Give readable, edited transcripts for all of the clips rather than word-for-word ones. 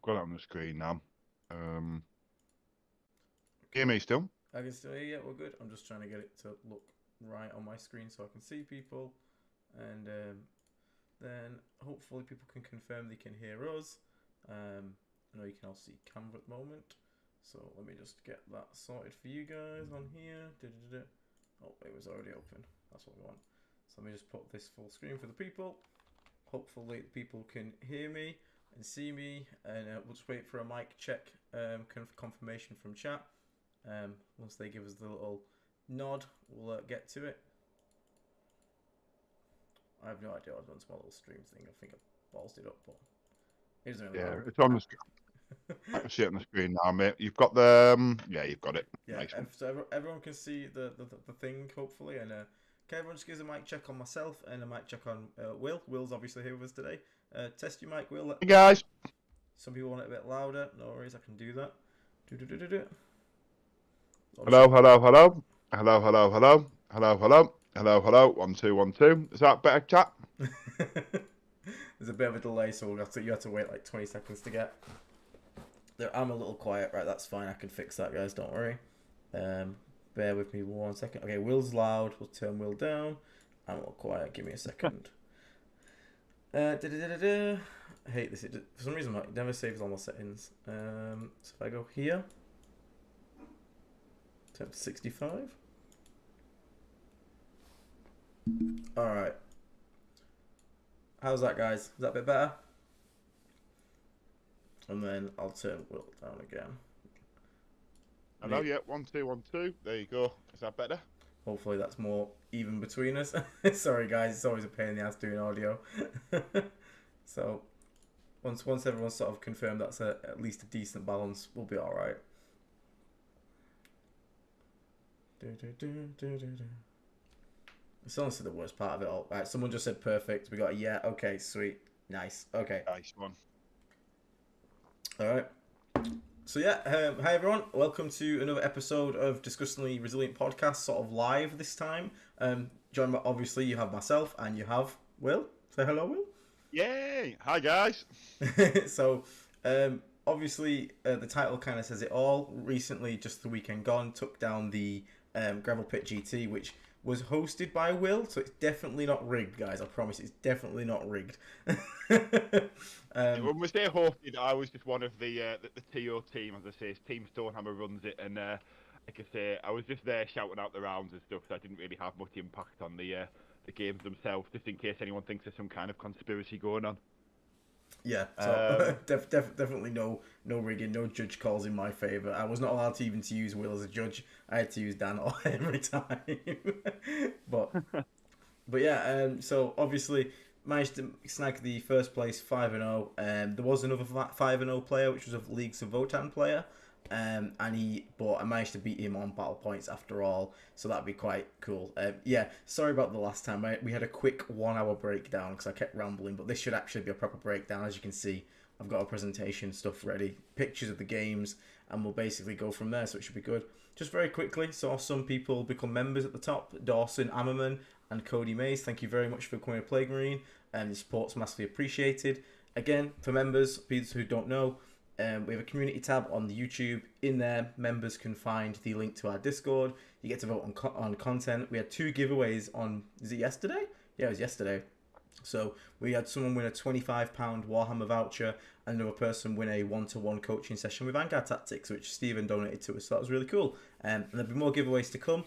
got it on the screen now. Hear me still? I can still hear you. We're good. I'm just trying to get it to look right on my screen so I can see people, and then hopefully people can confirm they can hear us. I know you can all see camera at the moment, so let me just get that sorted for you guys on here. Oh, it was already open. That's what we want. So let me just put this full screen for the people. Hopefully people can hear me and see me, and we'll just wait for a mic check confirmation from chat. Once they give us the little nod, we'll get to it. I have no idea. I've done some little stream thing. I think I ballsed it up, but it doesn't really matter. It's on the screen. I can see it on the screen now, mate. You've got the you've got it. Yeah, nice so everyone can see the thing, hopefully, and can everyone just give us a mic check on myself and a mic check on Will. Will's obviously here with us today. Test your mic, Will. Hey guys. Some people want it a bit louder. No worries, I can do that. Hello, hello, hello. Hello, hello, hello. Hello, hello. Hello, hello. 1 2 1 2. Is that better, chat? There's a bit of a delay, so you have to wait like 20 seconds to get. I'm a little quiet, right? That's fine. I can fix that, guys. Don't worry. Bear with me 1 second. Okay, Will's loud. We'll turn Will down. I'm a little quiet. Give me a second. I hate this. For some reason, it never saves all my settings. So if I go here, turn to 65. All right. How's that, guys? Is that a bit better? And then I'll turn Will down again. Hello, yeah. 1 2 1 2. There you go. Is that better? Hopefully that's more even between us. Sorry guys, it's always a pain in the ass doing audio. So once everyone's sort of confirmed that's at least a decent balance, we'll be all right. It's honestly the worst part of it all. Right, someone just said perfect. We got a yeah. Okay, sweet, nice. Okay. Nice one. All right. So yeah, hi everyone. Welcome to another episode of Disgustingly Resilient Podcast, sort of live this time. John, obviously you have myself and you have Will. Say hello, Will. Yay! Hi guys. So, obviously the title kind of says it all. Recently, just the weekend gone, took down the Gravel Pit GT, which was hosted by Will, so it's definitely not rigged, guys. I promise, it's definitely not rigged. When we say hosted, I was just one of the TO team, as I say. Team Stonehammer runs it, and like I say, I was just there shouting out the rounds and stuff, so I didn't really have much impact on the games themselves, just in case anyone thinks there's some kind of conspiracy going on. Yeah, so definitely no rigging, no judge calls in my favour. I was not allowed to even to use Will as a judge. I had to use Dan every time. but yeah, so obviously managed to snag the first place 5-0. There was another 5-0 player, which was a Leagues of Votan player. And I managed to beat him on battle points after all, so that'd be quite cool. Yeah, sorry about the last time. We had a quick 1 hour breakdown because I kept rambling, but this should actually be a proper breakdown. As you can see, I've got a presentation stuff ready, pictures of the games, and we'll basically go from there, so it should be good. Just very quickly, saw some people become members at the top. Dawson Ammerman and Cody Mays, thank you very much for becoming a Plague Marine, and the support's massively appreciated. Again, for members, people who don't know, we have a community tab on the YouTube. In there, members can find the link to our Discord. You get to vote on content. We had 2 giveaways on, is it yesterday? Yeah, it was yesterday. So we had someone win a £25 Warhammer voucher and another person win a 1-to-1 coaching session with Vanguard Tactics, which Stephen donated to us. So that was really cool. And there'll be more giveaways to come.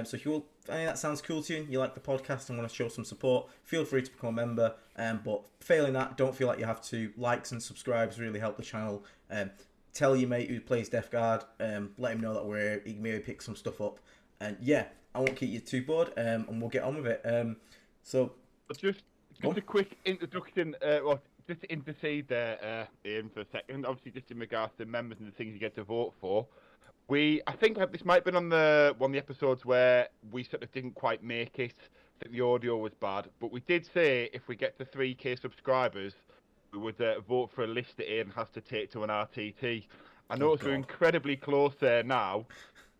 So if any of that sounds cool to you, you like the podcast and want to show some support, feel free to become a member. But failing that, don't feel like you have to. Likes and subscribes really help the channel. Tell your mate who plays Death Guard. Let him know that we're here. He can maybe pick some stuff up. And yeah, I won't keep you too bored. And we'll get on with it. So just a quick introduction. Just to intercede there, Ian, for a second. Obviously, just in regards to members and the things you get to vote for. I think this might have been on one of the episodes where we sort of didn't quite make it. I think the audio was bad, but we did say if we get to 3K subscribers, we would vote for a list that Aiden has to take to an RTT. I know we're incredibly close there now,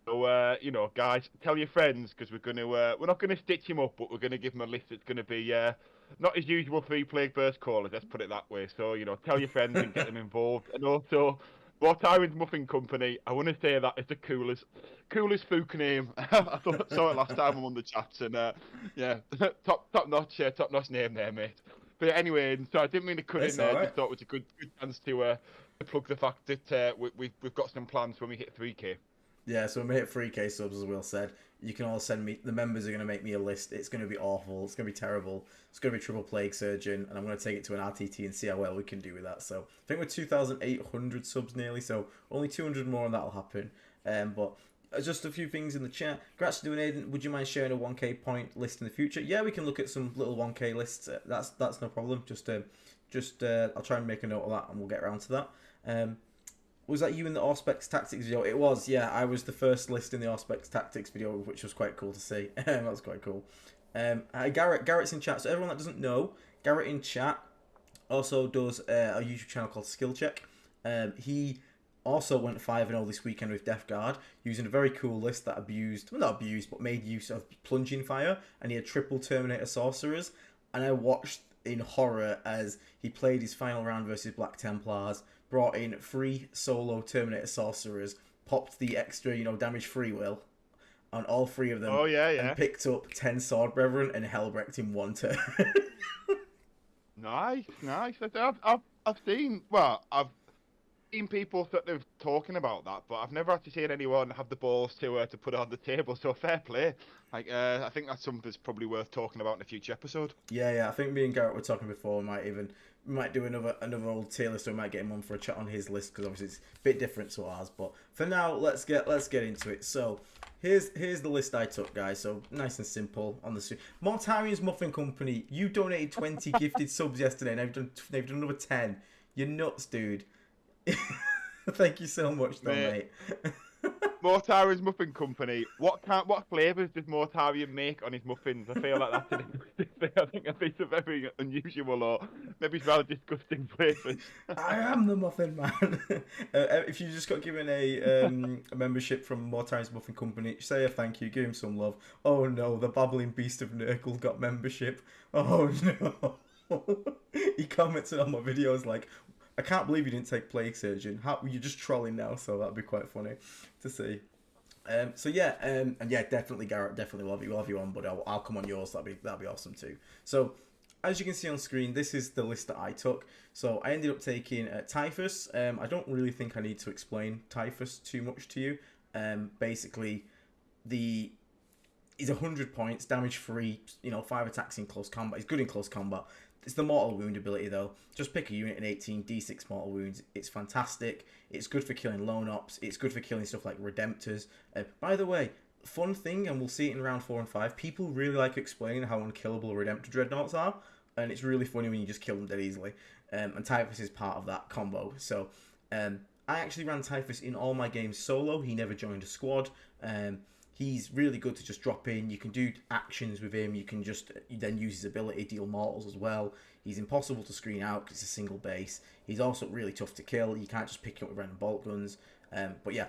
so guys, tell your friends because we're not going to stitch him up, but we're going to give him a list that's going to be not as usual three plague burst callers. Let's put it that way. So tell your friends and get them involved. And also, War Tyrants Muffin Company. I want to say that it's the coolest fook name. I thought saw it last time I'm on the chats, and yeah, top notch name there, mate. But anyway, so I didn't mean to cut It's in there. alright. Just thought it was a good chance to plug the fact that we've got some plans when we hit 3K. Yeah, so when we hit 3K subs, as Will said, you can all send me, the members are going to make me a list. It's going to be awful. It's going to be terrible. It's going to be Triple Plague Surgeon, and I'm going to take it to an RTT and see how well we can do with that. So I think we're 2,800 subs nearly, so only 200 more and that'll happen. But just a few things in the chat. Congrats to doing Aiden. Would you mind sharing a 1K point list in the future? Yeah, we can look at some little 1K lists. That's no problem. Just I'll try and make a note of that, and we'll get around to that. Was that you in the Auspex Tactics video? It was, yeah. I was the first list in the Auspex Tactics video, which was quite cool to see. That was quite cool. Garrett's in chat. So everyone that doesn't know, Garrett in chat also does a YouTube channel called Skill Check. He also went 5-0 this weekend with Death Guard, using a very cool list that made use of plunging fire, and he had triple Terminator Sorcerers. And I watched in horror as he played his final round versus Black Templars, brought in 3 solo Terminator Sorcerers, popped the extra, damage free will on all 3 of them. Oh yeah. And picked up 10 Sword Brethren and Hellbrecht in 1 turn. Nice. I've seen people sort of talking about that, but I've never actually seen anyone have the balls to put it on the table. So fair play. Like I think that's something that's probably worth talking about in a future episode. Yeah. I think me and Garrett were talking before. We might do another old tier list, or we might get him on for a chat on his list, because obviously it's a bit different to ours. But for now, let's get into it. So here's the list I took, guys. So nice and simple on the stream. Mortarian's Muffin Company. You donated 20 gifted subs yesterday, and they've done another 10. You're nuts, dude. Thank you so much, though, mate. Mortarian's Muffin Company. What flavours does Mortarian make on his muffins? I feel like that's an interesting thing. I think a piece of very unusual or maybe rather disgusting flavours. I am the Muffin Man. If you just got given a membership from Mortarian's Muffin Company, say a thank you, give him some love. Oh no, the babbling beast of Nurgle got membership. Oh no. He commented on my videos like, I can't believe you didn't take Plague Surgeon. You're just trolling now, so that'd be quite funny to see. And yeah, definitely Garrett, definitely love you on, but I'll come on yours. That'd be awesome too. So as you can see on screen, this is the list that I took. So I ended up taking Typhus. I don't really think I need to explain Typhus too much to you. Basically, he's 100 points, damage free. 5 attacks in close combat. He's good in close combat. It's the mortal wound ability though. Just pick a unit in 18, d6 mortal wounds. It's fantastic. It's good for killing lone ops. It's good for killing stuff like Redemptors. By the way, fun thing, and we'll see it in round 4 and 5, people really like explaining how unkillable Redemptor Dreadnoughts are, and it's really funny when you just kill them dead easily. And Typhus is part of that combo. So I actually ran Typhus in all my games solo. He never joined a squad. He's really good to just drop in. You can do actions with him. You can then use his ability, deal mortals as well. He's impossible to screen out because it's a single base. He's also really tough to kill. You can't just pick him up with random bolt guns. But yeah,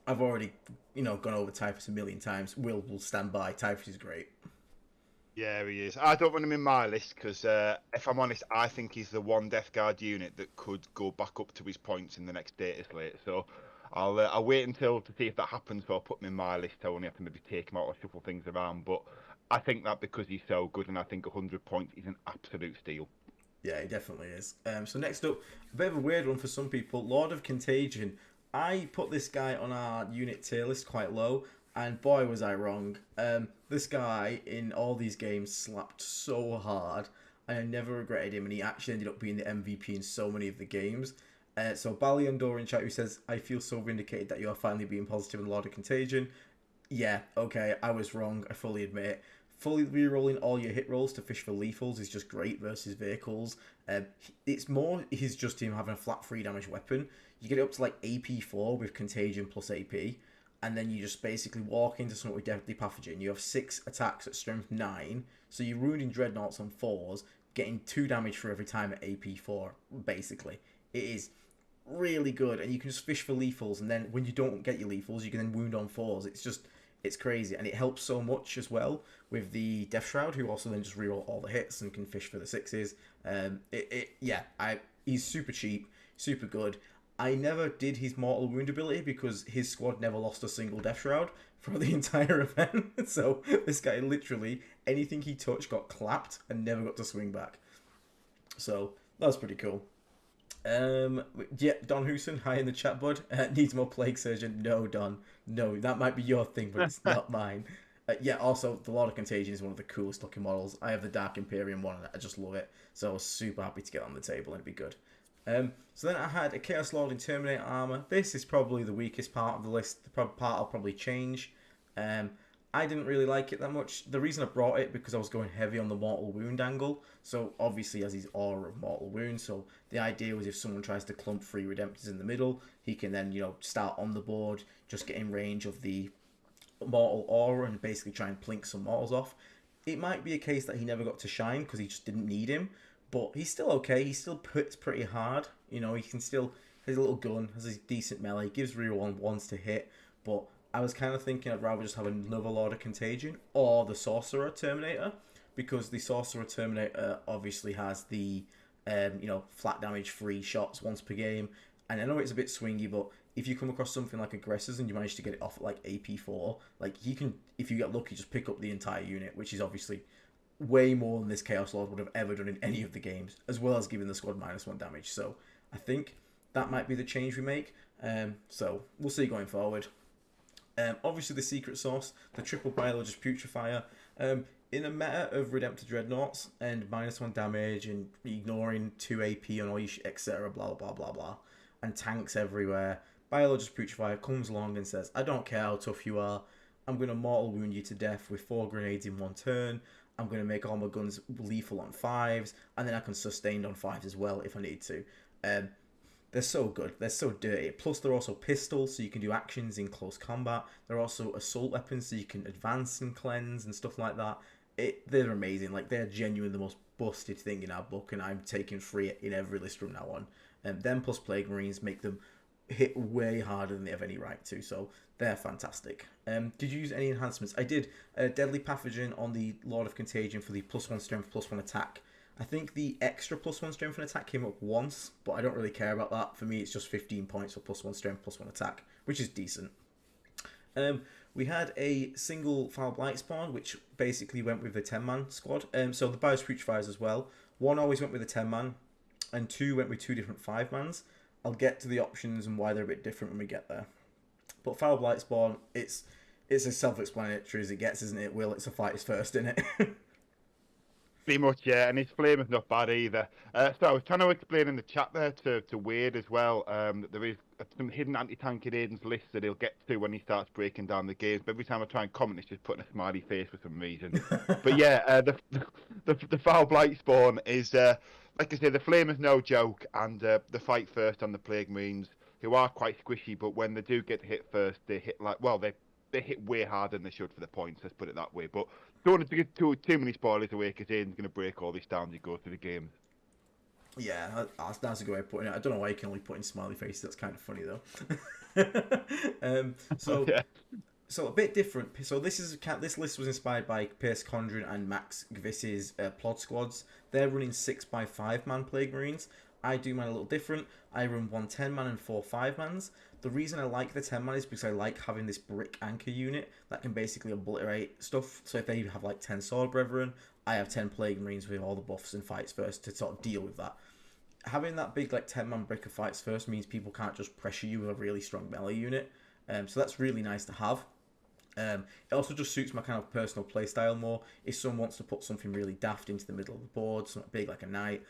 I've already gone over Typhus a million times. Will stand by. Typhus is great. Yeah, he is. I don't want him in my list because, if I'm honest, I think he's the one Death Guard unit that could go back up to his points in the next data slate. So I'll wait until to see if that happens. So I'll put him in my list. I only have to maybe take him out or shuffle things around. But I think that because he's so good, and I think 100 points is an absolute steal. Yeah, he definitely is. So next up, a bit of a weird one for some people. Lord of Contagion. I put this guy on our unit tier list quite low, and boy was I wrong. This guy in all these games slapped so hard, and I never regretted him, and he actually ended up being the MVP in so many of the games. So Baliandor in chat who says, I feel so vindicated that you are finally being positive in Lord of Contagion. Yeah, okay, I was wrong, I fully admit. Fully re-rolling all your hit rolls to fish for lethals is just great versus vehicles. It's more just him having a flat 3 damage weapon. You get it up to like AP4 with Contagion plus AP, and then you just basically walk into something with Deadly Pathogen. You have 6 attacks at strength 9, so you're wounding Dreadnoughts on 4s, getting 2 damage for every time at AP4, basically. It is really good, and you can just fish for lethals, and then when you don't get your lethals, you can then wound on 4s. It's crazy, and it helps so much as well with the Death Shroud, who also then just reroll all the hits and can fish for the sixes. He's super cheap, super good. I never did his Mortal Wound ability because his squad never lost a single Death Shroud for the entire event. So this guy literally, anything he touched got clapped and never got to swing back. So that was pretty cool. Yeah, Don Hooson, hi in the chat, bud. Needs more Plague Surgeon. No, Don. No, that might be your thing, but it's not mine. Yeah, also, the Lord of Contagion is one of the coolest looking models. I have the Dark Imperium one, and I just love it. So I was super happy to get on the table, and it'd be good. So then I had a Chaos Lord in Terminator armor. This is probably the weakest part of the list. The part I'll probably change. I didn't really like it that much. The reason I brought it because I was going heavy on the Mortal Wound angle. So obviously has his aura of Mortal Wound. So the idea was if someone tries to clump 3 Redemptors in the middle, he can then, start on the board, just get in range of the Mortal aura and basically try and plink some Mortals off. It might be a case that he never got to shine because he just didn't need him. But he's still okay. He still puts pretty hard. He can still, has a little gun, has a decent melee, gives real ones to hit. But I was kind of thinking I'd rather just have another Lord of Contagion or the Sorcerer Terminator, because the Sorcerer Terminator obviously has the, flat damage free shots once per game. And I know it's a bit swingy, but if you come across something like Aggressors and you manage to get it off at like AP4, like you can, if you get lucky, just pick up the entire unit, which is obviously way more than this Chaos Lord would have ever done in any of the games, as well as giving the squad -1 damage. So I think that might be the change we make. So we'll see going forward. Obviously the secret sauce, the triple biologist putrefier. In a meta of Redemptor Dreadnoughts and -1 damage and ignoring 2 AP on all your etc. blah blah blah blah, and tanks everywhere, biologist putrefier comes along and says, I don't care how tough you are, I'm going to mortal wound you to death with 4 grenades in 1 turn. I'm going to make all my guns lethal on 5s, and then I can sustain on 5s as well if I need to. They're so good. They're so dirty. Plus, they're also pistols, so you can do actions in close combat. They're also assault weapons, so you can advance and cleanse and stuff like that. They're amazing. Like, they're genuinely the most busted thing in our book, and I'm taking 3 in every list from now on. Them plus Plague Marines make them hit way harder than they have any right to, so they're fantastic. Did you use any enhancements? I did. Deadly Pathogen on the Lord of Contagion for the +1 strength, +1 attack. I think the extra +1 strength and attack came up once, but I don't really care about that. For me, it's just 15 points for +1 strength, +1 attack, which is decent. We had a single Foul Blight spawn, which basically went with the 10-man squad. So the Bios Putrefiers as well. 1 always went with a 10-man, and 2 went with 2 different 5-mans. I'll get to the options and why they're a bit different when we get there. But Foul Blight spawn, it's as self-explanatory as it gets, isn't it, Will? It's a fight is first, isn't it? Pretty much, yeah, and his flame is not bad either. So I was trying to explain in the chat there to Wade as well that there is some hidden anti-tank in Aiden's list that he'll get to when he starts breaking down the games. But every time I try and comment, it's just putting a smiley face for some reason. But yeah, the Foul Blight spawn is, like I say, the flame is no joke, and the fight first on the Plague Marines, who are quite squishy, but when they do get hit first, they hit like, well, they hit way harder than they should for the points, let's put it that way. But don't want to get too many spoilers away, because Aiden's going to break all this down as he goes through the games. Yeah, that's a good way of putting it. I don't know why you can only put in smiley faces. That's kind of funny, though. Yeah. So a bit different. So this list was inspired by Pierce Condren and Max Gvis's Plod squads. They're running 6x5-man Plague Marines. I do mine a little different. I run 1 10-man and 4 5-mans. The reason I like the 10-man is because I like having this brick anchor unit that can basically obliterate stuff. So if they have like 10 Sword Brethren, I have 10 Plague Marines with all the buffs and fights first to sort of deal with that. Having that big like 10-man brick of fights first means people can't just pressure you with a really strong melee unit. So that's really nice to have. It also just suits my kind of personal playstyle more. If someone wants to put something really daft into the middle of the board, something big like a knight,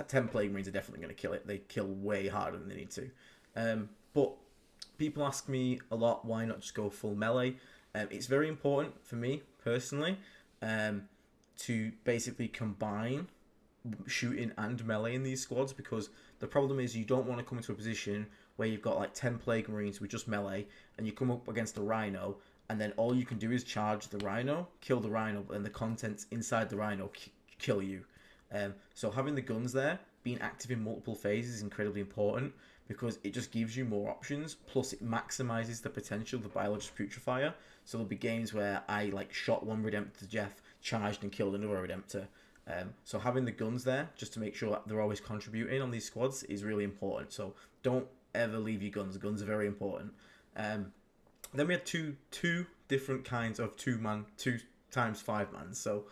10 Plague Marines are definitely going to kill it. They kill way harder than they need to. But people ask me a lot, why not just go full melee? It's very important for me, personally, to basically combine shooting and melee in these squads, because the problem is you don't want to come into a position where you've got like 10 Plague Marines with just melee, and you come up against a Rhino, and then all you can do is charge the Rhino, kill the Rhino, and the contents inside the Rhino kill you. So having the guns there being active in multiple phases is incredibly important because it just gives you more options. Plus, it maximizes the potential of the biologist putrefier. So there'll be games where I like shot one Redemptor to death, charged and killed another Redemptor. So having the guns there just to make sure that they're always contributing on these squads is really important. So don't ever leave your guns. Guns are very important. Then we had two different kinds of 2 times 5 mans. So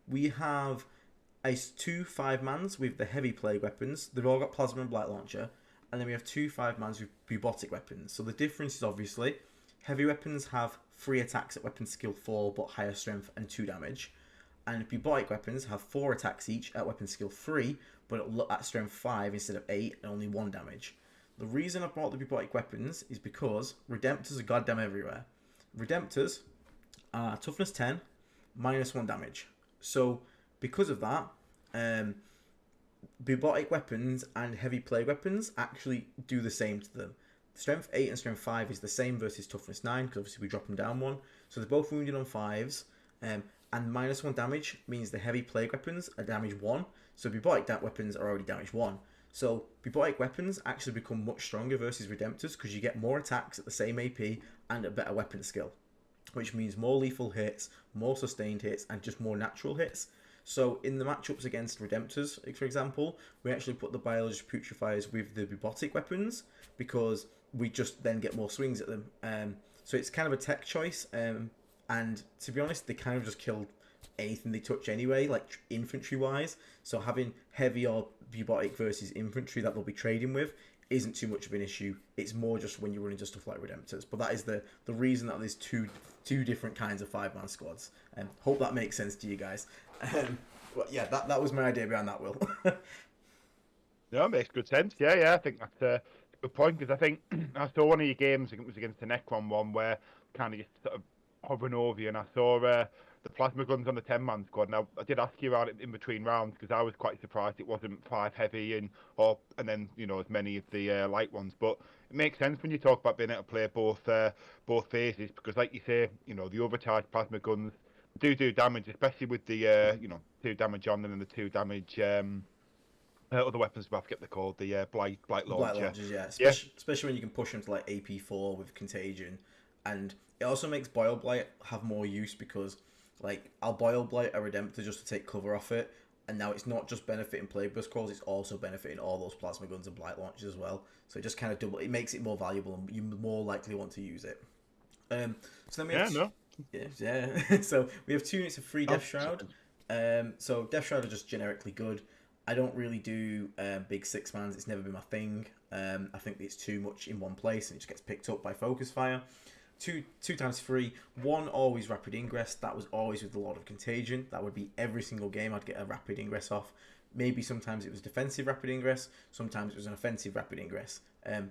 we have 2 5-mans with the heavy plague weapons. They've all got plasma and blight launcher. And then we have 2 5-mans with bubotic weapons. So the difference is obviously heavy weapons have 3 attacks at weapon skill 4 but higher strength and 2 damage. And bubotic weapons have 4 attacks each at weapon skill 3 but at strength 5 instead of 8 and only 1 damage. The reason I brought the bubotic weapons is because Redemptors are goddamn everywhere. Redemptors are toughness 10, minus 1 damage. So because of that, bubotic weapons and heavy plague weapons actually do the same to them. Strength 8 and strength 5 is the same versus toughness 9 because obviously we drop them down 1. So they're both wounded on 5s. And minus 1 damage means the heavy plague weapons are damage 1. So bubotic weapons are already damage 1. So bubotic weapons actually become much stronger versus Redemptors because you get more attacks at the same AP and a better weapon skill, which means more lethal hits, more sustained hits, and just more natural hits. So in the matchups against Redemptors, for example, we actually put the biologist putrefiers with the bubotic weapons because we just then get more swings at them. So it's kind of a tech choice. And to be honest, they kind of just killed anything they touch anyway, like infantry-wise. So having heavy or bubotic versus infantry that they'll be trading with isn't too much of an issue. It's more just when you're running just stuff like Redemptors. But that is the reason that there's two different kinds of 5-man squads. Hope that makes sense to you guys. But yeah, that was my idea behind that, Will. No, it makes good sense. Yeah, I think that's a good point because I think I saw one of your games, I think it was against the Necron one, where kind of just sort of hovering over you, and I saw the plasma guns on the 10-man squad. Now, I did ask you about it in between rounds because I was quite surprised it wasn't 5 heavy and then as many of the light ones. But it makes sense when you talk about being able to play both phases because, like you say, the overcharged plasma guns do damage, especially with the 2 damage on them and the 2 damage. Other weapons, I forget they're called, the blight launcher. Blight launchers, yeah. Especially when you can push them to like AP4 with contagion, and it also makes Boil Blight have more use because, like, I'll Boil Blight a Redemptor just to take cover off it, and now it's not just benefiting Plague Burst Crawls, it's also benefiting all those Plasma Guns and Blight Launchers as well. So it just kind of it makes it more valuable, and you more likely want to use it. So then we have so we have 2 units of free Death Shroud. So Death Shroud are just generically good. I don't really do big 6-mans. It's never been my thing. I think it's too much in one place and it just gets picked up by focus fire. 2 times 3. 1 always rapid ingress. That was always with the Lord of Contagion. That would be every single game I'd get a rapid ingress off. Maybe sometimes it was defensive rapid ingress. Sometimes it was an offensive rapid ingress.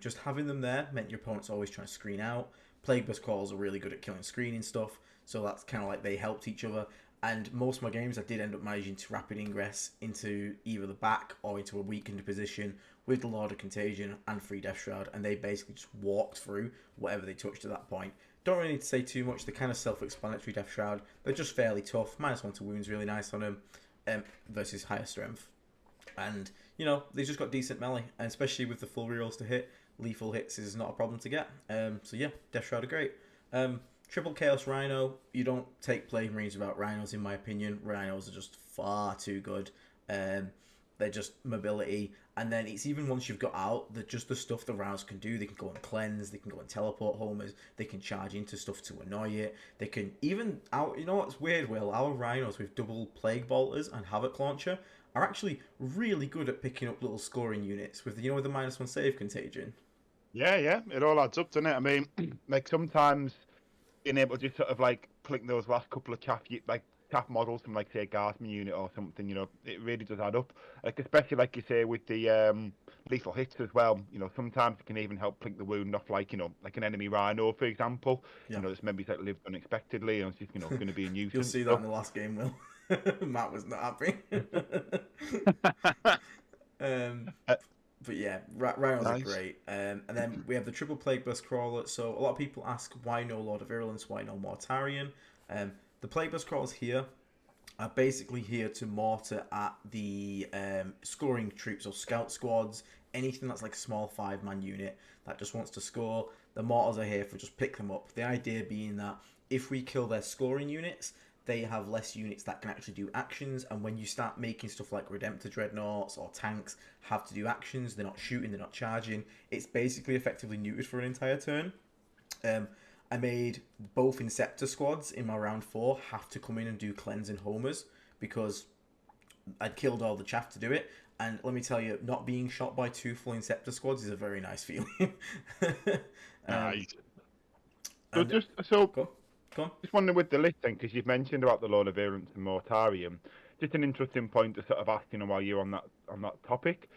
Just having them there meant your opponent's always trying to screen out. Plague Burst Calls are really good at killing screening stuff. So that's kind of like they helped each other. And most of my games, I did end up managing to rapid ingress into either the back or into a weakened position with the Lord of Contagion and free Death Shroud, and they basically just walked through whatever they touched at that point. Don't really need to say too much. They're kind of self-explanatory. Death Shroud, they're just fairly tough. -1 to wounds, really nice on them, versus higher strength. And they just got decent melee, and especially with the full rerolls to hit, lethal hits is not a problem to get. So yeah, Death Shroud are great. Triple Chaos Rhino, you don't take Plague Marines without Rhinos, in my opinion. Rhinos are just far too good. They're just mobility. And then it's even once you've got out, that just the stuff the Rhinos can do. They can go and cleanse, they can go and teleport homers, they can charge into stuff to annoy it. They can even, you know what's weird, Will? Our Rhinos with double Plague Bolters and Havoc Launcher are actually really good at picking up little scoring units with, with the -1 save contagion. Yeah, it all adds up, doesn't it? I mean, like sometimes being able to just sort of like click those last couple of chaff models from like say a Guardsman unit or something, it really does add up. Like especially like you say with the lethal hits as well. Sometimes it can even help plink the wound off like like an enemy Rhino, for example. Yeah. There's members that lived unexpectedly and it's just going to be a nuisance. You'll see that in the last game, Will. Matt was not happy. But yeah, Rhinos are great. And then we have the triple Plague Burst Crawler. So a lot of people ask, why no Lord of Virulence, why no Mortarion? The Plague Burst Crawlers here are basically here to mortar at the scoring troops or scout squads, anything that's like a small 5-man unit that just wants to score. The mortars are here for just pick them up. The idea being that if we kill their scoring units, they have less units that can actually do actions, and when you start making stuff like Redemptor Dreadnoughts or tanks have to do actions, they're not shooting, they're not charging, it's basically effectively neutered for an entire turn. I made both Inceptor squads in my round 4 have to come in and do cleanse and homers because I'd killed all the chaff to do it. And let me tell you, not being shot by 2 full Inceptor squads is a very nice feeling. Nice. And, So go on. just wondering with the list then, because you've mentioned about the Lord of Virulence and Mortarium, just an interesting point to sort of ask, while you're on that topic.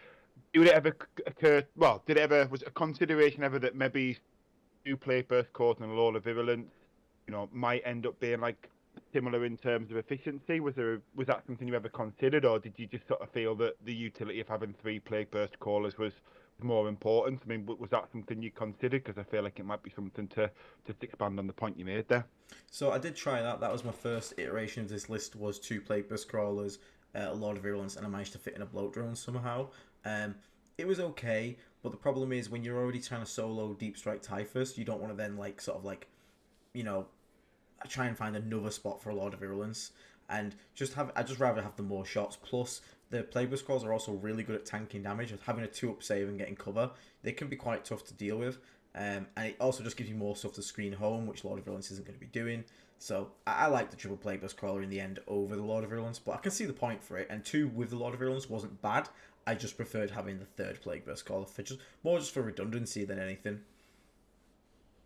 Did it ever occur? Well, was it a consideration ever that maybe 2 play burst cores and a Lord of Virulence, might end up being like similar in terms of efficiency? Was that something you ever considered, or did you just sort of feel that the utility of having 3 plague burst callers was more important? I mean, was that something you considered? Because I feel like it might be something to expand on the point you made there. So I did try that. That was my first iteration of this list, was 2 plague burst crawlers, a Lord of Virulence, and I managed to fit in a bloat drone somehow. It was okay, but the problem is when you're already trying to solo Deep Strike Typhus, you don't want to then try and find another spot for a Lord of Virulence, and I'd just rather have the more shots. Plus, the Plague Burst Crawls are also really good at tanking damage. Having a 2-up save and getting cover, they can be quite tough to deal with. And it also just gives you more stuff to screen home, which Lord of Virulence isn't going to be doing. So I like the triple Plague Burst Crawler in the end over the Lord of Virulence, but I can see the point for it. And 2 with the Lord of Virulence wasn't bad. I just preferred having the 3rd Plague Burst Crawler for just for redundancy than anything.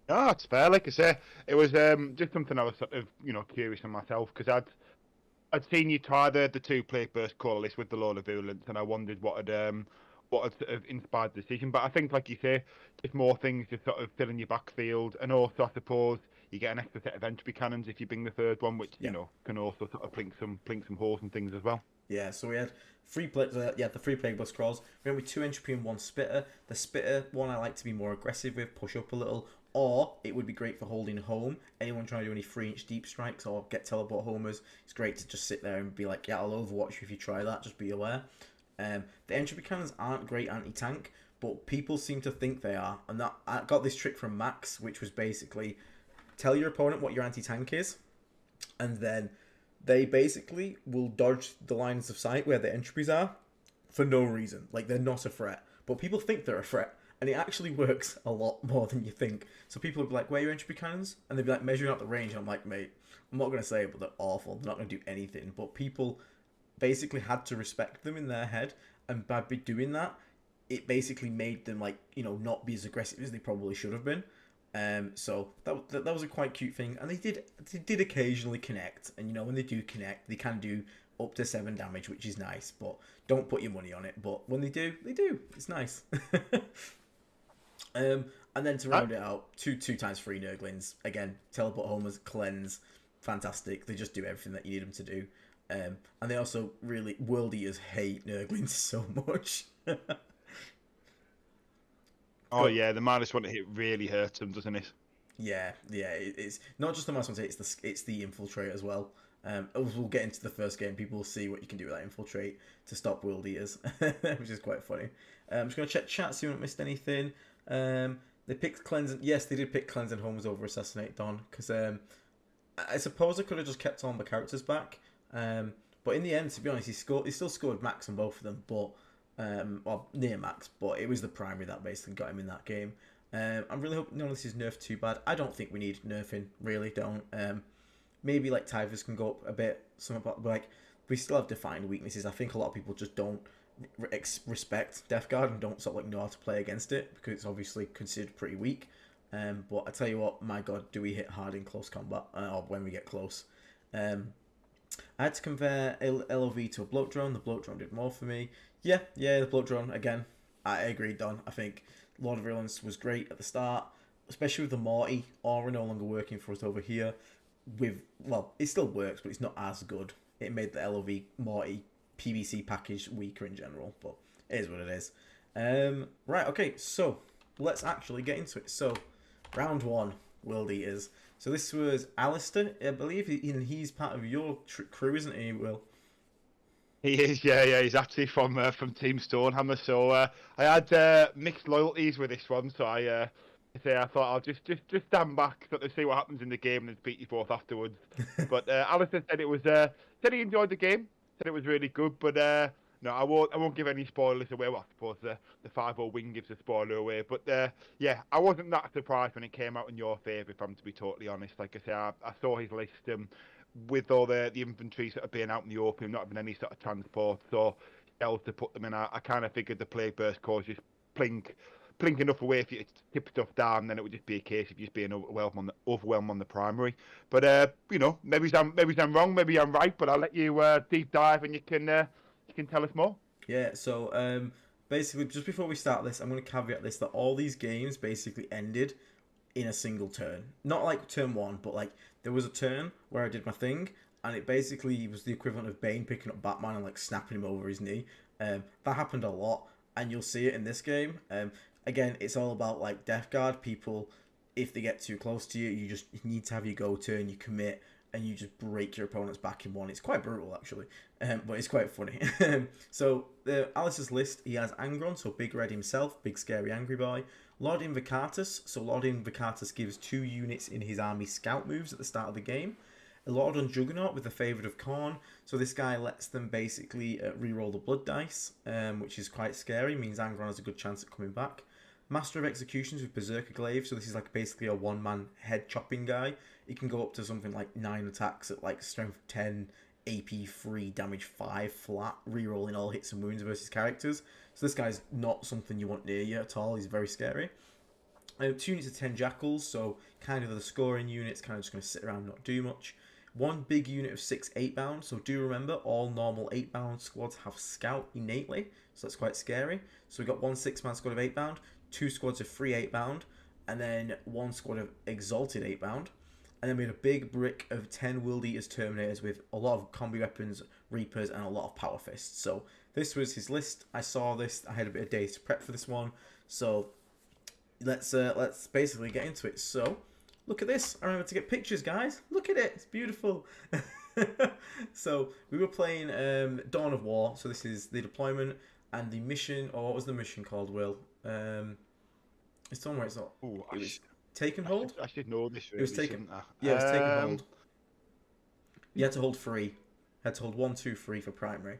Ah, it's fair. Like I say, it was just something I was sort of curious on myself, because I'd seen you try the 2 plague burst call list with the Lord of Virulence, and I wondered what had sort of inspired the decision. But I think, like you say, just more things just sort of fill in your backfield, and also I suppose you get an extra set of entry cannons if you bring the 3rd one, which can also sort of plink some holes and things as well. Yeah, so we had the 3 plague bus crawls. We went with 2 entropy and 1 spitter. The spitter one I like to be more aggressive with, push up a little, or it would be great for holding home. Anyone trying to do any 3-inch deep strikes or get teleport homers, it's great to just sit there and be like, yeah, I'll overwatch you if you try that, just be aware. The entropy cannons aren't great anti-tank, but people seem to think they are, and that I got this trick from Max, which was basically tell your opponent what your anti-tank is, and then they basically will dodge the lines of sight where the entropies are for no reason. Like, they're not a threat, but people think they're a threat, and it actually works a lot more than you think. So people will be like, where are your entropy cannons? And they'll be like measuring out the range, and I'm like, mate, I'm not going to say it, but they're awful. They're not going to do anything. But people basically had to respect them in their head, and by doing that, it basically made them not be as aggressive as they probably should have been. So that was a quite cute thing, and they did occasionally connect, and when they do connect, they can do up to 7 damage, which is nice, but don't put your money on it. But when they do, it's nice. And then to round it out, 2 times 3 Nurglings, again, teleport homers, cleanse, fantastic. They just do everything that you need them to do. And they also really, World Eaters hate Nurglings so much. Oh yeah, the -1 to hit really hurts them, doesn't it? Yeah, it's not just the -1 to hit, it's the infiltrate as well. We'll get into the first game. People will see what you can do with that infiltrate to stop World Eaters, which is quite funny. I'm just going to check chat, see if I missed anything. They picked Cleanse. Yes, they did pick Cleanse and Homes over Assassinate Don, because I suppose I could have just kept all the characters back. But in the end, to be honest, he still scored max on both of them, but well, near max. But it was the primary that basically got him in that game. I'm really hoping none of this is nerfed too bad. I don't think we need nerfing, really don't. Maybe like Typhus can go up a bit, but like we still have defined weaknesses. I think a lot of people just don't respect Death Guard and don't sort of know how to play against it, because it's obviously considered pretty weak. But I tell you what, my god, do we hit hard in close combat, or when we get close. I had to convert LOV to a bloat drone. The bloat drone did more for me. Yeah, the bloat drone, again, I agree, Don. I think Lord of Virulence was great at the start, especially with the Morty aura no longer working for us over here. Well, it still works, but it's not as good. It made the LOV Morty PVC package weaker in general, but it is what it is. Right, okay, so let's actually get into it. So, round 1. World Eaters. So this was Alistair, I believe. He's part of your crew, isn't he, Will? He is, yeah. He's actually from Team Stonehammer. So I had mixed loyalties with this one. So I thought I'll just stand back, sort of see what happens in the game, and then beat you both afterwards. But Alistair said said he enjoyed the game, said it was really good. But no, I won't give any spoilers away. Well, I suppose the 5-0 win gives a spoiler away. But yeah, I wasn't that surprised when it came out in your favour. If I'm to be totally honest, like I say, I saw his list. With all the infantry sort of being out in the open, not having any sort of transport, so else to put them in. I kind of figured the plague burst cause just plink enough away if you tip stuff down, then it would just be a case of just being overwhelmed on the primary. But maybe I'm wrong, maybe I'm right, but I'll let you deep dive and you can tell us more. Yeah. So basically, just before we start this, I'm going to caveat this that all these games basically ended in a single turn. Not like turn one, but like there was a turn where I did my thing, and it basically was the equivalent of Bane picking up Batman and like snapping him over his knee. That happened a lot, and you'll see it in this game. Again, it's all about like Death Guard people. If they get too close to you, you need to have your go turn, you commit, and you just break your opponent's back in one. It's quite brutal actually, but it's quite funny. So Alice's list, he has Angron, so Big Red himself, big scary angry boy. Lord Invocatus, so Lord Invocatus gives 2 units in his army scout moves at the start of the game. A Lord on Juggernaut with the Favourite of Khorne, so this guy lets them basically reroll the blood dice, which is quite scary, means Angron has a good chance at coming back. Master of Executions with Berserker Glaive, so this is like basically a one-man head chopping guy. He can go up to something like 9 attacks at like strength 10, AP 3, damage 5 flat, rerolling all hits and wounds versus characters. So this guy's not something you want near you at all. He's very scary. 2 units of 10 Jackals, so kind of the scoring units, kind of just going to sit around and not do much. 1 big unit of 6 8-bound, so do remember all normal 8-bound squads have Scout innately, so that's quite scary. So we've got 1 6-man squad of 8-bound, 2 squads of 3 8-bound, and then 1 squad of Exalted 8-bound. And then we had a big brick of 10 World Eaters Terminators with a lot of combi weapons, Reapers, and a lot of Power Fists. So this was his list. I saw this. I had a bit of days to prep for this one. So let's basically get into it. So look at this. I remember to get pictures, guys. Look at it. It's beautiful. So we were playing Dawn of War. So this is the deployment and the mission. Or what was the mission called, Will? It's somewhere it's not. Ooh, it was Taken Hold? I should know this. Really, it was taken. Yeah, it was Taken Hold. You had to hold 3. Had to hold 1, 2, 3 for primary.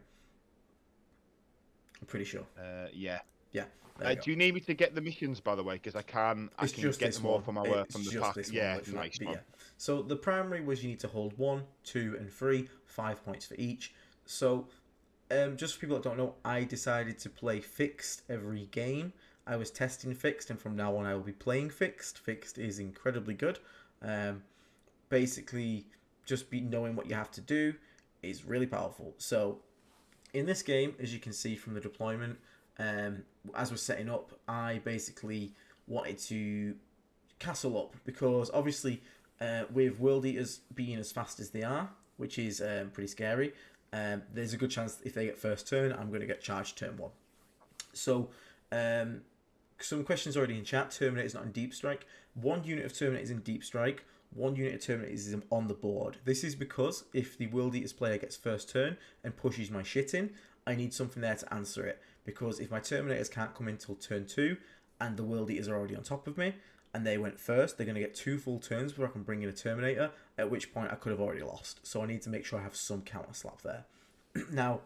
I'm pretty sure. Yeah. Yeah. Do you need me to get the missions, by the way? Because I can just get them all from the past. Yeah, nice one. Yeah. So the primary was you need to hold 1, 2, and 3, 5 points for each. So just for people that don't know, I decided to play fixed every game. I was testing fixed, and from now on I will be playing fixed. Fixed is incredibly good. Basically, just knowing what you have to do is really powerful. So in this game, as you can see from the deployment, as we're setting up, I basically wanted to castle up because obviously with World Eaters being as fast as they are, which is pretty scary, there's a good chance if they get first turn, I'm going to get charged turn 1. So some questions already in chat. Terminator is not in Deep Strike. 1 unit of Terminator is in Deep Strike. 1 unit of Terminator is on the board. This is because if the World Eaters player gets first turn and pushes my shit in, I need something there to answer it. Because if my Terminators can't come in till turn 2 and the World Eaters are already on top of me and they went first, they're going to get 2 full turns where I can bring in a Terminator, at which point I could have already lost. So I need to make sure I have some counter slap there. Now,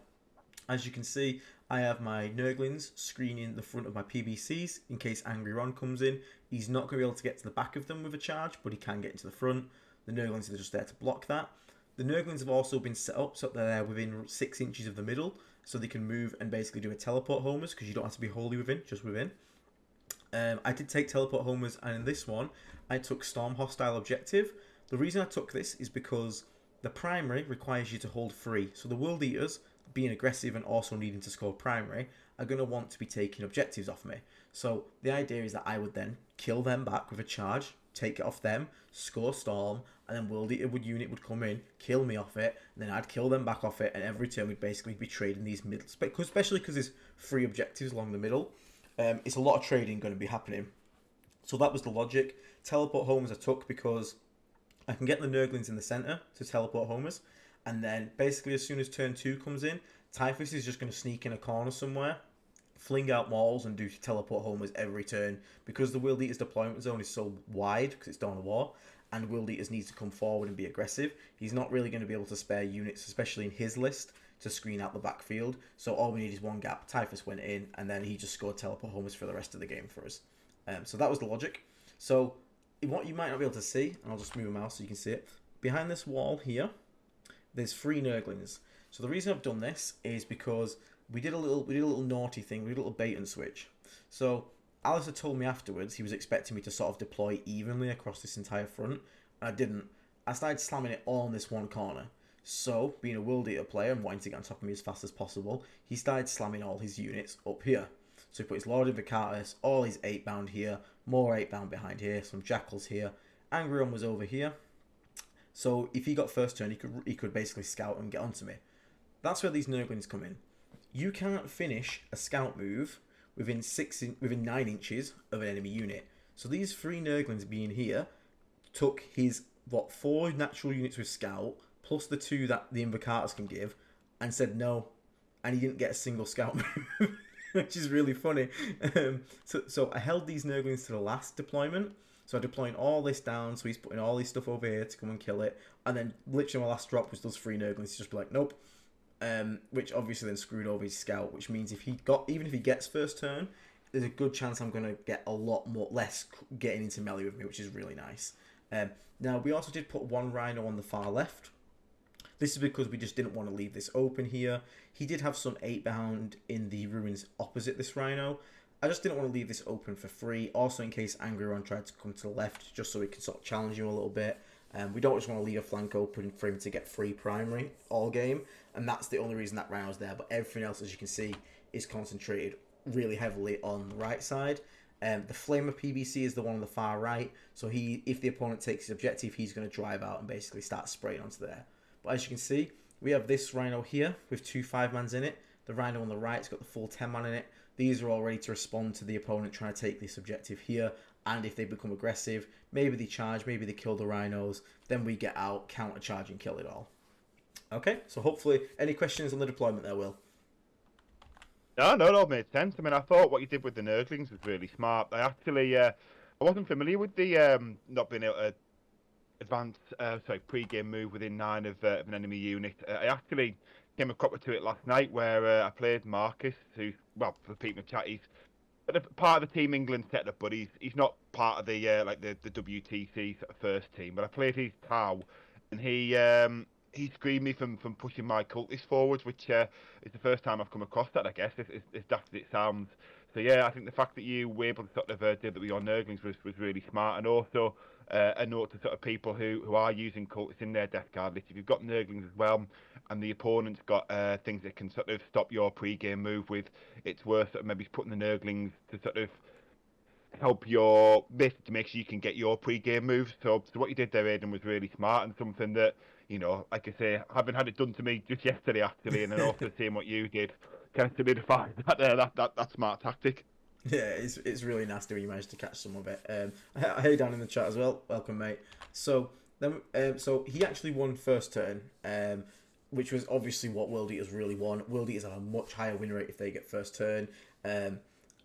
as you can see, I have my Nurglings screening the front of my PBCs in case Angry Ron comes in. He's not going to be able to get to the back of them with a charge, but he can get into the front. The Nurglings are just there to block that. The Nurglings have also been set up so that they're within 6 inches of the middle, so they can move and basically do a teleport homers because you don't have to be wholly within, just within. I did take teleport homers, and in this one, I took Storm Hostile Objective. The reason I took this is because the primary requires you to hold 3. So the World Eaters, being aggressive and also needing to score primary, are going to want to be taking objectives off me. So the idea is that I would then kill them back with a charge, take it off them, score Storm, and then World Eater unit would come in, kill me off it, and then I'd kill them back off it, and every turn we'd basically be trading these middle, especially because there's 3 objectives along the middle. It's a lot of trading going to be happening. So that was the logic. Teleport homers I took because I can get the Nurglings in the centre to teleport homers, and then basically as soon as turn 2 comes in, Typhus is just going to sneak in a corner somewhere, fling out walls and do teleport homers every turn. Because the World Eater's deployment zone is so wide, because it's Dawn of War, and World Eaters need to come forward and be aggressive, he's not really going to be able to spare units, especially in his list, to screen out the backfield. So all we need is one gap. Typhus went in, and then he just scored teleport homers for the rest of the game for us. So that was the logic. So what you might not be able to see, and I'll just move my mouse so you can see it, behind this wall here, there's 3 Nurglings. So the reason I've done this is because we did a little naughty thing, we did a little bait and switch. So Alistair told me afterwards he was expecting me to sort of deploy evenly across this entire front, and I didn't. I started slamming it all in this one corner. So, being a World Eater player and wanting to get on top of me as fast as possible, he started slamming all his units up here. So he put his Lord Invocatus, all his 8-bound here, more 8-bound behind here, some Jackals here. Angrion was over here. So if he got first turn, he could basically scout and get onto me. That's where these Nurglings come in. You can't finish a scout move within 9 inches of an enemy unit. So these 3 Nurglings being here took his 4 natural units with scout plus the 2 that the Invocatus can give, and said no, and he didn't get a single scout move, which is really funny. So I held these Nurglings to the last deployment. So I'm deploying all this down, so he's putting all his stuff over here to come and kill it, and then literally my last drop was those 3 Nurglings to just be like, nope. Which obviously then screwed over his scout, which means even if he gets first turn, there's a good chance I'm going to get a lot less getting into melee with me, which is really nice. Now, we also did put 1 Rhino on the far left. This is because we just didn't want to leave this open here. He did have some 8-bound in the ruins opposite this Rhino. I just didn't want to leave this open for free. Also, in case Angrion tried to come to the left, just so we can sort of challenge him a little bit. We don't just want to leave a flank open for him to get free primary all game. And that's the only reason that Rhino's there. But everything else, as you can see, is concentrated really heavily on the right side. The Flamer PVC is the one on the far right. So if the opponent takes his objective, he's going to drive out and basically start spraying onto there. But as you can see, we have this Rhino here with 2 5-mans in it. The Rhino on the right's got the full 10-man in it. These are all ready to respond to the opponent trying to take this objective here. And if they become aggressive, maybe they charge, maybe they kill the Rhinos. Then we get out, counter-charge and kill it all. Okay, so hopefully, any questions on the deployment there, Will? No, it all made sense. I mean, I thought what you did with the Nurglings was really smart. I actually, I wasn't familiar with the not being able to advance, pre-game move within 9 of an enemy unit. I actually came across to it last night where I played Marcus, who, well, for people in the chat, he's part of the Team England setup, but he's not part of the the WTC sort of first team. But I played his Tau, and he screened me from pushing my cultist forwards, which is the first time I've come across that, I guess, as daft as it sounds. So yeah, I think the fact that you were able to sort of do that with your Nurglings was really smart, and also a note to sort of people who are using cultists in their death guard list. If you've got Nurglings as well, and the opponent's got things that can sort of stop your pre-game move with, it's worth sort of maybe putting the Nurglings to sort of help your basically to make sure you can get your pre-game moves. So what you did there, Aiden, was really smart, and something that, you know, like I say, having had it done to me just yesterday actually, and then also seeing what you did, kind of solidified that smart tactic. Yeah, it's really nasty when you manage to catch some of it. Hey, down in the chat as well. Welcome, mate. So so he actually won first turn, which was obviously what World Eaters really want. World Eaters have a much higher win rate if they get first turn.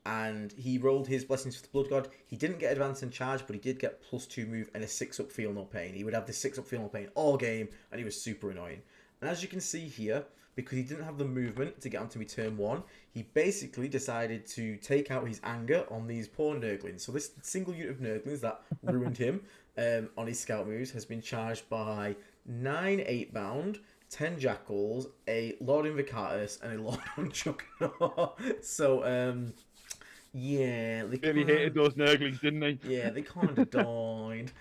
And he rolled his Blessings for the Blood God. He didn't get advance and charge, but he did get +2 move and a 6-up Feel No Pain. He would have the 6-up Feel No Pain all game, and he was super annoying. And as you can see here, because he didn't have the movement to get onto me turn 1, he basically decided to take out his anger on these poor Nurglings. So this single unit of Nurglings that ruined him on his scout moves has been charged by 9 8-bound, 10 Jackals, a Lord Invocatus, and a Lord on Juggernaut. So, yeah. They really hated those Nurglings, didn't they? Yeah, they kind of died.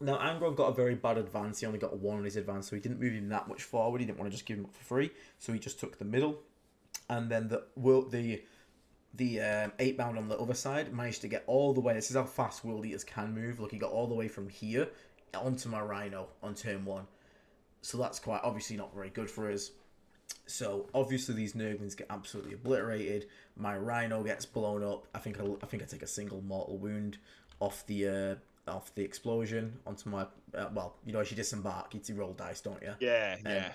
Now, Angron got a very bad advance. He only got 1 on his advance, so he didn't move him that much forward. He didn't want to just give him up for free, so he just took the middle. And then the 8-bound on the other side managed to get all the way. This is how fast World Eaters can move. Look, he got all the way from here onto my Rhino on turn 1. So that's quite obviously not very good for us. So obviously these Nurglings get absolutely obliterated. My Rhino gets blown up. I think I take a single mortal wound off the explosion onto my well, you know, as you disembark, you roll dice, don't you? Yeah, Um, yeah.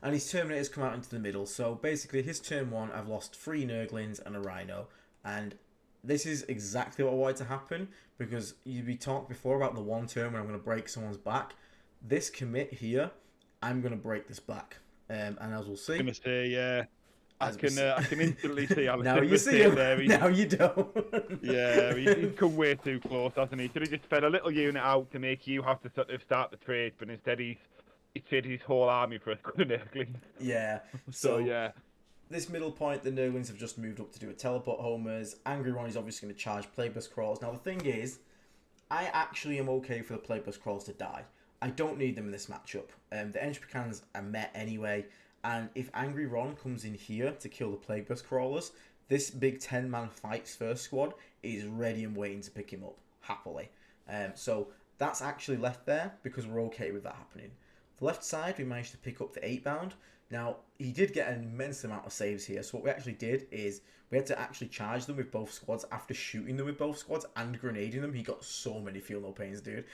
and his Terminators come out into the middle. So basically, his turn one, I've lost 3 Nurglings and a Rhino, and this is exactly what I wanted to happen because we talked before about the one turn when I'm going to break someone's back. This commit here, I'm going to break this back, and as we'll see, Gonna say, yeah. I as we see. can instantly see Alex Now in you the see him. there. Now you don't. Yeah, he's come way too close, hasn't he? Should have just fed a little unit out to make you have to sort of start the trade, but instead he's traded his whole army for a couple of Nurglings. Yeah. So yeah. This middle point, the Nurglings have just moved up to do a teleport homers. Angry Ron is obviously going to charge Plagueburst Crawls. Now the thing is, I actually am okay for the Plagueburst Crawls to die. I don't need them in this matchup. The Entropy Cannons are met anyway, and if Angry Ron comes in here to kill the Plagueburst Crawlers, this big 10-man Fights First squad is ready and waiting to pick him up, happily. So that's actually left there because we're okay with that happening. The left side, we managed to pick up the 8-bound. Now, he did get an immense amount of saves here, so what we actually did is we had to actually charge them with both squads after shooting them with both squads and grenading them. He got so many feel no pains, dude.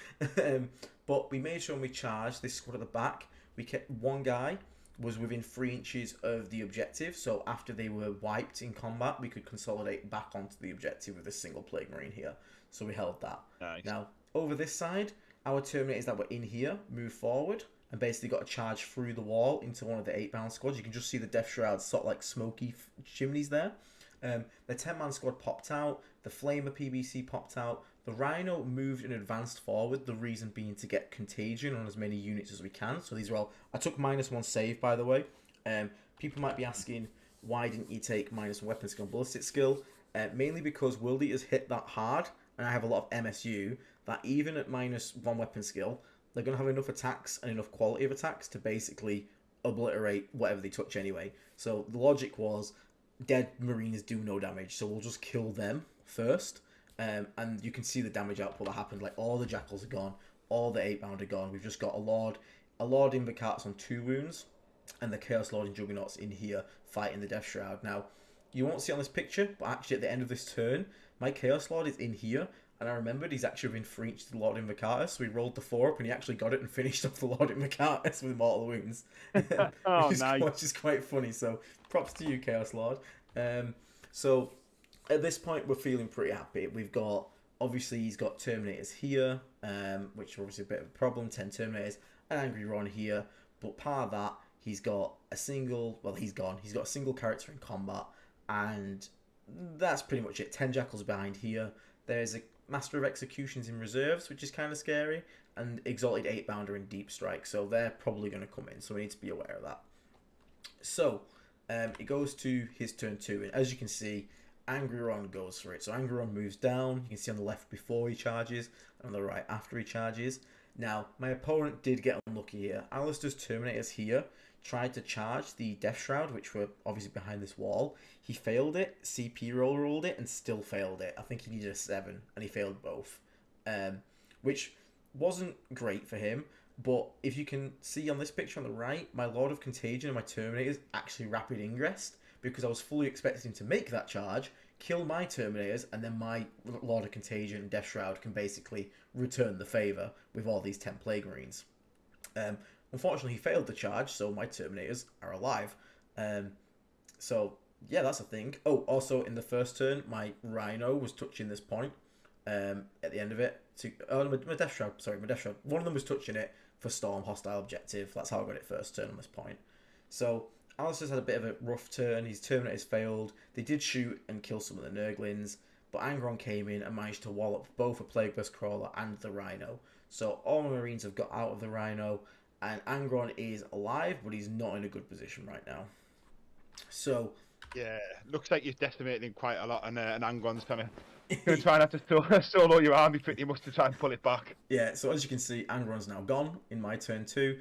But we made sure when we charged this squad at the back, we kept one guy was within 3 inches of the objective, so after they were wiped in combat, we could consolidate back onto the objective with a single Plague Marine here. So we held that. Nice. Now, over this side, our Terminators that were in here move forward and basically got to charge through the wall into one of the 8-bound squads. You can just see the Death Shrouds, sort of like smoky chimneys there. The 10-man squad popped out. The Flamer PBC popped out. The Rhino moved and advanced forward, the reason being to get Contagion on as many units as we can. So these are all... I took -1 save, by the way. People might be asking, why didn't you take -1 weapon skill and ballistic skill? Mainly because World Eaters hit that hard, and I have a lot of MSU, that even at -1 weapon skill, they're going to have enough attacks and enough quality of attacks to basically obliterate whatever they touch anyway. So the logic was, dead Marines do no damage, so we'll just kill them first. And you can see the damage output that happened. Like, all the Jackals are gone, all the 8-bound are gone. We've just got a Lord Invocatus on 2 wounds, and the Chaos Lord and Juggernauts in here fighting the Death Shroud. Now, you won't see it on this picture, but actually at the end of this turn, my Chaos Lord is in here, and I remembered he's actually been 3 inches to the Lord Invocatus, so we rolled the 4 up, and he actually got it and finished off the Lord Invocatus with mortal wounds. Oh, nice. Which is quite funny, so props to you, Chaos Lord. So at this point, we're feeling pretty happy. We've got, obviously, he's got Terminators here, which are obviously a bit of a problem, 10 Terminators, and Angry Ron here, but part of that, he's got a single, well, he's gone, he's got a single character in combat, and that's pretty much it. 10 Jackals behind here. There's a Master of Executions in reserves, which is kind of scary, and Exalted 8-bounder in Deep Strike, so they're probably going to come in, so we need to be aware of that. So, it goes to his turn 2, and as you can see, Angry Ron goes for it. So Angry Ron moves down. You can see on the left before he charges, and on the right after he charges. Now, my opponent did get unlucky here. Alistair's Terminators here tried to charge the Death Shroud, which were obviously behind this wall. He failed it, CP rolled it, and still failed it. I think he needed a 7, and he failed both. Which wasn't great for him, but if you can see on this picture on the right, my Lord of Contagion and my Terminators actually rapid ingressed, because I was fully expecting him to make that charge, kill my Terminators, and then my Lord of Contagion and Death Shroud can basically return the favour with all these 10 Plague Marines. Unfortunately, he failed the charge, so my Terminators are alive. So, yeah, that's a thing. Oh, also, in the first turn, my Rhino was touching this point at the end of it. My Death Shroud, one of them was touching it for Storm Hostile Objective. That's how I got it first turn on this point. So, Alistair's had a bit of a rough turn. His Terminators failed. They did shoot and kill some of the Nurglings, but Angron came in and managed to wallop both a Plagueburst Crawler and the Rhino. So all my Marines have got out of the Rhino, and Angron is alive, but he's not in a good position right now. So... yeah, looks like you've decimated him quite a lot, and Angron's kind of going to try and have to solo your army pretty much to try and pull it back. Yeah, so as you can see, Angron's now gone in my turn 2.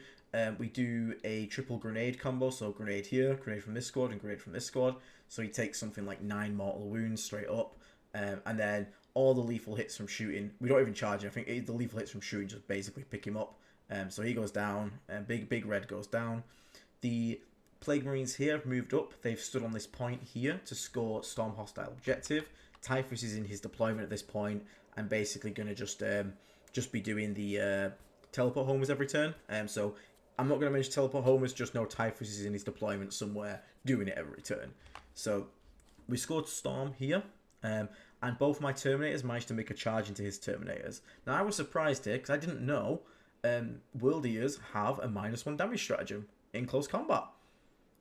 We do a triple grenade combo, so grenade here, grenade from this squad, and grenade from this squad. So he takes something like 9 mortal wounds straight up, and then all the lethal hits from shooting. We don't even charge him. I think the lethal hits from shooting just basically pick him up. So he goes down, and Big Red goes down. The Plague Marines here have moved up. They've stood on this point here to score Storm Hostile Objective. Typhus is in his deployment at this point and basically going to just be doing the teleport homers every turn. So I'm not going to mention teleport homers, just know Typhus is in his deployment somewhere doing it every turn. So we scored Storm here. And both my Terminators managed to make a charge into his Terminators. Now, I was surprised here because I didn't know World Eaters have a -1 damage stratagem in close combat.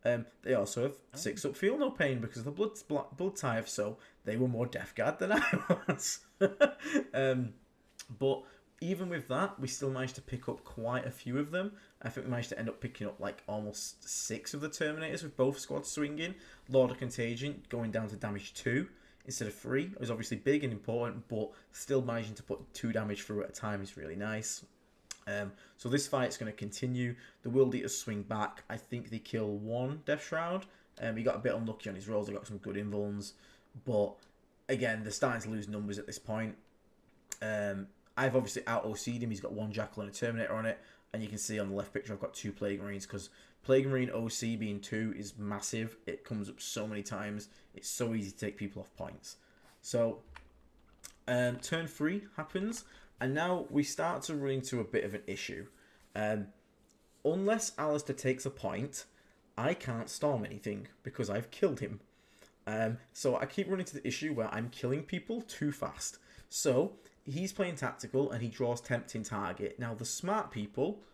They also have 6-up Feel No Pain because of the blood type, so they were more Death Guard than I was. But even with that, we still managed to pick up quite a few of them. I think we managed to end up picking up like almost 6 of the Terminators with both squads swinging. Lord of Contagion going down to damage 2 instead of 3. It was obviously big and important, but still managing to put 2 damage through at a time is really nice. So this fight's going to continue. The World Eaters swing back. I think they kill 1 Death Shroud. He got a bit unlucky on his rolls. He got some good invulns. But again, they're starting to lose numbers at this point. I've obviously out-OC'd him. He's got 1 Jackal and a Terminator on it. And you can see on the left picture I've got 2 Plague Marines because Plague Marine OC being 2 is massive. It comes up so many times. It's so easy to take people off points. So turn 3 happens. And now we start to run into a bit of an issue. Unless Alistair takes a point, I can't storm anything because I've killed him. So I keep running into the issue where I'm killing people too fast. So he's playing tactical and he draws tempting target. Now the smart people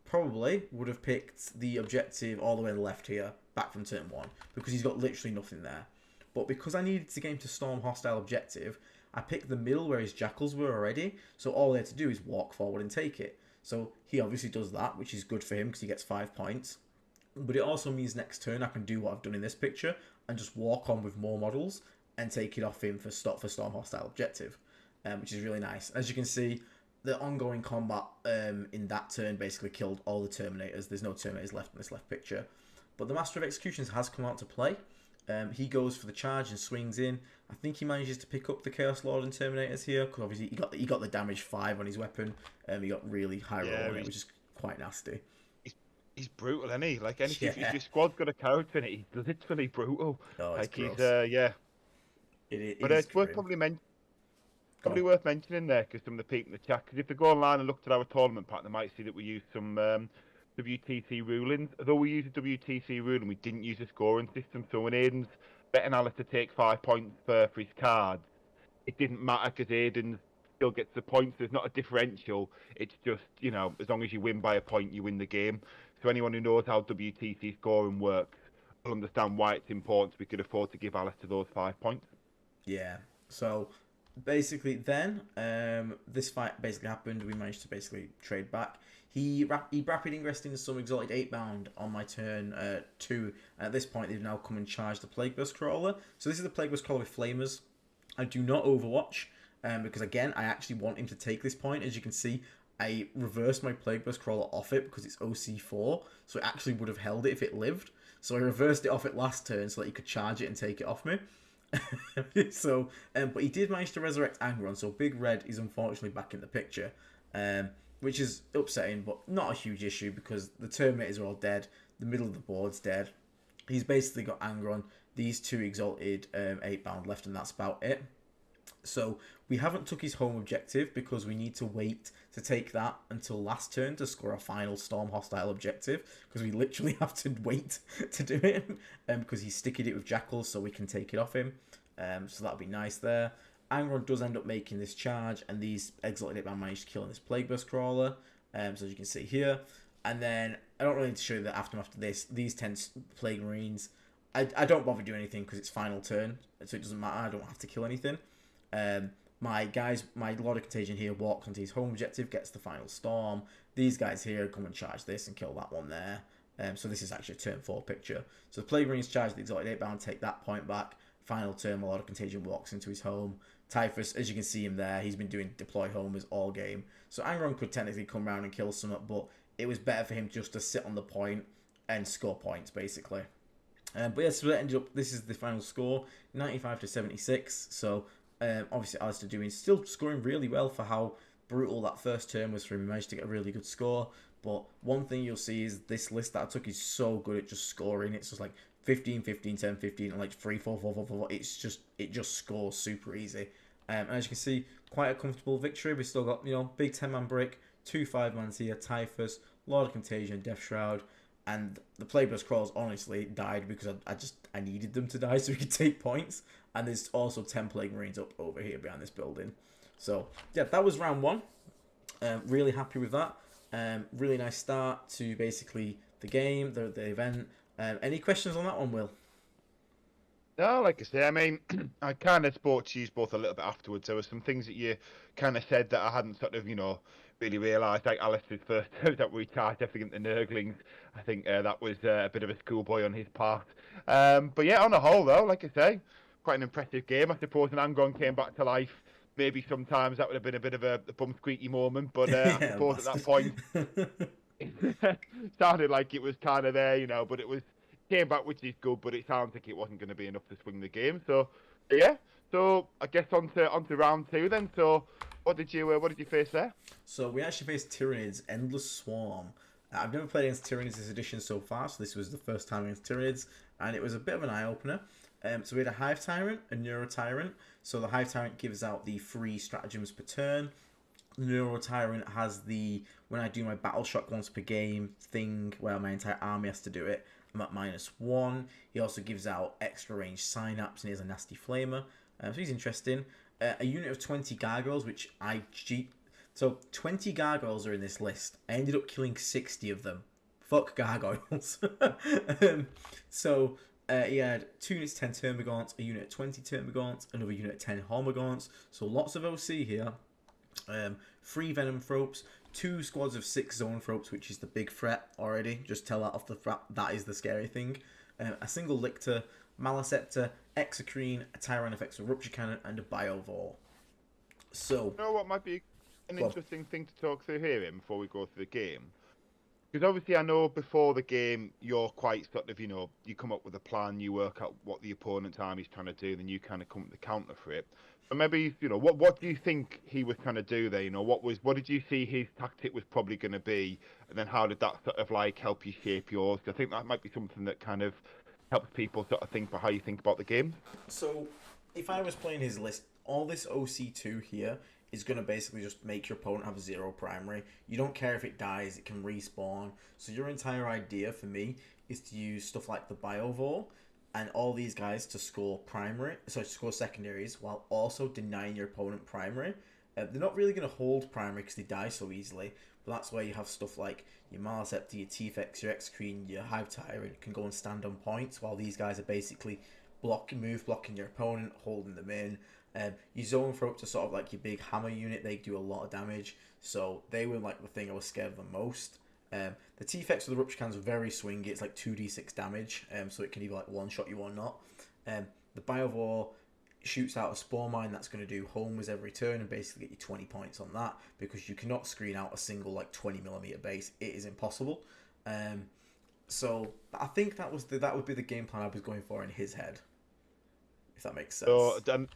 probably would have picked the objective all the way on the left here, back from turn 1, because he's got literally nothing there. But because I needed to get him to storm hostile objective, I picked the middle where his Jackals were already, so all they had to do is walk forward and take it. So he obviously does that, which is good for him because he gets 5 points. But it also means next turn I can do what I've done in this picture and just walk on with more models and take it off him for storm hostile objective, which is really nice. As you can see, the ongoing combat in that turn basically killed all the Terminators. There's no Terminators left in this left picture. But the Master of Executions has come out to play. He goes for the charge and swings in. I think he manages to pick up the Chaos Lord and Terminators here because obviously he got the damage 5 on his weapon. He got really high roll on it, which is quite nasty. He's brutal, isn't he? Like if your squad's got a character in it, he's literally brutal. Oh, like gross. But it's worth probably worth mentioning there because some of the people in the chat, because if they go online and look at our tournament pack, they might see that we use some WTC rulings. Although we use a WTC ruling, we didn't use a scoring system. So when Aiden's betting Alice to take 5 points for his cards, it didn't matter because Aiden still gets the points. There's not a differential. It's just, as long as you win by a point, you win the game. So anyone who knows how WTC scoring works will understand why it's important. We could afford to give Alice to those 5 points. Yeah. So basically then, this fight basically happened. We managed to basically trade back. He rapid ingressed into some exalted 8-bound on my turn 2. At this point, they've now come and charged the Plague Burst Crawler. So this is the Plague Burst Crawler with Flamers. I do not Overwatch, because again, I actually want him to take this point. As you can see, I reversed my Plague Burst Crawler off it because it's OC4, so it actually would have held it if it lived. So I reversed it off it last turn so that he could charge it and take it off me. So, but he did manage to resurrect Angron, so Big Red is unfortunately back in the picture. Which is upsetting, but not a huge issue because the Terminators are all dead. The middle of the board's dead. He's basically got Angron, these 2 exalted 8-bound left, and that's about it. So we haven't took his home objective because we need to wait to take that until last turn to score a final Storm hostile objective because we literally have to wait to do it because he's sticking it with Jackals so we can take it off him. So that'll be nice there. Angron does end up making this charge, and these Exalted 8-bound manage to kill this Plague Burst Crawler, so as you can see here. And then, I don't really need to show you the aftermath of this. These 10 Plague Marines, I don't bother doing anything because it's final turn, so it doesn't matter, I don't have to kill anything. My Lord of Contagion here walks onto his home objective, gets the final Storm. These guys here come and charge this and kill that one there. So this is actually a turn 4 picture. So the Plague Marines charge the Exalted 8-bound, take that point back. Final turn, my Lord of Contagion walks into his home. Typhus, as you can see him there, he's been doing deploy homers all game. So Angron could technically come around and kill some, but it was better for him just to sit on the point and score points, basically. But yeah, so that ended up, this is the final score, 95 to 76. So obviously Alistair still scoring really well for how brutal that first turn was for him. He managed to get a really good score. But one thing you'll see is this list that I took is so good at just scoring. It's just like 15, 15, 10, 15, and like 3, 4, 4, 4, 4. It just scores super easy. And as you can see, quite a comfortable victory. We've still got, big 10-man brick, 2 5-mans here, Typhus, Lord of Contagion, Death Shroud, and the Plagueburst Crawls honestly died because I needed them to die so we could take points. And there's also 10 Plague Marines up over here behind this building. So yeah, that was round 1. Really happy with that. Really nice start to basically the game, the event. Any questions on that one, Will? No, like I say, I mean, I kind of spoke to you both a little bit afterwards. There were some things that you kind of said that I hadn't sort of, really realised. Like Alice's first that we charged everything into Nurglings. I think that was a bit of a schoolboy on his part. But yeah, on the whole, though, like I say, quite an impressive game. I suppose an Angon came back to life. Maybe sometimes that would have been a bit of a bum squeaky moment, but Yeah, I suppose at that point, it sounded like it was kind of there, but it was came back, which is good, but it sounds like it wasn't going to be enough to swing the game. So yeah, so I guess on to round 2 then. So what did you face there? So we actually faced Tyranids, Endless Swarm. I've never played against Tyranids this edition so far, so this was the first time against Tyranids, and it was a bit of an eye-opener. So we had a Hive Tyrant, a Neuro Tyrant. So the Hive Tyrant gives out the 3 stratagems per turn. The Neuro Tyrant has the, when I do my Battle Shock once per game thing, where my entire army has to do it, I'm at -1. He also gives out extra range Synapse, and he has a Nasty Flamer. So he's interesting. A unit of 20 Gargoyles, which I cheat. So 20 Gargoyles are in this list. I ended up killing 60 of them. Fuck Gargoyles. So he had 2 units 10 Termagants, a unit 20 Termagants, another unit 10 Hormagaunts. So lots of OC here. 3 Venom Thropes, 2 squads of 6 Zone Thropes, which is the big threat already. Just tell that off the front. That is the scary thing. A single Lictor, Maliceptor, Exocrine, a Tyrannofex with Rupture Cannon, and a Biovore. So, You know what might be an interesting thing to talk through here Ian, before we go through the game? Because obviously I know before the game you're quite sort of, you come up with a plan, you work out what the opponent's army's trying to do, then you kind of come up with the counter for it. But maybe, what do you think he was trying to do there? What did you see his tactic was probably going to be? And then how did that sort of like help you shape yours? 'Cause I think that might be something that kind of helps people sort of think about how you think about the game. So, if I was playing his list, all this OC2 here is going to basically just make your opponent have 0 primary. You don't care if it dies, it can respawn. So your entire idea for me is to use stuff like the Biovore and all these guys to score score secondaries, while also denying your opponent primary. They're not really going to hold primary because they die so easily, but that's where you have stuff like your Maliceptor, your T-Fex, your X-Creen, your Hive Tyrant can go and stand on points, while these guys are basically blocking your opponent, holding them in. Your Zone Thropes are sort of like your big hammer unit. They do a lot of damage, so they were like the thing I was scared of the most. The T-Fex with the Rupture Cannons is very swingy. It's like 2d6 damage, so it can either like one-shot you or not. The Biovore shoots out a Spore Mine that's going to do homers every turn and basically get you 20 points on that, because you cannot screen out a single like 20mm base. It is impossible. So I think that would be the game plan I was going for in his head, if that makes sense. So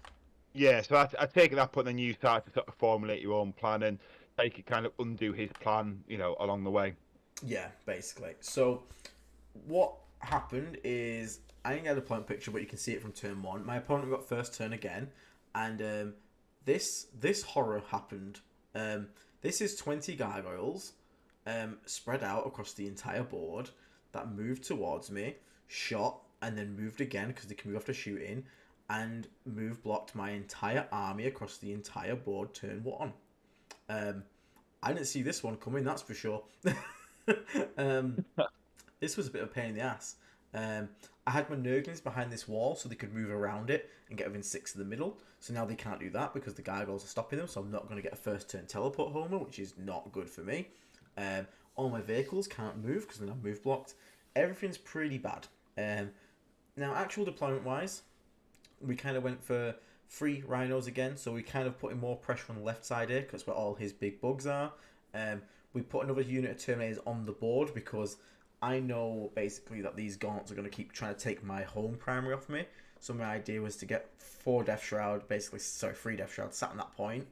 yeah, so I take that point, then you start to sort of formulate your own plan and take it kind of undo his plan, along the way. Yeah, basically. So what happened is, I didn't get a point picture, but you can see it from turn 1. My opponent got first turn again, and this horror happened. This is 20 Gargoyles spread out across the entire board that moved towards me, shot, and then moved again because they can move after shooting, and move blocked my entire army across the entire board turn 1. I didn't see this one coming, that's for sure. This was a bit of a pain in the ass. I had my Nurglings behind this wall so they could move around it and get within 6 of the middle. So now they can't do that because the Gargoyles are stopping them, so I'm not going to get a first turn teleport homer, which is not good for me. All my vehicles can't move because they're now move blocked. Everything's pretty bad. Now, actual deployment wise, we kind of went for 3 Rhinos again, so we kind of put in more pressure on the left side here because where all his big bugs are. We put another unit of Terminators on the board because I know basically that these Gaunts are going to keep trying to take my home primary off me. So my idea was to get 3 Death Shroud sat on that point,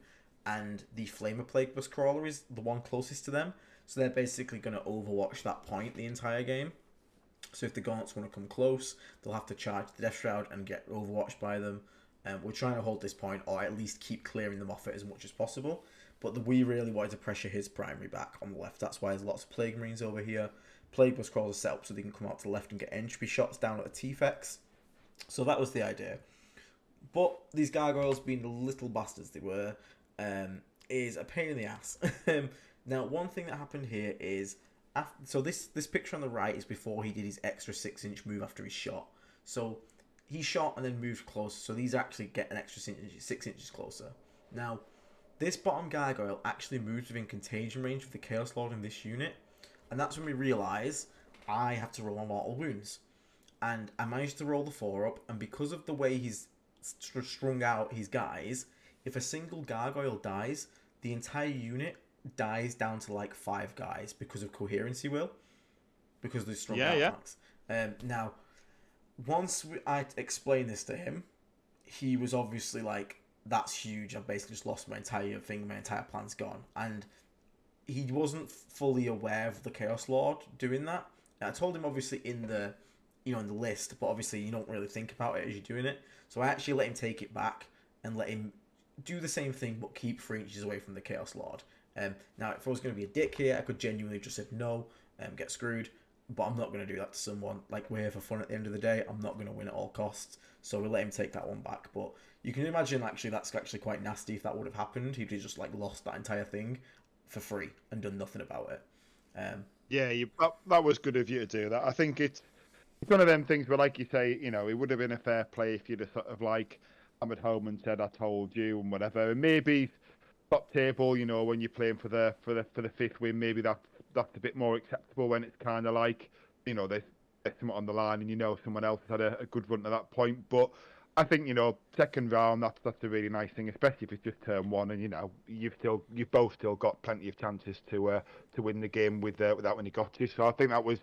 and the Flamer Plagueburst Crawler is the one closest to them. So they're basically going to overwatch that point the entire game. So if the Gaunts want to come close, they'll have to charge the Death Shroud and get overwatched by them. We're trying to hold this point, or at least keep clearing them off it as much as possible. But we really wanted to pressure his primary back on the left. That's why there's lots of Plague Marines over here. Plague Bus Crawlers are set up so they can come out to the left and get entry shots down at the T-Fex. So that was the idea. But these gargoyles, being the little bastards they were, is a pain in the ass. Now, one thing that happened here is... So this picture on the right is before he did his extra 6-inch move after his shot. So he shot and then moved closer. So these actually get an extra 6 inches closer. Now, this bottom gargoyle actually moves within contagion range of the Chaos Lord in this unit. And that's when we realise I have to roll my mortal wounds. And I managed to roll the 4-up. And because of the way he's strung out his guys, if a single gargoyle dies, the entire unit dies down to like 5 guys because of coherency will, because they're strung out max. Now, once I explained this to him, he was obviously like, "That's huge. I've basically just lost my entire thing. My entire plan's gone." And he wasn't fully aware of the Chaos Lord doing that. And I told him obviously in the, in the list, but obviously you don't really think about it as you're doing it. So I actually let him take it back and let him do the same thing, but keep 3 inches away from the Chaos Lord. Now, if I was going to be a dick here, I could genuinely just say no, get screwed. But I'm not going to do that to someone. Like, we're here for fun at the end of the day. I'm not going to win at all costs. So we let him take that one back. But you can imagine, actually, that's actually quite nasty if that would have happened. He'd have just, like, lost that entire thing for free and done nothing about it. That was good of you to do that. I think it's one of them things where, like you say, it would have been a fair play if you'd have sort of, like, hammered home and said, "I told you," and whatever. And maybe top table, when you're playing for the 5th win, maybe that's a bit more acceptable when it's kind of like, there's something on the line and someone else has had a good run to that point. But I think, second round, that's a really nice thing, especially if it's just turn 1 and you've both still got plenty of chances to win the game without when you got to. So I think that was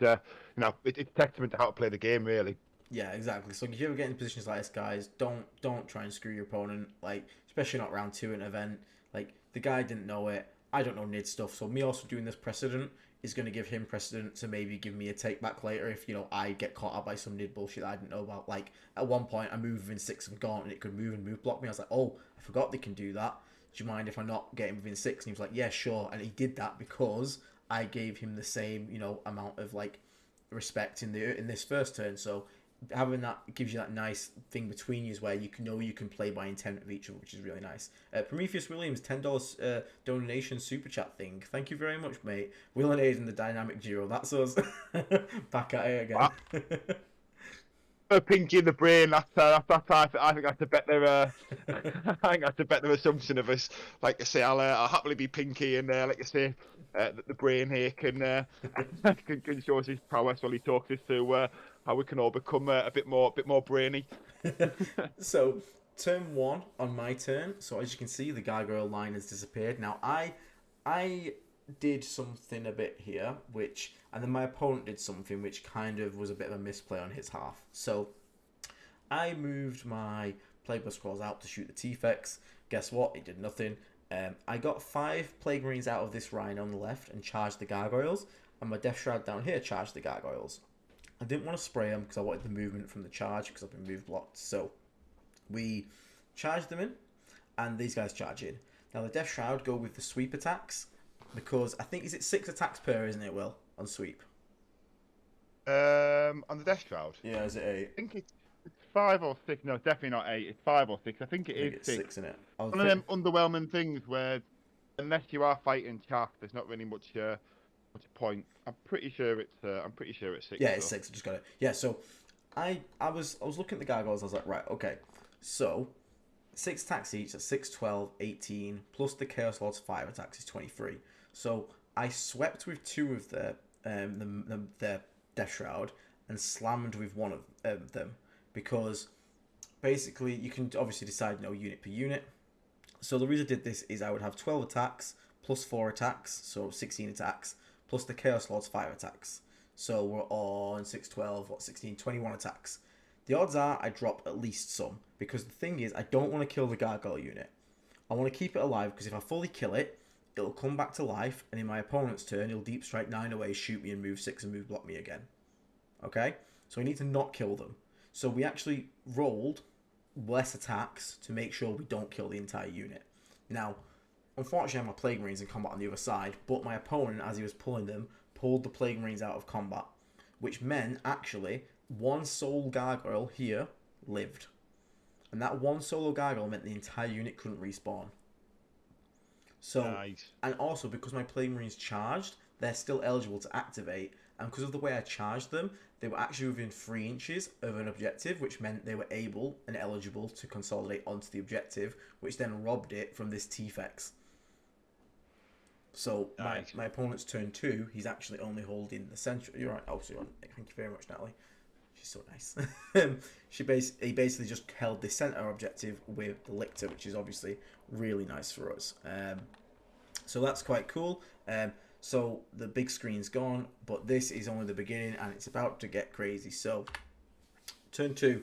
it's testament to how to play the game, really. Yeah, exactly. So if you ever get in positions like this, guys, don't try and screw your opponent, like, especially not round 2 in an event. Like, the guy didn't know it. I don't know Nid stuff, so me also doing this precedent is going to give him precedent to maybe give me a take back later if, I get caught up by some Nid bullshit that I didn't know about. Like, at one point, I moved within 6 of Gaunt and it could move and move block me. I was like, oh, I forgot they can do that. Do you mind if I'm not getting within 6? And he was like, yeah, sure. And he did that because I gave him the same, amount of, like, respect in this first turn. So having that gives you that nice thing between you where you can play by intent of each other, which is really nice. Prometheus Williams, $10 donation super chat thing. Thank you very much, mate. Will and Aiden, the dynamic duo. That's us. Back at it again. Wow. Pinky in the brain. I think that's a better. I think that's a better assumption of us. Like I say, I'll happily be Pinky, and like I say, the brain here can show us his prowess while he talks us through how we can all become a bit more brainy. So turn 1 on my turn. So as you can see, the gargoyle line has disappeared. Now I did something a bit here, and then my opponent did something which kind of was a bit of a misplay on his half. So I moved my Plague Bus Crawls out to shoot the T-Fex. Guess what? It did nothing. I got 5 Plague Marines out of this Rhino on the left and charged the gargoyles, and my Death Shroud down here charged the gargoyles. I didn't want to spray them because I wanted the movement from the charge because I've been move blocked. So we charged them in, and these guys charge in. Now the Death Shroud go with the sweep attacks because I think, is it 6 attacks per, isn't it, Will, on sweep? On the Death Shroud? Yeah, is it 8? I think it's 5 or 6. No, definitely not 8. It's 5 or 6. I think it's 6. 6, isn't it? One of them underwhelming things where, unless you are fighting chaff, there's not really much point. I'm pretty sure it's 6. Yeah, it's 6. I just got it. Yeah, so I was looking at the gargoyles. I was like, right, okay. So 6 attacks each. That's 6, 12, 18 plus the Chaos Lord's 5 attacks is 23. So I swept with 2 of the Death Shroud and slammed with 1 of them because basically you can obviously decide unit per unit. So the reason I did this is I would have 12 attacks plus 4 attacks, so 16 attacks, plus the Chaos Lord's 5 attacks. So we're on 6, 12, 16, 21 attacks. The odds are I drop at least some, because the thing is, I don't want to kill the gargoyle unit. I want to keep it alive, because if I fully kill it, it'll come back to life, and in my opponent's turn, he'll deep strike 9 away, shoot me, and move 6 and move block me again. Okay? So we need to not kill them. So we actually rolled less attacks to make sure we don't kill the entire unit. Now, unfortunately, I have my Plague Marines in combat on the other side, but my opponent, as he was pulling them, pulled the Plague Marines out of combat, which meant, actually, one Soul Gargoyle here lived. And that one solo gargoyle meant the entire unit couldn't respawn. So, nice. And also, because my Plague Marines charged, they're still eligible to activate, and because of the way I charged them, they were actually within 3 inches of an objective, which meant they were able and eligible to consolidate onto the objective, which then robbed it from this T-Fex. So nice. my opponent's turn 2, he's actually only holding the central. You're right. Oh, so you're on. Thank you very much, Natalie. She's so nice. He basically just held the center objective with the Lictor, which is obviously really nice for us. So that's quite cool. So the big screen's gone, but this is only the beginning, and it's about to get crazy. So turn 2,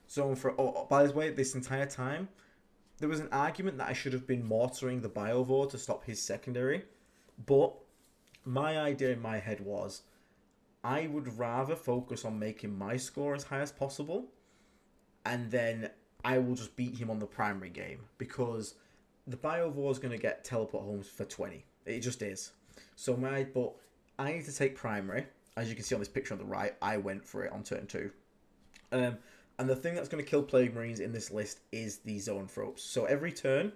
zone for. Oh, by the way, this entire time, there was an argument that I should have been mortaring the Biovore to stop his secondary, but my idea in my head was, I would rather focus on making my score as high as possible, and then I will just beat him on the primary game, because the Biovore is going to get teleport homes for 20. It just is. So but I need to take primary. As you can see on this picture on the right, I went for it on turn 2. And the thing that's going to kill Plague Marines in this list is the Zoanthropes. So every turn,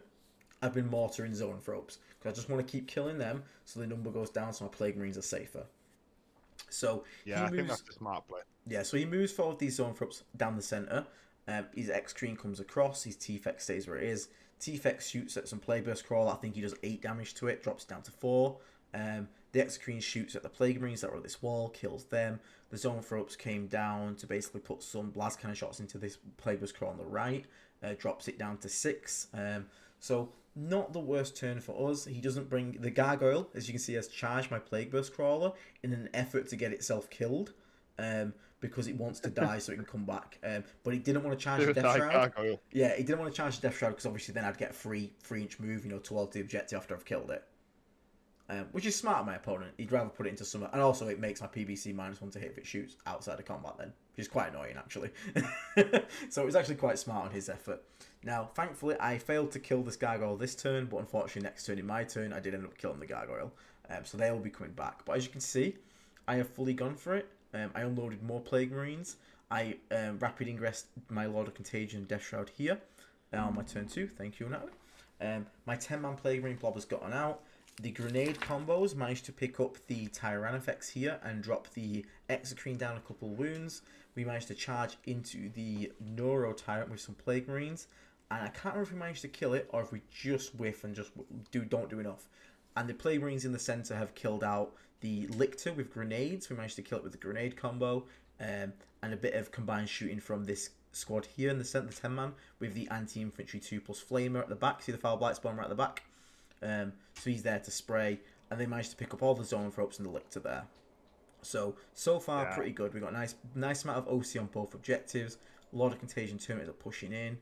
I've been mortaring Zoanthropes, because I just want to keep killing them, so the number goes down, so my Plague Marines are safer. So yeah, I think that's a smart play. Yeah, so he moves forward these Zoanthropes down the center. His X-Screen comes across. His T-Fex stays where it is. T-Fex shoots at some Plagueburst Crawl. I think he does 8 damage to it. Drops down to 4. The X-Screen shoots at the Plague Marines that are at this wall. Kills them. The Zoanthropes came down to basically put some blast cannon shots into this Plagueburst Crawl on the right. Drops it down to 6. So not the worst turn for us. He doesn't bring the Gargoyle, as you can see, has charged my Plagueburst Crawler in an effort to get itself killed, because it wants to die so it can come back. But he didn't want to charge the Death Shroud. Gargoyle. Yeah, he didn't want to charge the Death Shroud, because obviously then I'd get a 3-inch move, towards the objective after I've killed it. Which is smart of my opponent. He'd rather put it into some... And also it makes my PBC -1 to hit if it shoots outside of combat then. Which is quite annoying, actually. So it was actually quite smart on his effort. Now, thankfully, I failed to kill this Gargoyle this turn, but unfortunately next turn in my turn, I did end up killing the Gargoyle. So they will be coming back. But as you can see, I have fully gone for it. I unloaded more Plague Marines. I rapid ingressed my Lord of Contagion Death Shroud here on my turn 2. Thank you, Natalie. My 10-man Plague Marine blob has gotten out. The grenade combos managed to pick up the Tyranids here and drop the Exocrine down a couple wounds. We managed to charge into the Neuro Tyrant with some Plague Marines. And I can't remember if we managed to kill it or if we just whiff and just don't do enough. And the Plague Marines in the center have killed out the Lictor with grenades. We managed to kill it with the grenade combo. And a bit of combined shooting from this squad here in the center, the 10-man, with the anti-infantry 2+ Flamer at the back. See the Foul Blight Spawn right at the back? So he's there to spray. And they managed to pick up all the Zoanthropes and the Lictor there. So far, pretty good. We've got a nice amount of OC on both objectives. Lord of Contagion Terminators are pushing in.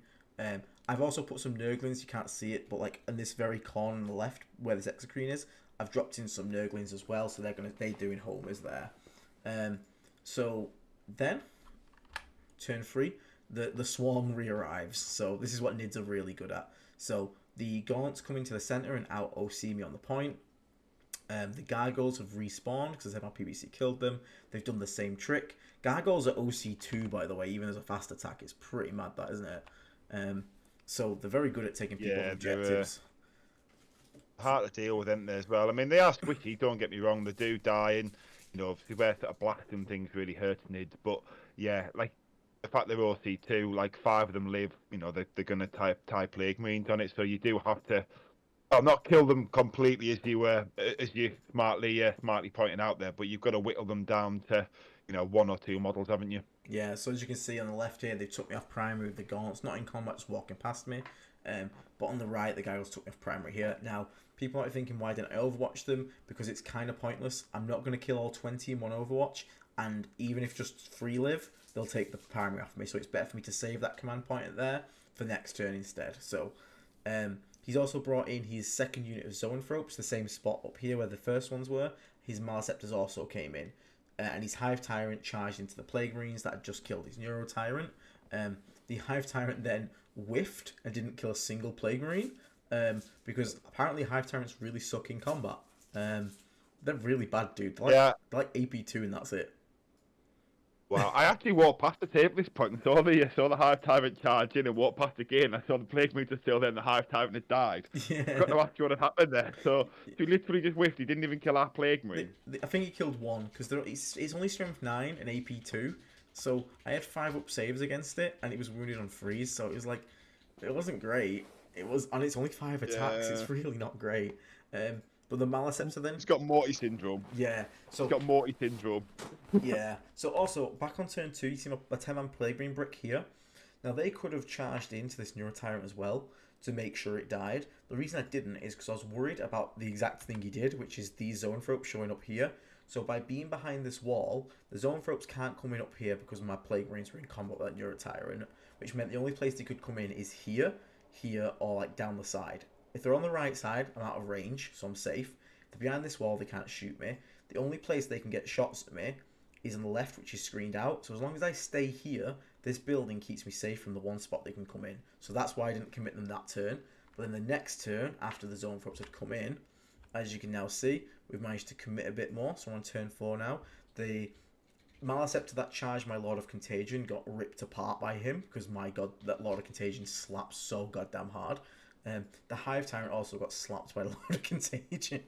I've also put some Nurglings, you can't see it, but like in this very corner on the left where this Exocrine is, I've dropped in some Nurglings as well, so they're doing homers there. So then, turn 3, the Swarm re-arrives. So this is what Nids are really good at. So the Gaunts coming to the center and out OC me on the point. The Gargoyles have respawned because I said my PBC killed them. They've done the same trick. Gargoyles are OC2, by the way, even as a fast attack. It's pretty mad, that, isn't it? So they're very good at taking people off objectives. Hard to deal with, aren't they, as well? I mean, they are squishy, don't get me wrong. They do die, and obviously where sort of blasting things really hurt Nids. But yeah, like the fact they're OC2, like 5 of them live. They're going to tie Plague Marines on it, so you do have to. Well, not kill them completely, as you smartly pointing out there, but you've got to whittle them down to 1 or 2 models, haven't you? Yeah, so as you can see on the left here, they took me off primary with the Gaunts, not in combat, just walking past me. But on the right, the Gargoyles took me off primary here. Now, people might be thinking, why didn't I Overwatch them? Because it's kind of pointless. I'm not going to kill all 20 in one Overwatch, and even if just 3 live, they'll take the primary off me. So it's better for me to save that command point there for next turn instead. So He's also brought in his second unit of Zoanthropes, the same spot up here where the first ones were. His Maleceptors also came in. And his Hive Tyrant charged into the Plague Marines that had just killed his Neuro Tyrant. The Hive Tyrant then whiffed and didn't kill a single Plague Marine. Because apparently Hive Tyrants really suck in combat. They're really bad, dude. They're like AP2 and that's it. Well, I actually walked past the table at this point and saw the Hive Tyrant charge in and walked past again. I saw the Plague Marines still there and the Hive Tyrant had died. Yeah. Got to ask you what had happened there. So he literally just whiffed. He didn't even kill our Plague Marine. I think he killed one because it's only strength 9 and AP2. So I had 5 up saves against it and it was wounded on freeze. So it was like, it wasn't great. It was, and it's only 5 attacks. It's really not great. But the Maleceptor then... It's got Morty syndrome. Yeah. So it's got Morty syndrome. Yeah. So also, back on turn 2, you see a 10-man Plague Marine brick here. Now, they could have charged into this Neuro Tyrant as well to make sure it died. The reason I didn't is because I was worried about the exact thing he did, which is these Zoanthropes showing up here. So by being behind this wall, the Zoanthropes can't come in up here because my Plague Marines were in combat with that Neuro Tyrant, which meant the only place they could come in is here, or like down the side. If they're on the right side, I'm out of range, so I'm safe. If they're behind this wall, they can't shoot me. The only place they can get shots at me is on the left, which is screened out. So as long as I stay here, this building keeps me safe from the one spot they can come in. So that's why I didn't commit them that turn. But then the next turn, after the Zoanthropes had come in, as you can now see, we've managed to commit a bit more. So we're on turn 4 now. The Maleceptor that charged my Lord of Contagion got ripped apart by him, because my god, that Lord of Contagion slaps so goddamn hard. The Hive Tyrant also got slapped by Lord of Contagion.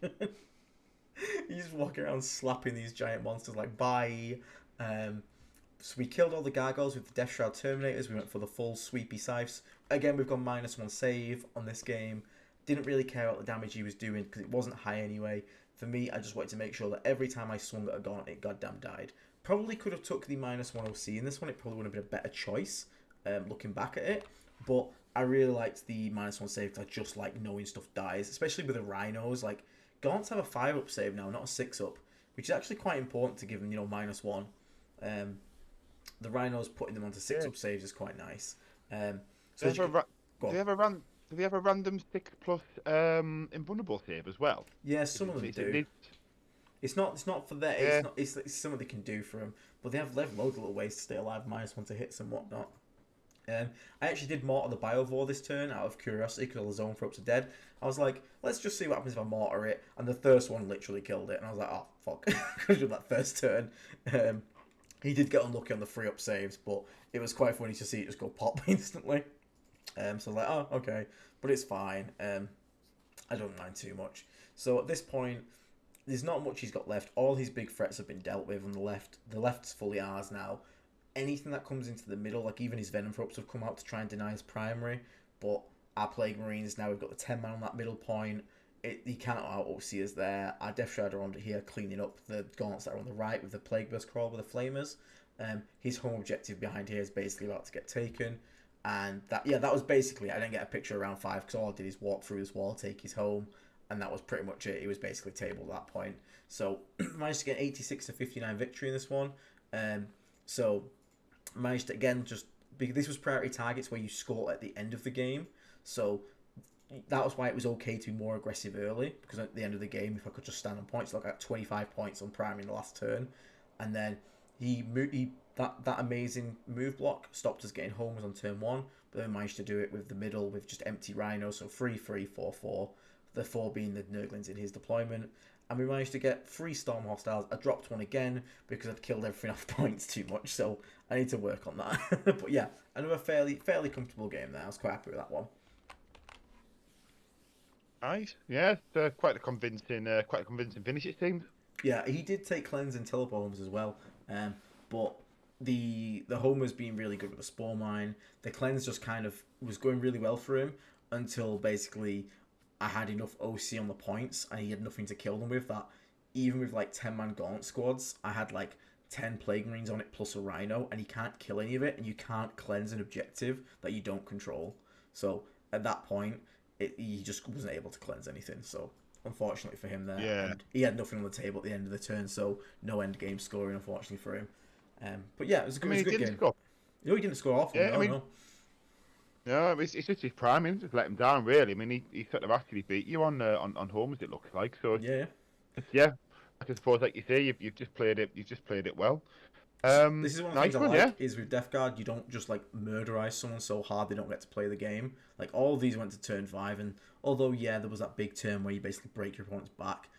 He's just walking around slapping these giant monsters like, bye. So we killed all the Gargoyles with the Death Shroud Terminators. We went for the full sweepy scythes. Again, we've gone -1 save on this game. Didn't really care about the damage he was doing because it wasn't high anyway. For me, I just wanted to make sure that every time I swung at a gauntlet, it goddamn died. Probably could have took the -1 OC in this one. It probably would have been a better choice looking back at it. But I really liked the -1 save because I just like knowing stuff dies, especially with the Rhinos. Like, Gaunts have a 5-up save now, not a 6-up, which is actually quite important to give them, -1. The Rhinos putting them onto 6-up saves is quite nice. So do they have a random 6+ invulnerable save as well? Yeah, some of them do. It's not for that. Yeah. It's something they can do for them, but they have loads of little ways to stay alive, -1 to hits and whatnot. I actually did mortar the Biovore this turn out of curiosity because all the Zoanthropes are dead. I was like, let's just see what happens if I mortar it, and the first one literally killed it, and I was like, oh fuck, because of that first turn. He did get unlucky on the 3-up saves, but it was quite funny to see it just go pop instantly. So I was like, oh, okay, but it's fine. I don't mind too much. So at this point, there's not much he's got left. All his big threats have been dealt with on the left. The left's fully ours now. Anything that comes into the middle, like even his Venomthropes have come out to try and deny his primary, but our Plague Marines, now we've got the 10-man on that middle point. He can't out-OC us there. Our Death Shroud are under here cleaning up the gaunts that are on the right with the Plague Burst Crawl with the Flamers. His home objective behind here is basically about to get taken. And that was basically, I didn't get a picture around 5 because all I did is walk through this wall, take his home, and that was pretty much it. He was basically tabled at that point. So managed to get 86-59 victory in this one. So managed to, again, just because this was priority targets where you score at the end of the game. So that was why it was okay to be more aggressive early, because at the end of the game, if I could just stand on points, like I got 25 points on primary in the last turn, and then that amazing move block stopped us getting homers on turn 1, but then managed to do it with the middle with just empty Rhino, so 3-3, 4-4, the 4 being the Nurglings in his deployment, and we managed to get 3 Storm Hostiles. I dropped one again because I'd killed everything off points too much, so I need to work on that. But yeah, another fairly comfortable game there. I was quite happy with that one. Nice, yeah, quite a convincing finish it seems. Yeah, he did take cleanse and teleport homers as well, but the homers being really good with the spore mine, the cleanse just kind of was going really well for him until basically I had enough OC on the points and he had nothing to kill them with. That even with like 10-man gaunt squads, I had like 10 Plague Marines on it plus a Rhino, and you can't kill any of it, and you can't cleanse an objective that you don't control. So at that point, he just wasn't able to cleanse anything. So unfortunately for him there, and he had nothing on the table at the end of the turn, so no end game scoring unfortunately for him. But yeah, it was a good game. Score. No, he didn't score off. Yeah, no. No, it's just his prime. He just let him down, really. I mean, he sort of actually beat you on home, as it looks like. So Yeah. yeah, I suppose, like you say, you've just played it. You've just played it well. This is one of the Nice things I one, like yeah. is with Death Guard, you don't just like murderize someone so hard they don't get to play the game. Like all of these went to turn 5, and although there was that big turn where you basically break your opponent's back.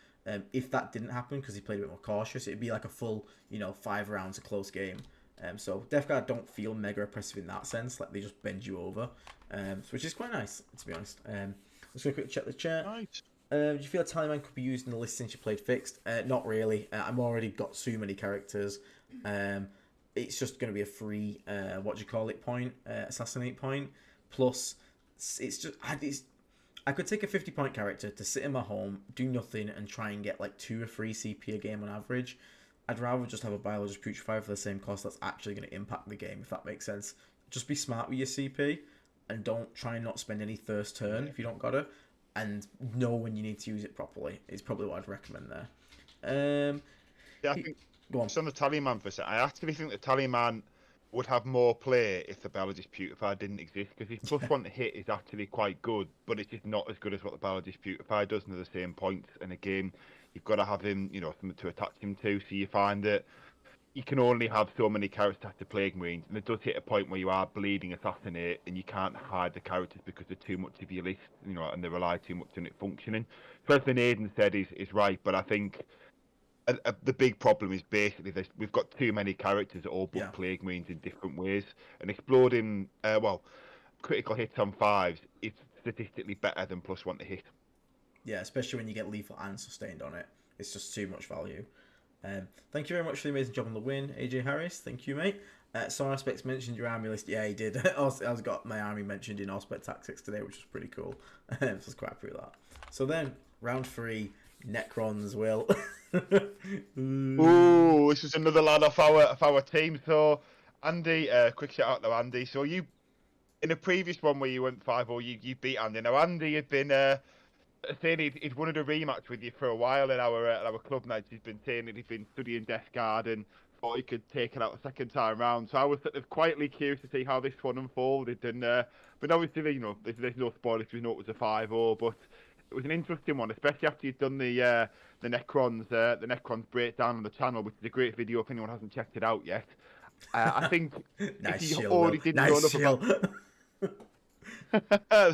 If that didn't happen because he played a bit more cautious, it'd be like a full 5 rounds, a close game. So Death Guard don't feel mega oppressive in that sense, like they just bend you over, which is quite nice to be honest. Let's go quick check the chat. Nice. Do you feel Taliban could be used in the list since you played Fixed? Not really. I've already got too many characters. It's just going to be a free, point, assassinate point. Plus, I could take a 50-point character to sit in my home, do nothing, and try and get like 2 or 3 CP a game on average. I'd rather just have a biologist putrefy for the same cost that's actually going to impact the game, if that makes sense. Just be smart with your CP, and don't try and not spend any first turn if you don't got it. And know when you need to use it properly. Is probably what I'd recommend there. Yeah, I think Go on. just on the Tallyman for a second, I actually think the Tallyman would have more play if the biologist putrefy didn't exist, because his +1 to hit is actually quite good, but it's just not as good as what the biologist putrefy does, and they're the same points. And again, you've got to have him, something to attach him to. So you find that you can only have so many characters after Plague Marines, and it does hit a point where you are bleeding assassinate, and you can't hide the characters because they're too much of your list, and they rely too much on it functioning. So everything Aiden said is right, but I think the big problem is basically we've got too many characters that all book Plague Marines in different ways, and exploding, critical hits on 5s is statistically better than +1 to hit. Yeah, especially when you get lethal and sustained on it. It's just too much value. Thank you very much for the amazing job on the win, AJ Harris. Thank you, mate. Some aspects mentioned your army list. Yeah, he did. I've got my army mentioned in Aspect Tactics today, which was pretty cool. So I was quite happy with that. So then, round 3, Necrons, Will. Ooh, this is another lad off our team. So, Andy, quick shout out to Andy. So you, in a previous one where you went 5-0, you beat Andy. Now Andy had been saying he'd wanted a rematch with you for a while at our club nights. He's been saying that he'd been studying Death Guard and thought he could take it out a second time round. So I was sort of quietly curious to see how this one unfolded. And but obviously, there's no spoilers. We know it was a 5-0, but it was an interesting one, especially after you'd done the Necrons breakdown on the channel, which is a great video if anyone hasn't checked it out yet. I think nice if you shield, already Will. didn't Nice know enough shield.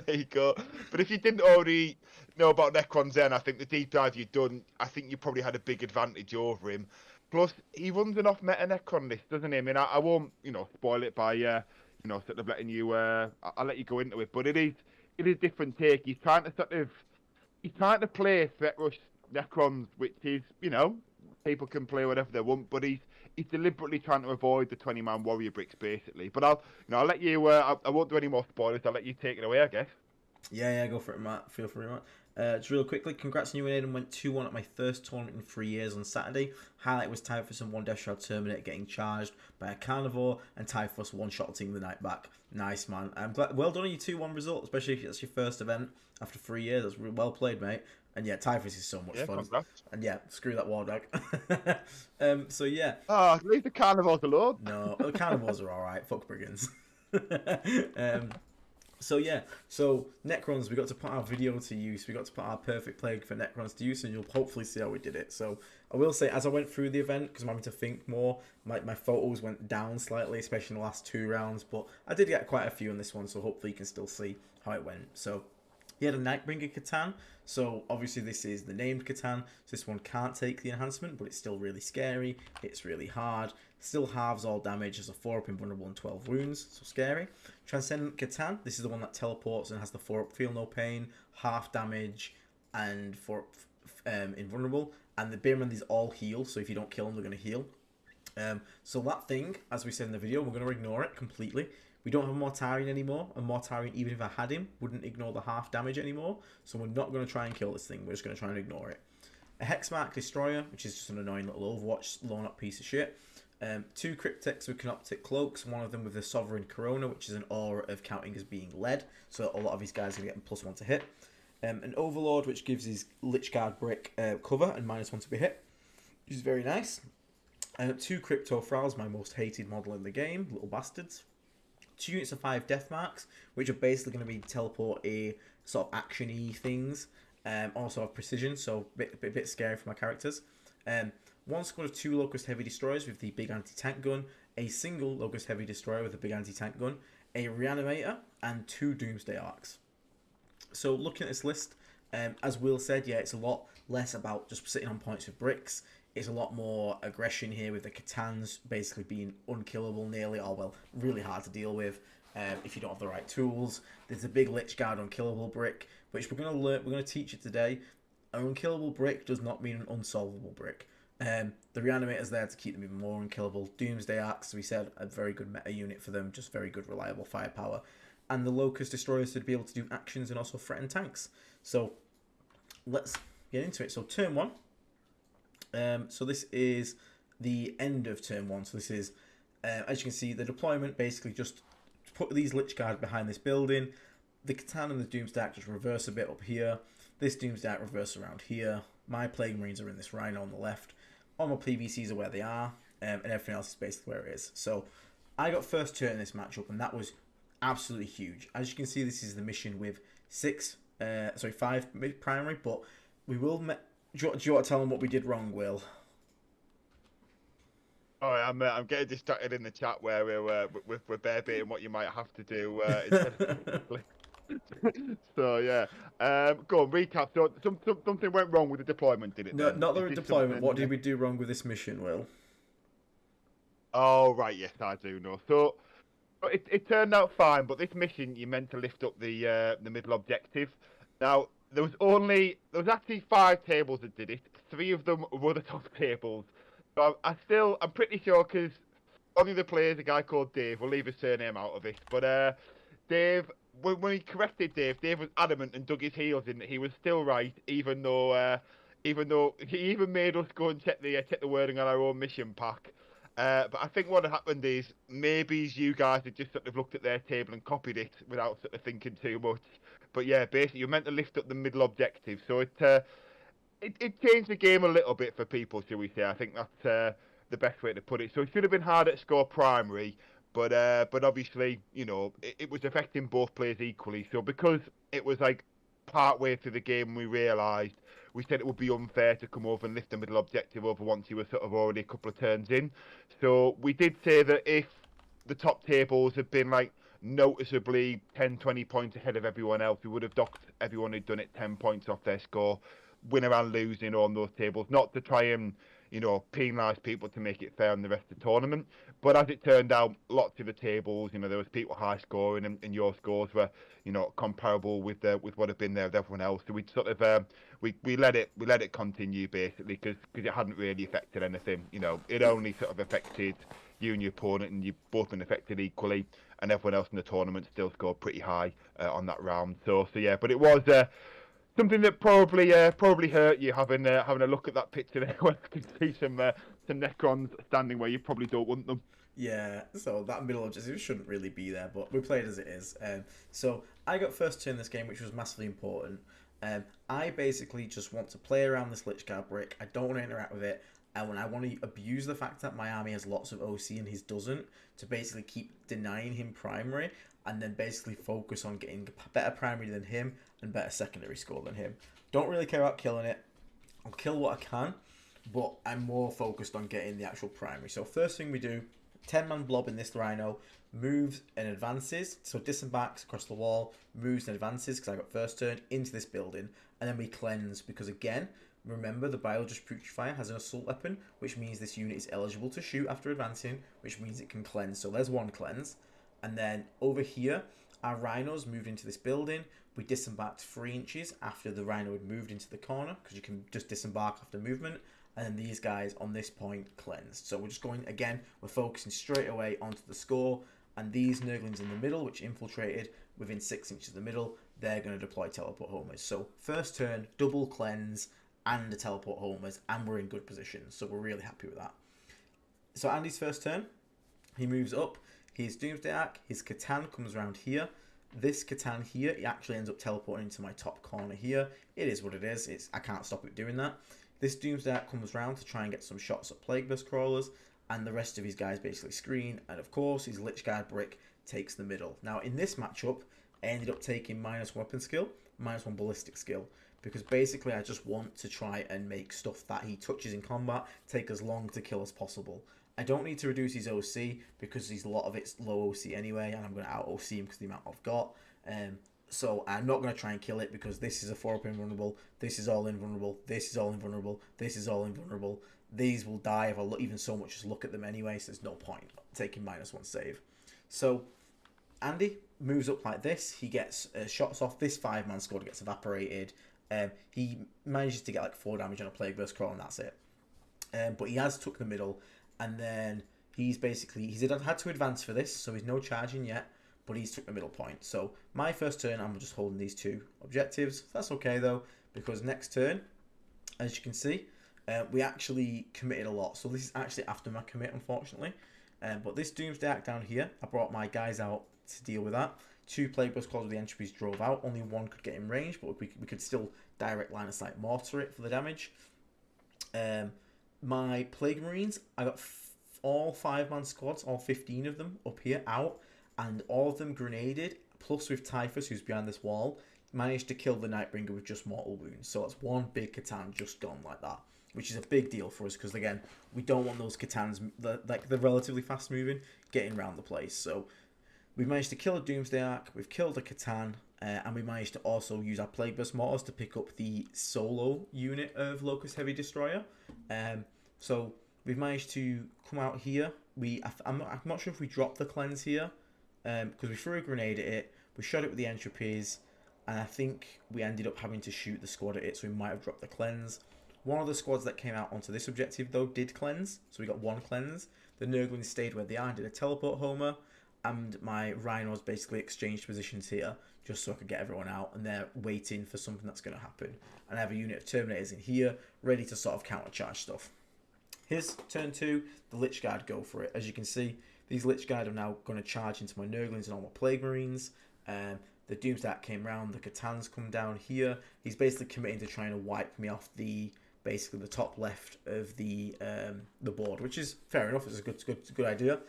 there you go. But if you didn't already know about Necrons then, I think the deep dive you'd done, I think you probably had a big advantage over him. Plus, he runs an off-meta Necron list, doesn't he? I mean, I won't, spoil it by, sort of letting you, I'll let you go into it. But it is a different take. He's trying to play Threat Rush Necrons, which is, people can play whatever they want, but he's deliberately trying to avoid the 20-man warrior bricks, basically. But I'll let you. I won't do any more spoilers. I'll let you take it away, I guess. Yeah, go for it, Matt. Feel free, Matt. Just real quickly, congrats on you and Aiden. Went 2-1 at my first tournament in 3 years on Saturday. Highlight was Typhus and 1 Death Shroud Terminator getting charged by a Carnivore, and Typhus one-shot team the night back. Nice, man. I'm glad. Well done on your 2-1 result, especially if it's your first event after 3 years. That's well played, mate. And yeah, Typhus is so much fun. Congrats. And yeah, screw that War Drag. So yeah. Oh, leave the Carnivores alone. No, the Carnivores are alright. Fuck Brigands. So yeah, Necrons, we got to put our video to use. We got to put our perfect plague for Necrons to use, and you'll hopefully see how we did it. So I will say, as I went through the event, because I'm having to think more, my photos went down slightly, especially in the last 2 rounds. But I did get quite a few in this one, so hopefully you can still see how it went. So he had a Nightbringer Catan. So obviously this is the named Catan. So this one can't take the enhancement, but it's still really scary. It's really hard. Still halves all damage, has a 4-up invulnerable and 12 wounds, so scary. Transcendent Catan, this is the one that teleports and has the 4-up feel no pain, half damage, and 4-up invulnerable. And the Beerman, these all heal, so if you don't kill them, they're going to heal. So that thing, as we said in the video, we're going to ignore it completely. We don't have a Mortarion anymore, and Mortarion, even if I had him, wouldn't ignore the half damage anymore. So we're not going to try and kill this thing, we're just going to try and ignore it. A Hexmark Destroyer, which is just an annoying little Overwatch blown up piece of shit. 2 Cryptex with Canoptic Cloaks, one of them with the Sovereign Corona, which is an aura of counting as being lead, so a lot of these guys are going to get +1 to hit. An Overlord, which gives his Lich Guard brick cover and -1 to be hit, which is very nice. 2 Crypto Thralls, my most hated model in the game, little bastards. 2 units of 5 death marks, which are basically going to be teleport a sort of action-y things, also have precision, so a bit scary for my characters. 1 squad of 2 Locust Heavy Destroyers with the big anti-tank gun, a single Locust Heavy Destroyer with a big anti-tank gun, a Reanimator, and 2 Doomsday Arcs. So looking at this list, as Will said, yeah, it's a lot less about just sitting on points with bricks. It's a lot more aggression here with the C'tans basically being unkillable nearly, or well, really hard to deal with if you don't have the right tools. There's a big Lich Guard unkillable brick, which we're going to learn. We're going to teach it today. An unkillable brick does not mean an unsolvable brick. The Reanimator's there to keep them even more unkillable. Doomsday Arcs, we said, a very good meta unit for them, just very good reliable firepower. And the Locust Destroyers to be able to do actions and also threaten tanks. So let's get into it. So turn 1. So this is the end of turn 1. So this is, as you can see, the deployment basically just put these Lich Guard behind this building. The C'tan and the Doomsday Arc just reverse a bit up here. This Doomsday Arc reverse around here. My Plague Marines are in this Rhino on the left. All my PVCs are where they are, and everything else is basically where it is. So I got first turn in this matchup, and that was absolutely huge. As you can see, this is the mission with 5 primary, but we will... Do you want to tell them what we did wrong, Will? Oh, I'm getting distracted in the chat where we're bear baiting what you might have to do. So yeah, go on, recap. So something went wrong with the deployment, did it? No, not the deployment. What did we do wrong with this mission, Will? Oh right, yes, I do know. So it turned out fine, but this mission you meant to lift up the middle objective. Now there was actually 5 tables that did it. 3 of them were the top tables. So I'm pretty sure because one of the players, a guy called Dave, we'll leave his surname out of it, but Dave. When he corrected Dave was adamant and dug his heels in that he was still right, even though he even made us go and check the wording on our own mission pack. But I think what had happened is maybe you guys had just sort of looked at their table and copied it without sort of thinking too much. But yeah, basically you're meant to lift up the middle objective, so it changed the game a little bit for people, shall we say? I think that's the best way to put it. So it should have been harder to score primary. But obviously, you know, it was affecting both players equally. So because it was like part way through the game, we realised we said it would be unfair to come over and lift the middle objective over once you were sort of already a couple of turns in. So we did say that if the top tables had been like noticeably 10, 20 points ahead of everyone else, we would have docked everyone who'd done it 10 points off their score, winning and losing on those tables, not to try and, you know, penalise people to make it fair in the rest of the tournament. But as it turned out, lots of the tables, you know, there was people high scoring, and your scores were, you know, comparable with what had been there with everyone else. So we sort of we let it continue basically because it hadn't really affected anything. You know, it only sort of affected you and your opponent, and you've both been affected equally, and everyone else in the tournament still scored pretty high on that round. So yeah, but it was. Something that probably hurt you having a look at that picture there, where you can see some Necrons standing where you probably don't want them. Yeah, so that middle objective shouldn't really be there, but we played as it is. So I got first turn in this game, which was massively important. I basically just want to play around this Lich Guard brick. I don't want to interact with it, and when I want to abuse the fact that my army has lots of OC and his doesn't, to basically keep denying him primary, and then basically focus on getting better primary than him and better secondary score than him. Don't really care about killing it. I'll kill what I can, but I'm more focused on getting the actual primary. So first thing we do, 10-man blob in this Rhino, moves and advances, so disembarks across the wall, moves and advances, because I got first turn, into this building, and then we cleanse, because again, remember the Biologist Putrefier has an assault weapon, which means this unit is eligible to shoot after advancing, which means it can cleanse. So there's one cleanse. And then over here, our Rhinos moved into this building. We disembarked 3 inches after the Rhino had moved into the corner, because you can just disembark after movement. And then these guys on this point cleansed. So we're just going, again, we're focusing straight away onto the score. And these Nurglings in the middle, which infiltrated within 6 inches of the middle, they're going to deploy teleport homers. So first turn, double cleanse, and a teleport homers, and we're in good position. So we're really happy with that. So Andy's first turn, he moves up. His Doomsday Arc, his C'tan comes around here. This C'tan here, he actually ends up teleporting into my top corner here. It is what it is. I can't stop it doing that. This Doomsday Arc comes around to try and get some shots at Plague Burst Crawlers, and the rest of his guys basically screen. And of course, his Lich Guard brick takes the middle. Now, in this matchup, I ended up taking -1 weapon skill, -1 ballistic skill, because basically I just want to try and make stuff that he touches in combat take as long to kill as possible. I don't need to reduce his OC because a lot of it's low OC anyway, and I'm going to out OC him because the amount I've got. So I'm not going to try and kill it because this is a 4-up invulnerable, this is all invulnerable, this is all invulnerable, this is all invulnerable. These will die if I even so much as look at them anyway, so there's no point taking -1 save. So Andy moves up like this. He gets shots off. This 5-man squad gets evaporated. He manages to get like 4 damage on a Plague Burst Crawl, and that's it. But he has took the middle, and then he's had to advance for this, so he's no charging yet, but he's took the middle point. So my first turn, I'm just holding these 2 objectives. That's okay though, because next turn, as you can see, we actually committed a lot. So this is actually after my commit, unfortunately. But this Doomsday Act down here, I brought my guys out to deal with that. 2 Plague Burst Claws with the entropys drove out. Only 1 could get in range, but we could still direct line of sight mortar it for the damage. My Plague Marines, I got all 5-man squads, all 15 of them up here out, and all of them grenaded, plus with Typhus, who's behind this wall, managed to kill the Nightbringer with just mortal wounds. So that's 1 big Catan just gone like that, which is a big deal for us because, again, we don't want those Catans, they're relatively fast moving, getting around the place. So we managed to kill a Doomsday Ark, we've killed a Catan, and we managed to also use our Plague Burst Mortars to pick up the solo unit of Locust Heavy Destroyer. So we've managed to come out here. I'm not sure if we dropped the cleanse here, because we threw a grenade at it, we shot it with the entropies, and I think we ended up having to shoot the squad at it, so we might have dropped the cleanse. One of the squads that came out onto this objective, though, did cleanse, so we got 1 cleanse. The Nurglings stayed where they are and did a teleport homer, and my Rhinos basically exchanged positions here, just so I could get everyone out, and they're waiting for something that's going to happen. And I have a unit of Terminators in here, ready to sort of countercharge stuff. Here's turn 2, the Lich Guard go for it. As you can see, these Lich Guard are now going to charge into my Nurglings and all my Plague Marines. The Doomsday came round, the Catans come down here. He's basically committing to trying to wipe me off basically the top left of the board, which is fair enough. It's a good idea.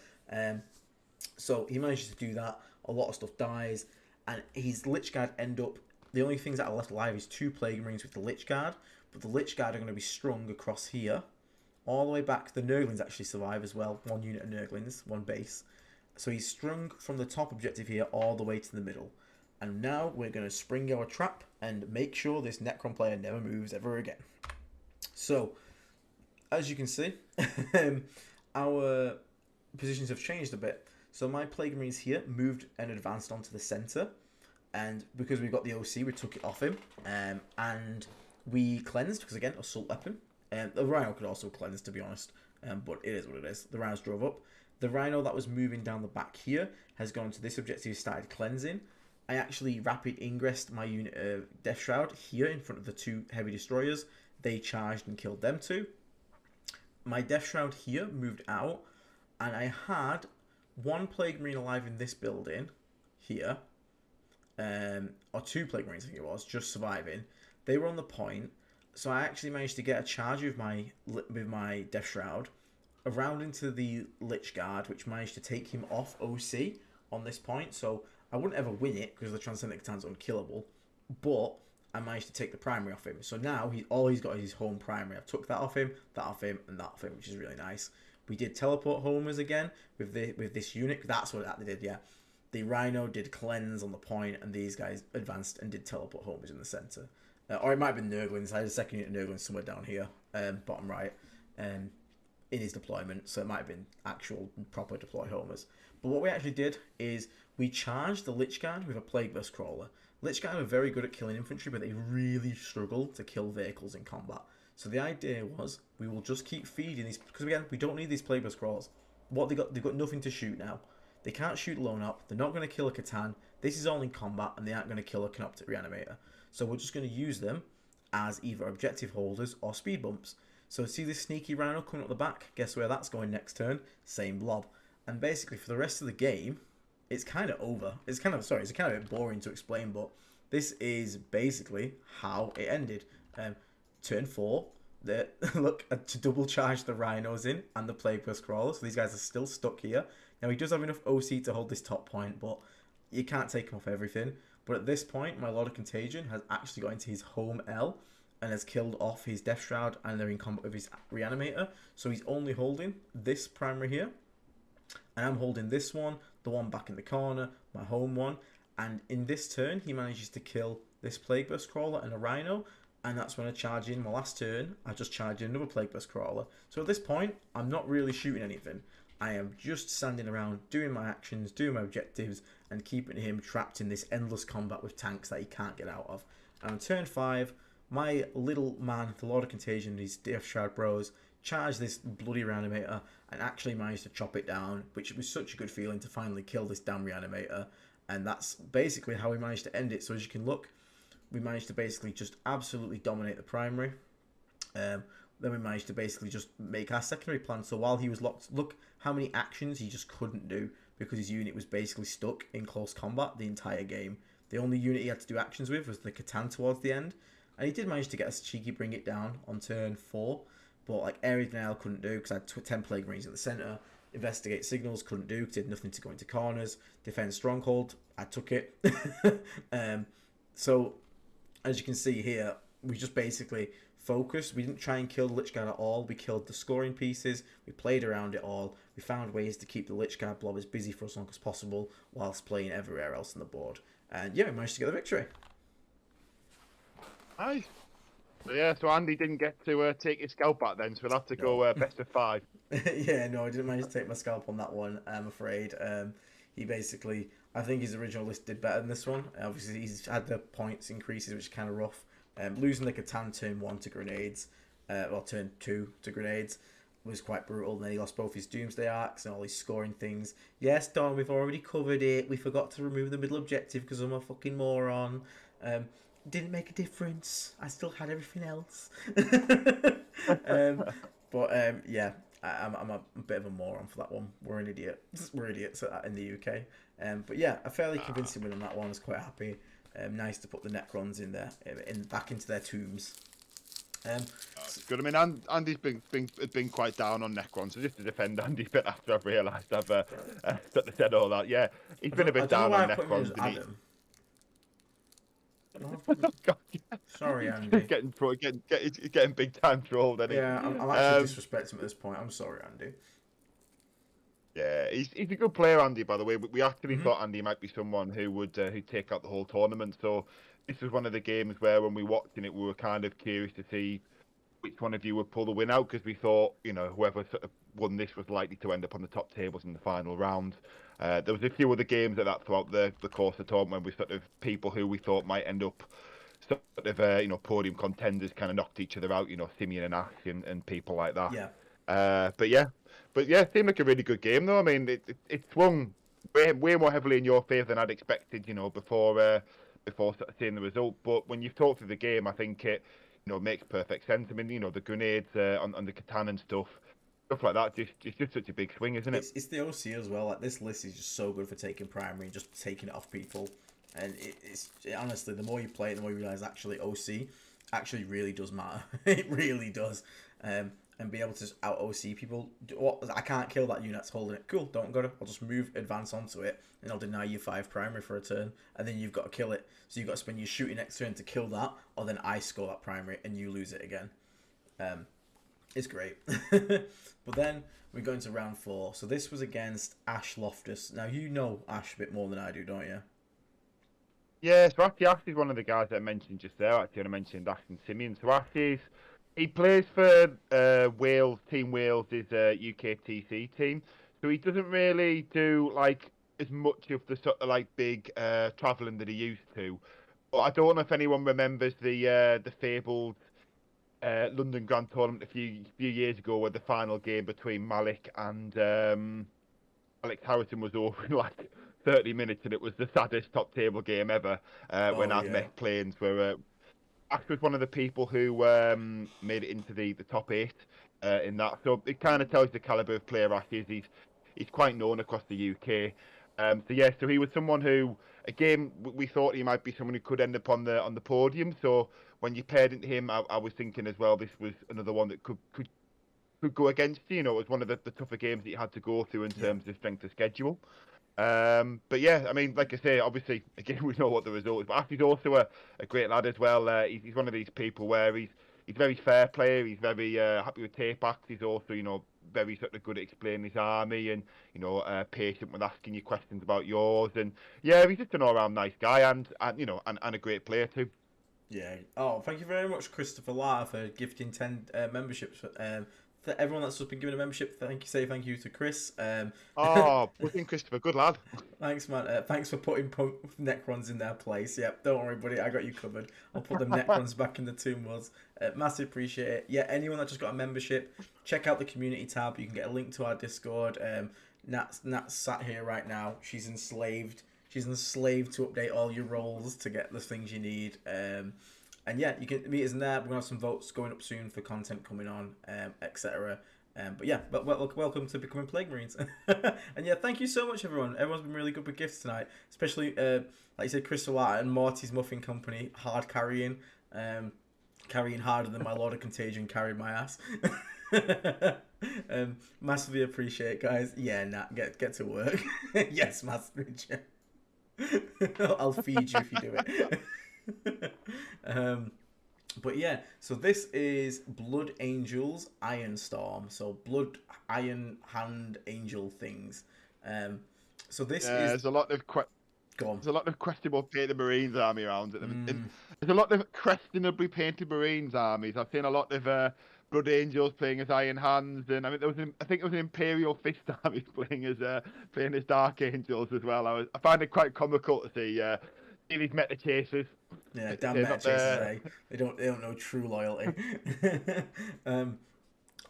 So he manages to do that. A lot of stuff dies, and his Lich Guard end up. The only things that are left alive is 2 Plague Marines with the Lich Guard, but the Lich Guard are going to be strung across here, all the way back. The Nurglings actually survive as well. 1 unit of Nurglings, 1 base. So he's strung from the top objective here all the way to the middle. And now we're going to spring our trap and make sure this Necron player never moves ever again. So, as you can see, our positions have changed a bit. So my Plague Marines here moved and advanced onto the centre. And because we got the OC, we took it off him. And we cleansed, because again, assault weapon. The Rhino could also cleanse, to be honest. But it is what it is. The Rhinos drove up. The Rhino that was moving down the back here has gone to this objective, started cleansing. I actually rapid ingressed my unit of Death Shroud here in front of the 2 Heavy Destroyers. They charged and killed them 2. My Death Shroud here moved out, and I had 1 Plague Marine alive in this building here, or 2 Plague Marines I think it was, just surviving. They were on the point, so I actually managed to get a charge with my Death Shroud around into the Lich Guard, which managed to take him off OC on this point. So I wouldn't ever win it because the Transcendent Catan's unkillable, but I managed to take the primary off him. So now all he's got is his home primary. I've took that off him, and that off him, which is really nice. We did teleport homers again with this unit. That's what they did, yeah. The Rhino did cleanse on the point, and these guys advanced and did teleport homers in the centre. Or it might have been Nurglings. I had a second unit of Nurglings somewhere down here, bottom right, in his deployment. So it might have been actual proper deploy homers. But what we actually did is we charged the Lich Guard with a Plague Burst Crawler. Lich Guard are very good at killing infantry, but they really struggle to kill vehicles in combat. So the idea was we will just keep feeding these, because again, we don't need these Plague Burst Crawlers. What they've got nothing to shoot now. They can't shoot lone up. They're not going to kill a Catan. This is all in combat, and they aren't going to kill a Canoptic Reanimator. So we're just going to use them as either objective holders or speed bumps. So see this sneaky Rhino coming up the back? Guess where that's going next turn? Same blob. And basically for the rest of the game, it's kind of over. It's kind of a bit boring to explain, but this is basically how it ended. Turn 4, look to double charge the Rhinos in and the Plague Burst Crawler. So these guys are still stuck here. Now, he does have enough OC to hold this top point, but you can't take him off everything. But at this point, my Lord of Contagion has actually got into his home L and has killed off his Death Shroud, and they're in combat with his Reanimator. So he's only holding this primary here. And I'm holding this one, the one back in the corner, my home one. And in this turn, he manages to kill this Plague Burst Crawler and a Rhino. And that's when I charge in my last turn. I just charge in another Plague Burst Crawler. So at this point, I'm not really shooting anything. I am just standing around, doing my actions, doing my objectives, and keeping him trapped in this endless combat with tanks that he can't get out of. And on turn 5, my little man, the Lord of Contagion, and his Death Shroud bros, charge this bloody Reanimator and actually managed to chop it down, which was such a good feeling to finally kill this damn Reanimator. And that's basically how we managed to end it. So as you can look, we managed to basically just absolutely dominate the primary. Then we managed to basically just make our secondary plan. So while he was locked, look how many actions he just couldn't do because his unit was basically stuck in close combat the entire game. The only unit he had to do actions with was the Catan towards the end. And he did manage to get a cheeky bring it down on turn 4. But like Ares Denial couldn't do because I had 10 Plague Marines in the centre. Investigate Signals couldn't do because it had nothing to go into corners. Defend Stronghold, I took it. So as you can see here, we just basically focused. We didn't try and kill the Lich Guard at all. We killed the scoring pieces. We played around it all. We found ways to keep the Lich Guard blob as busy for as long as possible whilst playing everywhere else on the board. And yeah, we managed to get the victory. Nice. So Andy didn't get to take his scalp back then, so we'll have to go best of 5. Yeah, no, I didn't manage to take my scalp on that one, I'm afraid. He basically, I think his original list did better than this one. Obviously, he's had the points increases, which is kind of rough. Losing the Catan turn 1 to grenades, turn 2 to grenades, was quite brutal. And then he lost both his Doomsday Arcs and all his scoring things. Yes, Don, we've already covered it. We forgot to remove the middle objective because I'm a fucking moron. Didn't make a difference. I still had everything else. Yeah, I'm a bit of a moron for that one. We're an idiot. We're idiots at that in the UK. But yeah, a fairly convincing win on that one. I was quite happy. Nice to put the Necrons in there, back into their tombs. Good. I mean, Andy's been quite down on Necrons, so just to defend Andy a bit after I've realised I've said all that. Yeah, he's been a bit down on Necrons. God, yeah. Sorry, Andy. getting big time trolled. Yeah, I'm actually disrespecting him at this point. I'm sorry, Andy. Yeah, he's a good player, Andy. By the way, we actually thought Andy might be someone who would who'd take out the whole tournament. So this was one of the games where, when we watched it, we were kind of curious to see which one of you would pull the win out, because we thought, whoever sort of won this was likely to end up on the top tables in the final round. There was a few other games like that throughout the course of the tournament when we sort of people who we thought might end up sort of podium contenders kind of knocked each other out. Simeon and Ash and people like that. Yeah. But yeah, it seemed like a really good game though. I mean, it swung way more heavily in your favour than I'd expected. Before sort of seeing the result. But when you've talked through the game, I think it makes perfect sense. I mean, the grenades on the Catan and stuff like that, it's just such a big swing, isn't it? It's the OC as well. Like, this list is just so good for taking primary and just taking it off people. And honestly, the more you play it, the more you realise actually OC actually really does matter. It really does. And be able to just out OC people. I can't kill that unit that's holding it. Cool, don't got it. I'll just advance onto it, and I'll deny you 5 primary for a turn, and then you've got to kill it. So you've got to spend your shooting next turn to kill that, or then I score that primary and you lose it again. It's great. But then we go into round 4. So this was against Ash Loftus. Now, you know Ash a bit more than I do, don't you? Yeah, so actually Ash is one of the guys that I mentioned just there. Actually, I mentioned Ash and Simeon. So Ash he plays for Wales. Team Wales is a UKTC team. So he doesn't really do like as much of the sort of like big travelling that he used to. But I don't know if anyone remembers the fabled London Grand Tournament a few years ago, where the final game between Malik and Alex Harrison was over in like 30 minutes, and it was the saddest top table game ever. When Azmech Plains were. Ash was one of the people who made it into the top 8 in that. So it kind of tells the calibre of player Ash is. He's quite known across the UK. So he was someone who, again, we thought he might be someone who could end up on the podium. So when you paired into him, I was thinking as well, this was another one that could could go against you. You know, it was one of the tougher games that you had to go through in terms of strength of schedule. But yeah, I mean, like I say, obviously, again, we know what the result is. But Ash is also a great lad as well. He's one of these people where he's very fair player. He's very happy with tape backs. He's also, you know, very sort of good at explaining his army and, you know, patient with asking you questions about yours. And yeah, he's just an all-round nice guy and you know, and a great player too. Yeah. Oh, thank you very much, Christopher Lara, for gifting 10 memberships. For everyone that's just been given a membership, thank you to Chris. Oh, brilliant, Christopher, good lad. Thanks, man. Thanks for putting Necrons in their place. Yep, don't worry, buddy. I got you covered. I'll put them Necrons back in the Tomb Worlds. Massive appreciate it. Yeah, anyone that just got a membership, check out the community tab. You can get a link to our Discord. Nat's sat here right now. She's enslaved. She's enslaved to update all your roles to get the things you need. And yeah, you can meet us in there. We're going to have some votes going up soon for content coming on, etc. But yeah, welcome to Becoming Plague Marines. And yeah, thank you so much, everyone. Everyone's been really good with gifts tonight. Especially, like you said, Chris Watt and Morty's Muffin Company, hard carrying. Carrying harder than my Lord of Contagion carried my ass. Massively appreciate it, guys. Yeah, get to work. Yes, massively. I'll feed you if you do it. But yeah, so this is Blood Angels Iron Storm. So Blood Iron Hand Angel things. So this is. There's a lot of Go on. There's a lot of questionable painted Marines army around at the minute. There's a lot of questionably painted Marines armies. I've seen a lot of Blood Angels playing as Iron Hands, and I mean I think it was an Imperial Fist army playing as Dark Angels as well. I find it quite comical to see these meta chasers. Yeah, damn meta chasers, eh? They don't know true loyalty.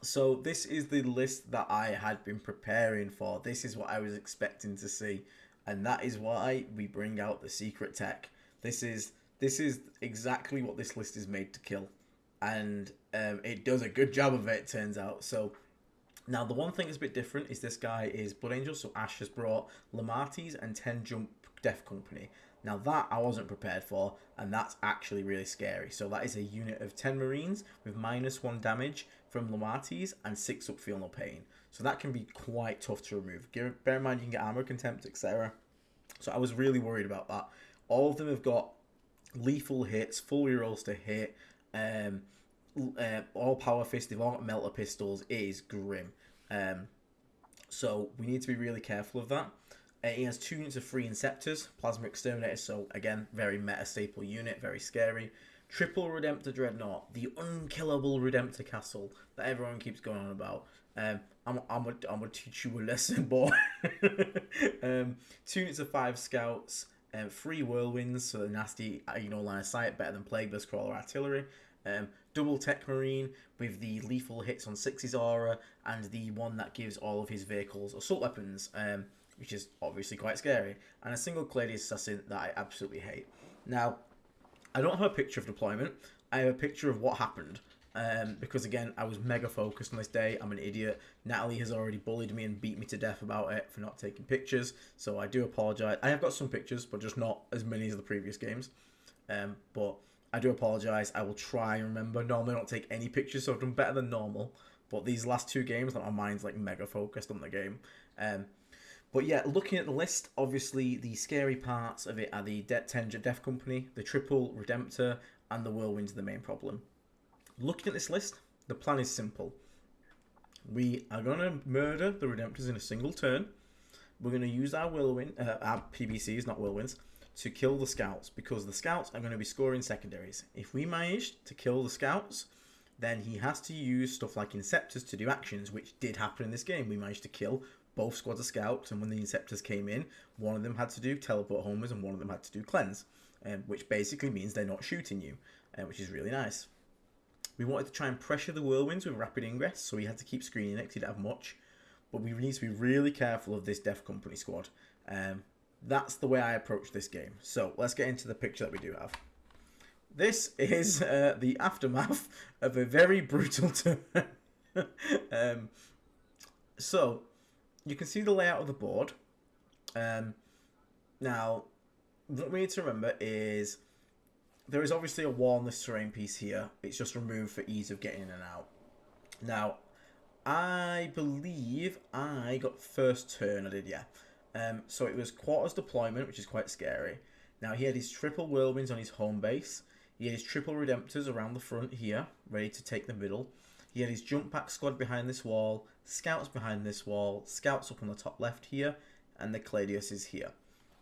So this is the list that I had been preparing for. This is what I was expecting to see. And that is why we bring out the secret tech. This is exactly what this list is made to kill. And it does a good job of it, turns out. So now the one thing that's a bit different is this guy is Blood Angel. So Ash has brought Lamatis and 10 Jump Death Company. Now that I wasn't prepared for, and that's actually really scary. So that is a unit of 10 Marines with -1 damage from Lamatis and 6 up feel no pain. So that can be quite tough to remove. Bear in mind you can get armor contempt, etc. So I was really worried about that. All of them have got lethal hits, full rerolls to hit, all power fist, they've all got melter pistols. It is grim. So we need to be really careful of that. He has 2 units of 3 Inceptors, Plasma Exterminators, so again, very meta staple unit, very scary. Triple Redemptor Dreadnought, the unkillable Redemptor Castle that everyone keeps going on about. I'm gonna teach you a lesson, boy. 2 units of 5 Scouts, 3 Whirlwinds, so the nasty, line of sight, better than Plagueless Crawler Artillery. Double Tech Marine with the lethal hits on 6's aura, and the one that gives all of his vehicles assault weapons, which is obviously quite scary. And a single Cladius Assassin that I absolutely hate. Now, I don't have a picture of deployment. I have a picture of what happened. Because again, I was mega focused on this day. I'm an idiot. Natalie has already bullied me and beat me to death about it for not taking pictures. So I do apologise. I have got some pictures, but just not as many as the previous games. But I do apologise. I will try and remember. Normally I don't take any pictures, so I've done better than normal. But these last 2 games, my mind's like mega focused on the game. But yeah, looking at the list, obviously the scary parts of it are the 10 Death Company, the Triple Redemptor, and the Whirlwinds are the main problem. Looking at this list, the plan is simple. We are going to murder the Redemptors in a single turn. We're going to use our our PBCs, not Whirlwinds, to kill the Scouts, because the Scouts are going to be scoring secondaries. If we manage to kill the Scouts, then he has to use stuff like Inceptors to do actions, which did happen in this game. We managed to kill both squads of Scouts, and when the Inceptors came in, one of them had to do Teleport Homers and one of them had to do Cleanse, which basically means they're not shooting you, which is really nice. We wanted to try and pressure the Whirlwinds with rapid ingress, so we had to keep screening it because he didn't have much. But we need to be really careful of this Death Company squad. That's the way I approach this game. So let's get into the picture that we do have. This is the aftermath of a very brutal turn. So you can see the layout of the board. Now, what we need to remember is there is obviously a wall on this terrain piece here. It's just removed for ease of getting in and out. Now, I believe I got first turn. I did, yeah. So it was quarters deployment, which is quite scary. Now he had his triple whirlwinds on his home base. He had his triple redemptors around the front here, ready to take the middle. He had his jump pack squad behind this wall, scouts behind this wall, scouts up on the top left here, and the Cladius is here.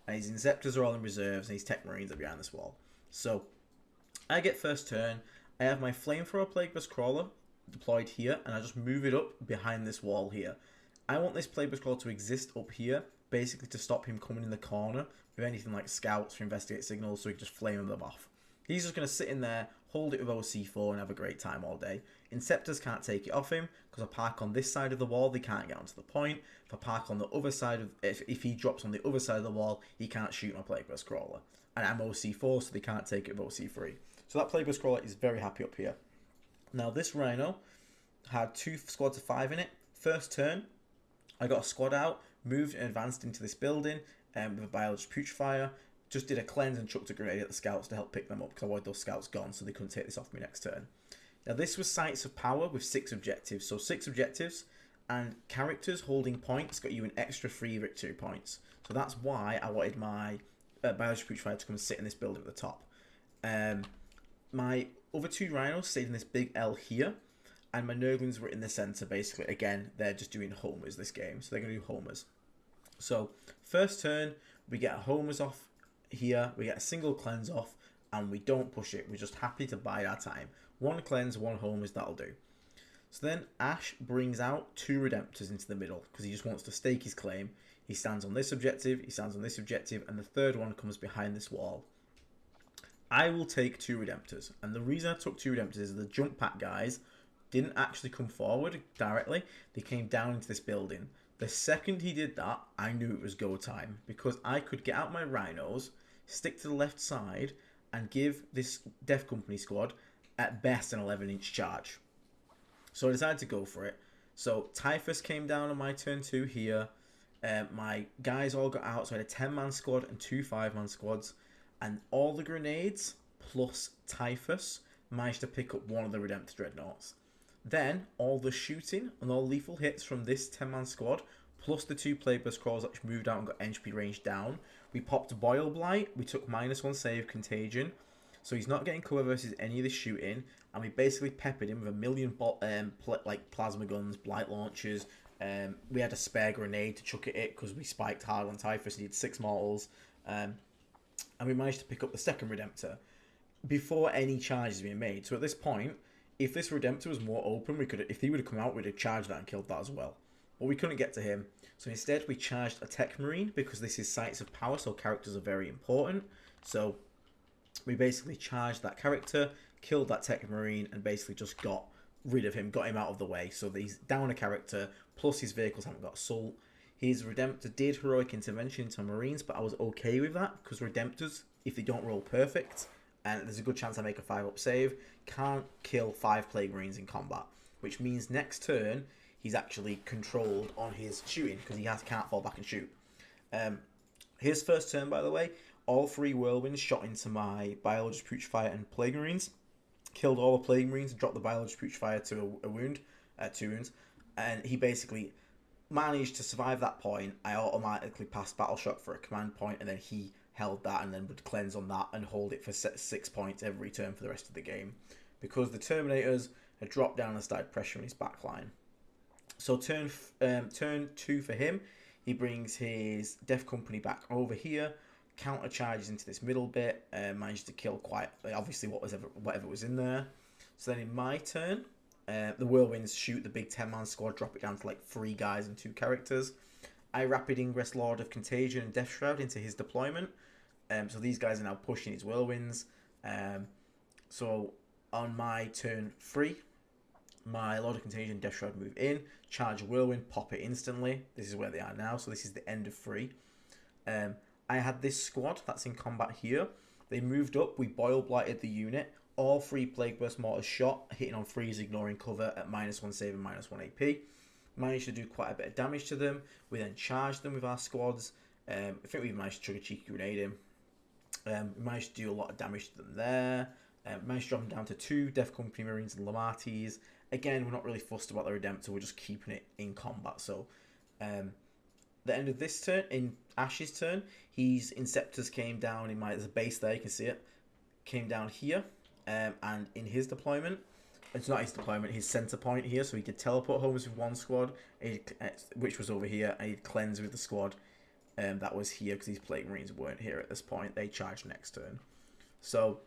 And his Inceptors are all in reserves, and his Tech Marines are behind this wall. So I get first turn. I have my Flamethrower Plagueburst Crawler deployed here, and I just move it up behind this wall here. I want this Plagueburst Crawler to exist up here, basically to stop him coming in the corner with anything like scouts for investigate signals, so he can just flame them off. He's just going to sit in there, hold it with OC4 and have a great time all day. Inceptors can't take it off him, because I park on this side of the wall, they can't get onto the point. If I park on the other side of, if he drops on the other side of the wall, he can't shoot my Plagueburst Crawler. And I'm OC4, so they can't take it with OC3. So that Plagueburst Crawler is very happy up here. Now this Rhino had 2 squads of 5 in it. First turn, I got a squad out, moved and advanced into this building with a Biologist Putrefier. Just did a cleanse and chucked a grenade at the scouts to help pick them up, because I wanted those scouts gone so they couldn't take this off me next turn. Now this was Sites of Power with 6 objectives. So 6 objectives, and characters holding points got you an extra 3 victory points. So that's why I wanted my Biologist Putrefier to come and sit in this building at the top. My other 2 Rhinos stayed in this big L here, and my Nurglings were in the centre basically. Again, they're just doing homers this game, so they're going to do homers. So first turn, we get a homers off here, we get a single cleanse off, and we don't push it. We're just happy to bide our time. 1 cleanse, 1 homers, that'll do. So then Ash brings out 2 redemptors into the middle, because he just wants to stake his claim. He stands on this objective, he stands on this objective, and the third one comes behind this wall. I will take 2 redemptors, and the reason I took 2 redemptors is the jump pack guys didn't actually come forward directly. They came down into this building. The second he did that, I knew it was go time, because I could get out my Rhinos, stick to the left side, and give this Death Company squad at best an 11-inch charge. So I decided to go for it. So Typhus came down on my turn 2 here. My guys all got out, so I had a 10-man squad and 2 5-man squads. And all the grenades plus Typhus managed to pick up 1 of the Redemptor Dreadnoughts. Then all the shooting and all lethal hits from this 10-man squad, plus the 2 Plagueburst Crawlers that moved out and got entropy range down. We popped Boil Blight, we took -1 save Contagion, so he's not getting cover versus any of the shooting, and we basically peppered him with a million like plasma guns, blight launchers. We had a spare grenade to chuck at it because we spiked hard on Typhus. He had 6 mortals, and we managed to pick up the second Redemptor before any charges being made. So at this point, if this Redemptor was more open, we could, if he would have come out, we'd have charged that and killed that as well. But we couldn't get to him. So instead, we charged a Tech Marine, because this is Sites of Power, so characters are very important. So we basically charged that character, killed that Tech Marine, and basically just got rid of him, got him out of the way. So he's down a character, plus his vehicles haven't got assault. His Redemptor did heroic intervention into Marines, but I was okay with that, because Redemptors, if they don't roll perfect, and there's a good chance I make a 5-up save, can't kill 5 Plague Marines in combat, which means next turn he's actually controlled on his shooting, because he can't fall back and shoot. His first turn, by the way, all 3 Whirlwinds shot into my Biologist Putrefier and Plague Marines, killed all the Plague Marines, dropped the Biologist Putrefier to a wound, 2 wounds, and he basically managed to survive that point. I automatically passed Battle Shock for a command point, and then he held that and then would cleanse on that and hold it for 6 points every turn for the rest of the game, because the Terminators had dropped down and started pressuring his backline. So turn 2 for him, he brings his Death Company back over here, counter charges into this middle bit, managed to kill quite obviously whatever was in there. So then in my turn, the Whirlwinds shoot the big 10-man squad, drop it down to like 3 guys and 2 characters. I rapid ingress Lord of Contagion and Death Shroud into his deployment. So these guys are now pushing his Whirlwinds. So on my turn 3, my Lord of Contagion and Death Shroud move in, charge a Whirlwind, pop it instantly. This is where they are now, so this is the end of 3. I had this squad that's in combat here. They moved up, we Boil Blighted the unit. All 3 Plagueburst Mortars shot, hitting on 3s, ignoring cover at -1 save and -1 AP. Managed to do quite a bit of damage to them. We then charged them with our squads. I think we managed to chuck a cheeky grenade in. We managed to do a lot of damage to them there. Managed to drop him down to 2 Death Company Marines and Lamatis. Again, we're not really fussed about the Redemptor, we're just keeping it in combat. So, the end of this turn, in Ash's turn, his Inceptors came down in there's a base there, you can see it, came down here, and in his deployment, it's not his deployment, his center point here, so he could teleport homers with one squad, which was over here, and he'd cleanse with the squad that was here, because these Plague Marines weren't here at this point, they charged next turn. So,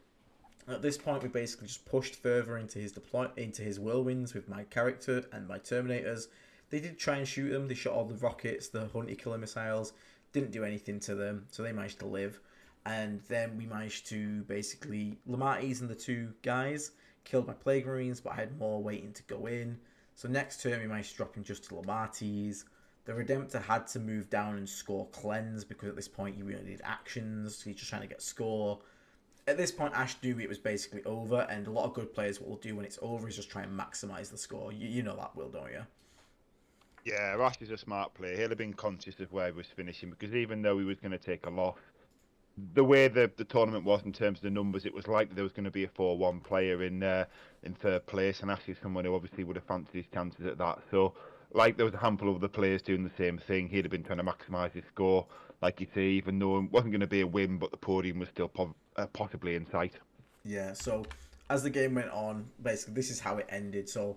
at this point, we basically just pushed further into his whirlwinds with my character and my Terminators. They did try and shoot them. They shot all the rockets, the Hunter Killer missiles. Didn't do anything to them, so they managed to live. And then we managed to basically... Lamatis and the 2 guys killed my Plague Marines, but I had more waiting to go in. So next turn, we managed to drop in just to Lamatis. The Redemptor had to move down and score Cleanse, because at this point, you really needed actions. So he's just trying to get score. At this point, Ash knew it was basically over, and a lot of good players, what will do when it's over is just try and maximise the score. You know that, Will, don't you? Yeah, Ash is a smart player. He'll have been conscious of where he was finishing, because even though he was going to take a loss, the way the tournament was in terms of the numbers, it was likely there was going to be a 4-1 player in third place, and Ash is someone who obviously would have fancied his chances at that. So, like, there was a handful of other players doing the same thing. He'd have been trying to maximise his score, like you say, even though it wasn't going to be a win, but the podium was still possibly in sight. Yeah, so as the game went on, basically this is how it ended. So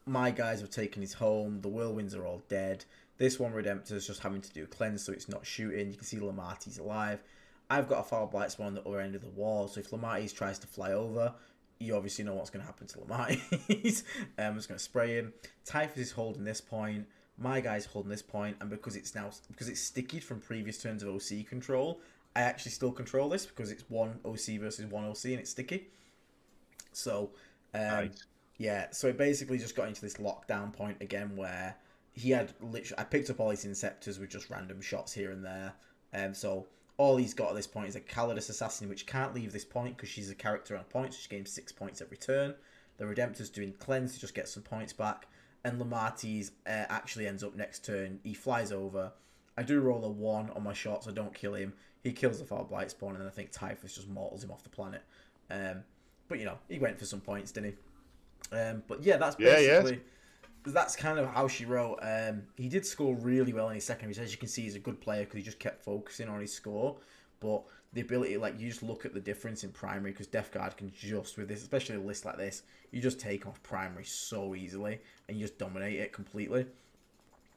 my guys have taken his home, the Whirlwinds are all dead. This one Redemptor is just having to do a cleanse, so it's not shooting. You can see Lamati's alive. I've got a Foul Blight spawn on the other end of the wall, so if Lamatis tries to fly over, you obviously know what's going to happen to Lamatis. I'm just going to spray him. Typhus is holding this point. My guy's holding this point, and because it's sticky from previous turns of OC control, I actually still control this because it's 1 OC versus 1 OC and it's sticky. So, Nice. yeah, so it basically just got into this lockdown point again where he had literally... I picked up all his Inceptors with just random shots here and there. So all he's got at this point is a Calidus Assassin, which can't leave this point because she's a character on a point, so she gains 6 points every turn. The Redemptor's doing Cleanse to just get some points back. And Lamatis actually ends up next turn. He flies over. I do roll a 1 on my shot, so I don't kill him. He kills the Foul Blight spawn, and then I think Typhus just mortals him off the planet. But, you know, he went for some points, didn't he? But, yeah, that's basically... That's kind of how she wrote. He did score really well in his second. As you can see, he's a good player because he just kept focusing on his score. But the ability, like, you just look at the difference in primary because Death Guard can just, with this, especially a list like this, you just take off primary so easily and you just dominate it completely.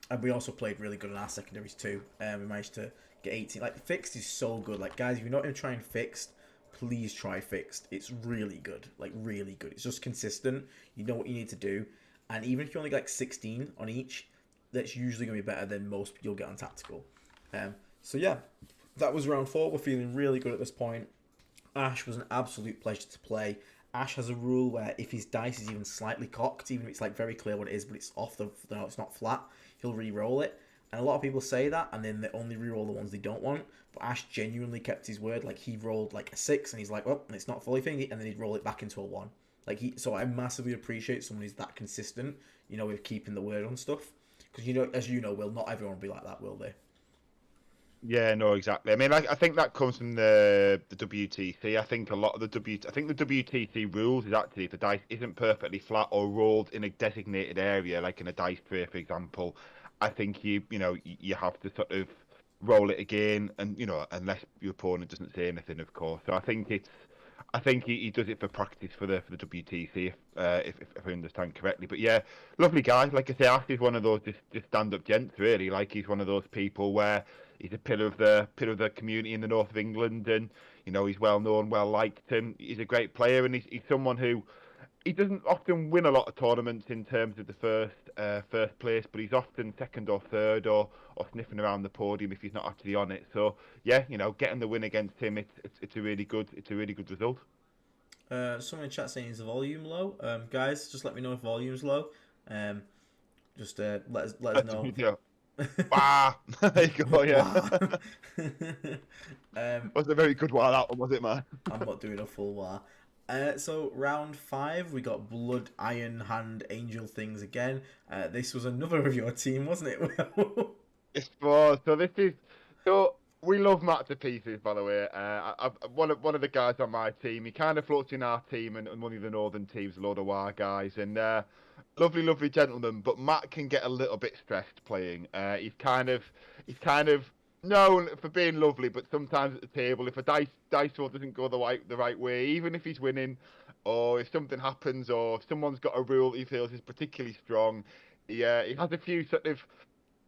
And we also played really good on our secondaries too. We managed to get 18. Like, fixed is so good. Like, guys, if you're not going to try and fixed, please try fixed. It's really good. Like, really good. It's just consistent. You know what you need to do. And even if you only get like 16 on each, that's usually going to be better than most you'll get on tactical. So yeah, that was round 4. We're feeling really good at this point. Ash was an absolute pleasure to play. Ash has a rule where if his dice is even slightly cocked, even if it's like very clear what it is, but it's off the, no, it's not flat, he'll re-roll it. And a lot of people say that, and then they only re-roll the ones they don't want. But Ash genuinely kept his word. Like, he rolled like a 6, and he's like, well, it's not fully thingy, and then he'd roll it back into a 1. Like, so I massively appreciate someone who's that consistent, you know, with keeping the word on stuff. Because, you know, as you know, Will, not everyone will be like that, will they? Yeah, no, exactly. I mean, I think that comes from the WTC. I think a lot of the WTC rules is actually if the dice isn't perfectly flat or rolled in a designated area, like in a dice tray, for example, I think you have to sort of roll it again, and unless your opponent doesn't say anything, of course. So I think he does it for practice for the WTC, if I understand correctly. But yeah, lovely guy. Like I say, Ash is one of those just stand-up gents, really. Like, he's one of those people where he's a pillar of the community in the north of England, and he's well known, well liked, and he's a great player, and he's someone who he doesn't often win a lot of tournaments in terms of the first place, but he's often second or third or sniffing around the podium if he's not actually on it. So yeah, getting the win against him, it's a really good result. Someone in chat saying is the volume low. Guys, just let me know if volume's low. Just let us know. Yeah. Wah! There you go. Yeah. Was a very good wah, that one, was it, man? I'm not doing a full wah. So round 5, we got Blood, Iron Hand, Angel things again. This was another of your team, wasn't it? Yes, was. So this is we love Matt to pieces, by the way. One of the guys on my team. He kind of floats in our team and one of the northern teams, a load of WAR guys, and lovely gentleman. But Matt can get a little bit stressed playing. He's kind of known for being lovely, but sometimes at the table, if a dice roll doesn't go the right way, even if he's winning, or if something happens, or if someone's got a rule he feels is particularly strong, he has a few sort of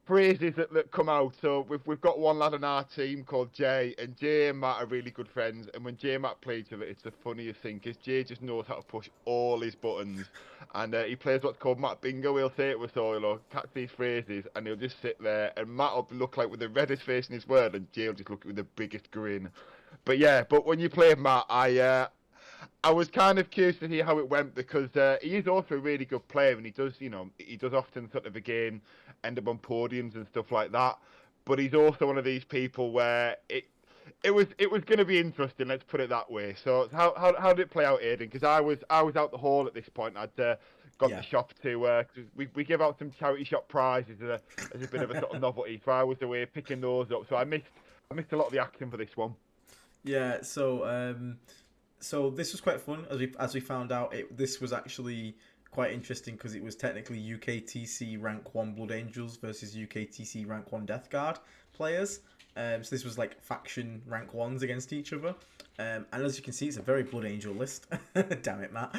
phrases that come out. So we've got one lad on our team called Jay, and Jay and Matt are really good friends. And when Jay and Matt play each other, it's the funniest thing because Jay just knows how to push all his buttons, and he plays what's called Matt Bingo. He'll say it with Soil, catch these phrases, and he'll just sit there, and Matt will look like with the reddest face in his world, and Jay will just look with the biggest grin. But when you play Matt, I was kind of curious to hear how it went because he is also a really good player and he does often sort of again end up on podiums and stuff like that. But he's also one of these people where it was going to be interesting. Let's put it that way. So how did it play out, Aiden? Because I was out the hall at this point. I'd got the shop to cause we give out some charity shop prizes as a bit of a sort of novelty. So I was away picking those up. So I missed a lot of the action for this one. Yeah. So this was quite fun as we found out. This was actually quite interesting because it was technically UKTC rank 1 Blood Angels versus UKTC rank 1 Death Guard players. So this was like faction rank 1s against each other. And as you can see, it's a very Blood Angel list. Damn it, Matt.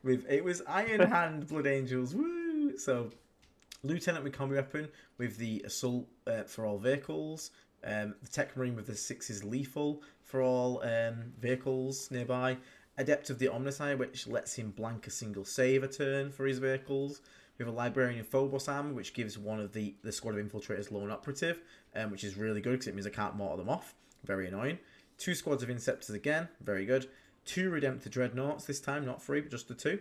It was Iron Hand Blood Angels. Woo! So Lieutenant with combi weapon with the assault for all vehicles. The Tech Marine with the 6 lethal for all vehicles nearby. Adept of the Omnisci, which lets him blank a single save a turn for his vehicles. We have a Librarian of Phobos armor, which gives one of the squad of infiltrators lone operative, which is really good because it means I can't mortar them off. Very annoying. 2 squads of Inceptors again, very good. 2 Redemptor Dreadnoughts this time, not 3, but just the 2.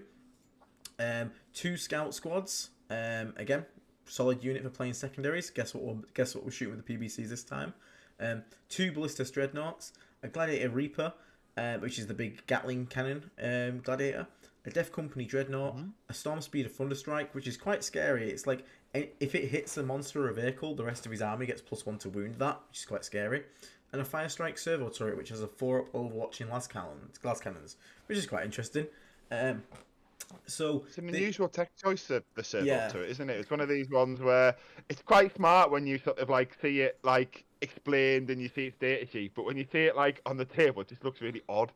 2 Scout squads, again, solid unit for playing secondaries. Guess what we're shooting with the PBCs this time. 2 Ballistas Dreadnoughts, a Gladiator Reaper, which is the big Gatling cannon gladiator, a Death Company Dreadnought, a Storm Speeder Thunderstrike, which is quite scary. It's like if it hits a monster or a vehicle, the rest of his army gets +1 to wound that, which is quite scary. And a Firestrike Servo Turret, which has a 4-up overwatching glass cannons, which is quite interesting. So it's an unusual tech choice, the servo turret, isn't it? It's one of these ones where it's quite smart when you sort of like see it like explained and you see its data sheet, but when you see it like on the table, it just looks really odd.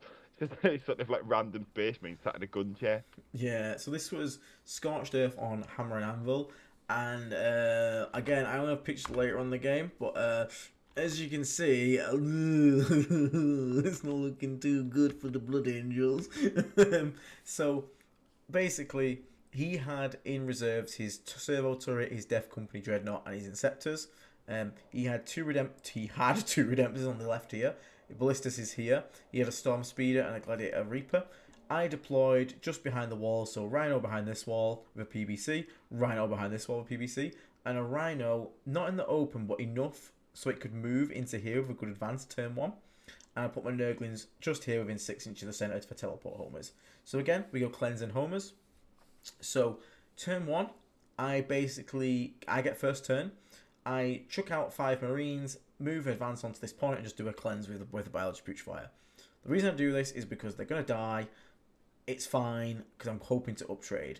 It's sort of like random space marine sat in a gun chair. Yeah, so this was Scorched Earth on Hammer and Anvil, and again, I only have pictures later on in the game, but as you can see, it's not looking too good for the Blood Angels. So basically, he had in reserves his servo turret, his Death Company Dreadnought, and his Inceptors. He had two Redemptors on the left here. Ballistas is here. He had a Storm Speeder and a Gladiator Reaper. I deployed just behind the wall, so Rhino behind this wall with a PBC, Rhino behind this wall with a PBC, and a Rhino not in the open, but enough so it could move into here with a good advance turn 1. And I put my Nurglings just here within 6 inches of the centre for teleport homers. So again, we go cleanse and homers. So turn 1, I get first turn. I chuck out 5 Marines, move advance onto this point, and just do a cleanse with a Biology Putrefier. The reason I do this is because they're going to die. It's fine, because I'm hoping to uptrade.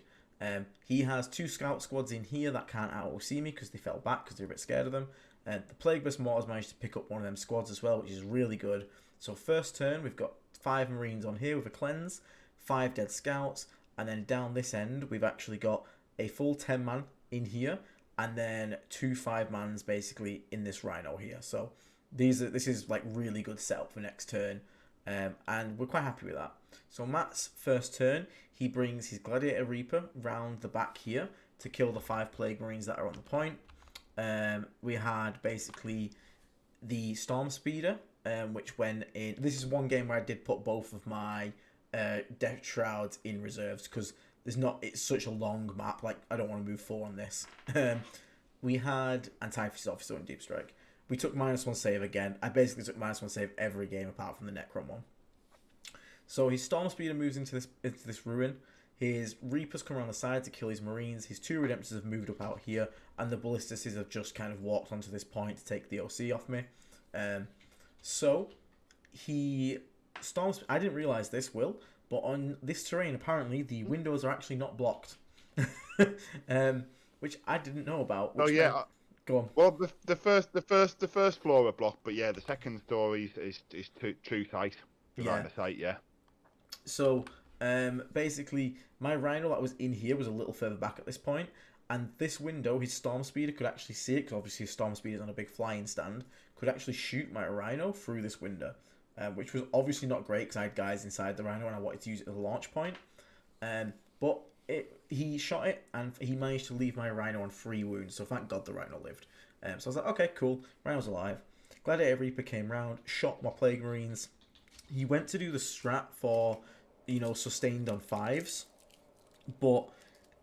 He has 2 Scout squads in here that can't out-see me because they fell back because they're a bit scared of them. The Plague Burst Mortars managed to pick up one of them squads as well, which is really good. So first turn, we've got 5 Marines on here with a cleanse, 5 dead Scouts, and then down this end, we've actually got a full 10-man in here, and then 2 5-mans basically in this Rhino here. So this is like really good setup for next turn, and we're quite happy with that. So Matt's first turn, he brings his Gladiator Reaper round the back here to kill the 5 Plague Marines that are on the point. We had basically the Storm Speeder, which went in. This is one game where I did put both of my Death Shrouds in reserves because it's such a long map. Like, I don't want to move 4 on this. We had Antithesis Officer and Deep Strike. We took -1 save again. I basically took -1 save every game apart from the Necron one. So his Storm Speeder moves into this ruin. His Reapers come around the side to kill his Marines. His 2 Redemptors have moved up out here, and the Ballistics have just kind of walked onto this point to take the OC off me. So he storms. I didn't realize this, Will, but on this terrain, apparently the windows are actually not blocked, which I didn't know about. Oh Which yeah. go on. Well, the first floor are blocked, but yeah, the second story is true sight, line of sight. Yeah. So basically, my Rhino that was in here was a little further back at this point, and this window, his Storm Speeder could actually see it, because obviously his Storm Speeder's on a big flying stand, could actually shoot my Rhino through this window, which was obviously not great because I had guys inside the Rhino and I wanted to use it as a launch point. But he shot it and he managed to leave my Rhino on 3 wounds, so thank God the Rhino lived. So I was like, okay, cool, Rhino's alive. Gladiator Reaper came round, shot my Plague Marines. He went to do the strat for, sustained on 5s, but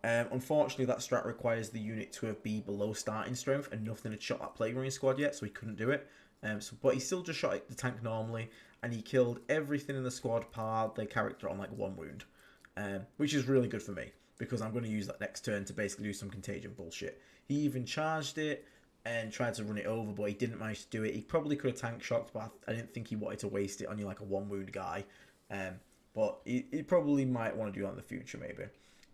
unfortunately that strat requires the unit to be below starting strength, and nothing had shot that Plague Marine squad yet, so he couldn't do it. But he still just shot the tank normally, and he killed everything in the squad par the character on like 1 wound, which is really good for me, because I'm going to use that next turn to basically do some contagion bullshit. He even charged it and tried to run it over, but he didn't manage to do it. He probably could have tank shocked, but I didn't think he wanted to waste it on like a 1 wound guy. But he probably might want to do that in the future, maybe.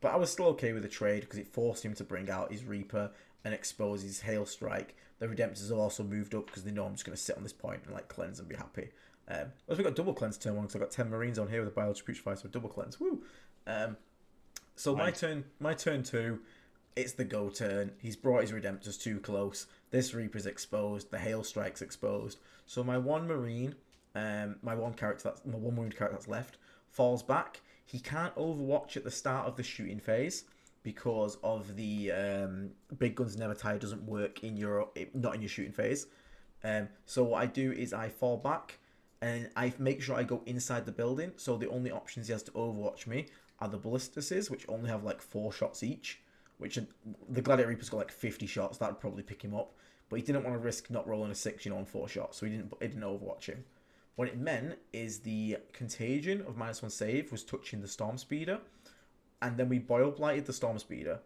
But I was still okay with the trade because it forced him to bring out his Reaper and expose his Hail Strike. The Redemptors have also moved up because they know I'm just going to sit on this point and like cleanse and be happy. Also, we got double cleanse turn 1 because I got 10 Marines on here with a Biological Putrefy, so double cleanse. Woo! So nice. My turn 2, it's the go turn. He's brought his Redemptors too close. This Reaper's exposed. The Hail Strike's exposed. So my 1 Marine, my 1 wound character that's left, falls back. He can't overwatch at the start of the shooting phase because of the Big Guns Never Tire doesn't work not in your shooting phase. So what I do is I fall back and I make sure I go inside the building. So the only options he has to overwatch me are the Ballistuses, which only have like 4 shots each. The Gladiator Reaper's got like 50 shots. That would probably pick him up. But he didn't want to risk not rolling a 6, on 4 shots. So he didn't overwatch him. What it meant is the Contagion of -1 save was touching the Storm Speeder. And then we Boil Blighted the Storm Speeder.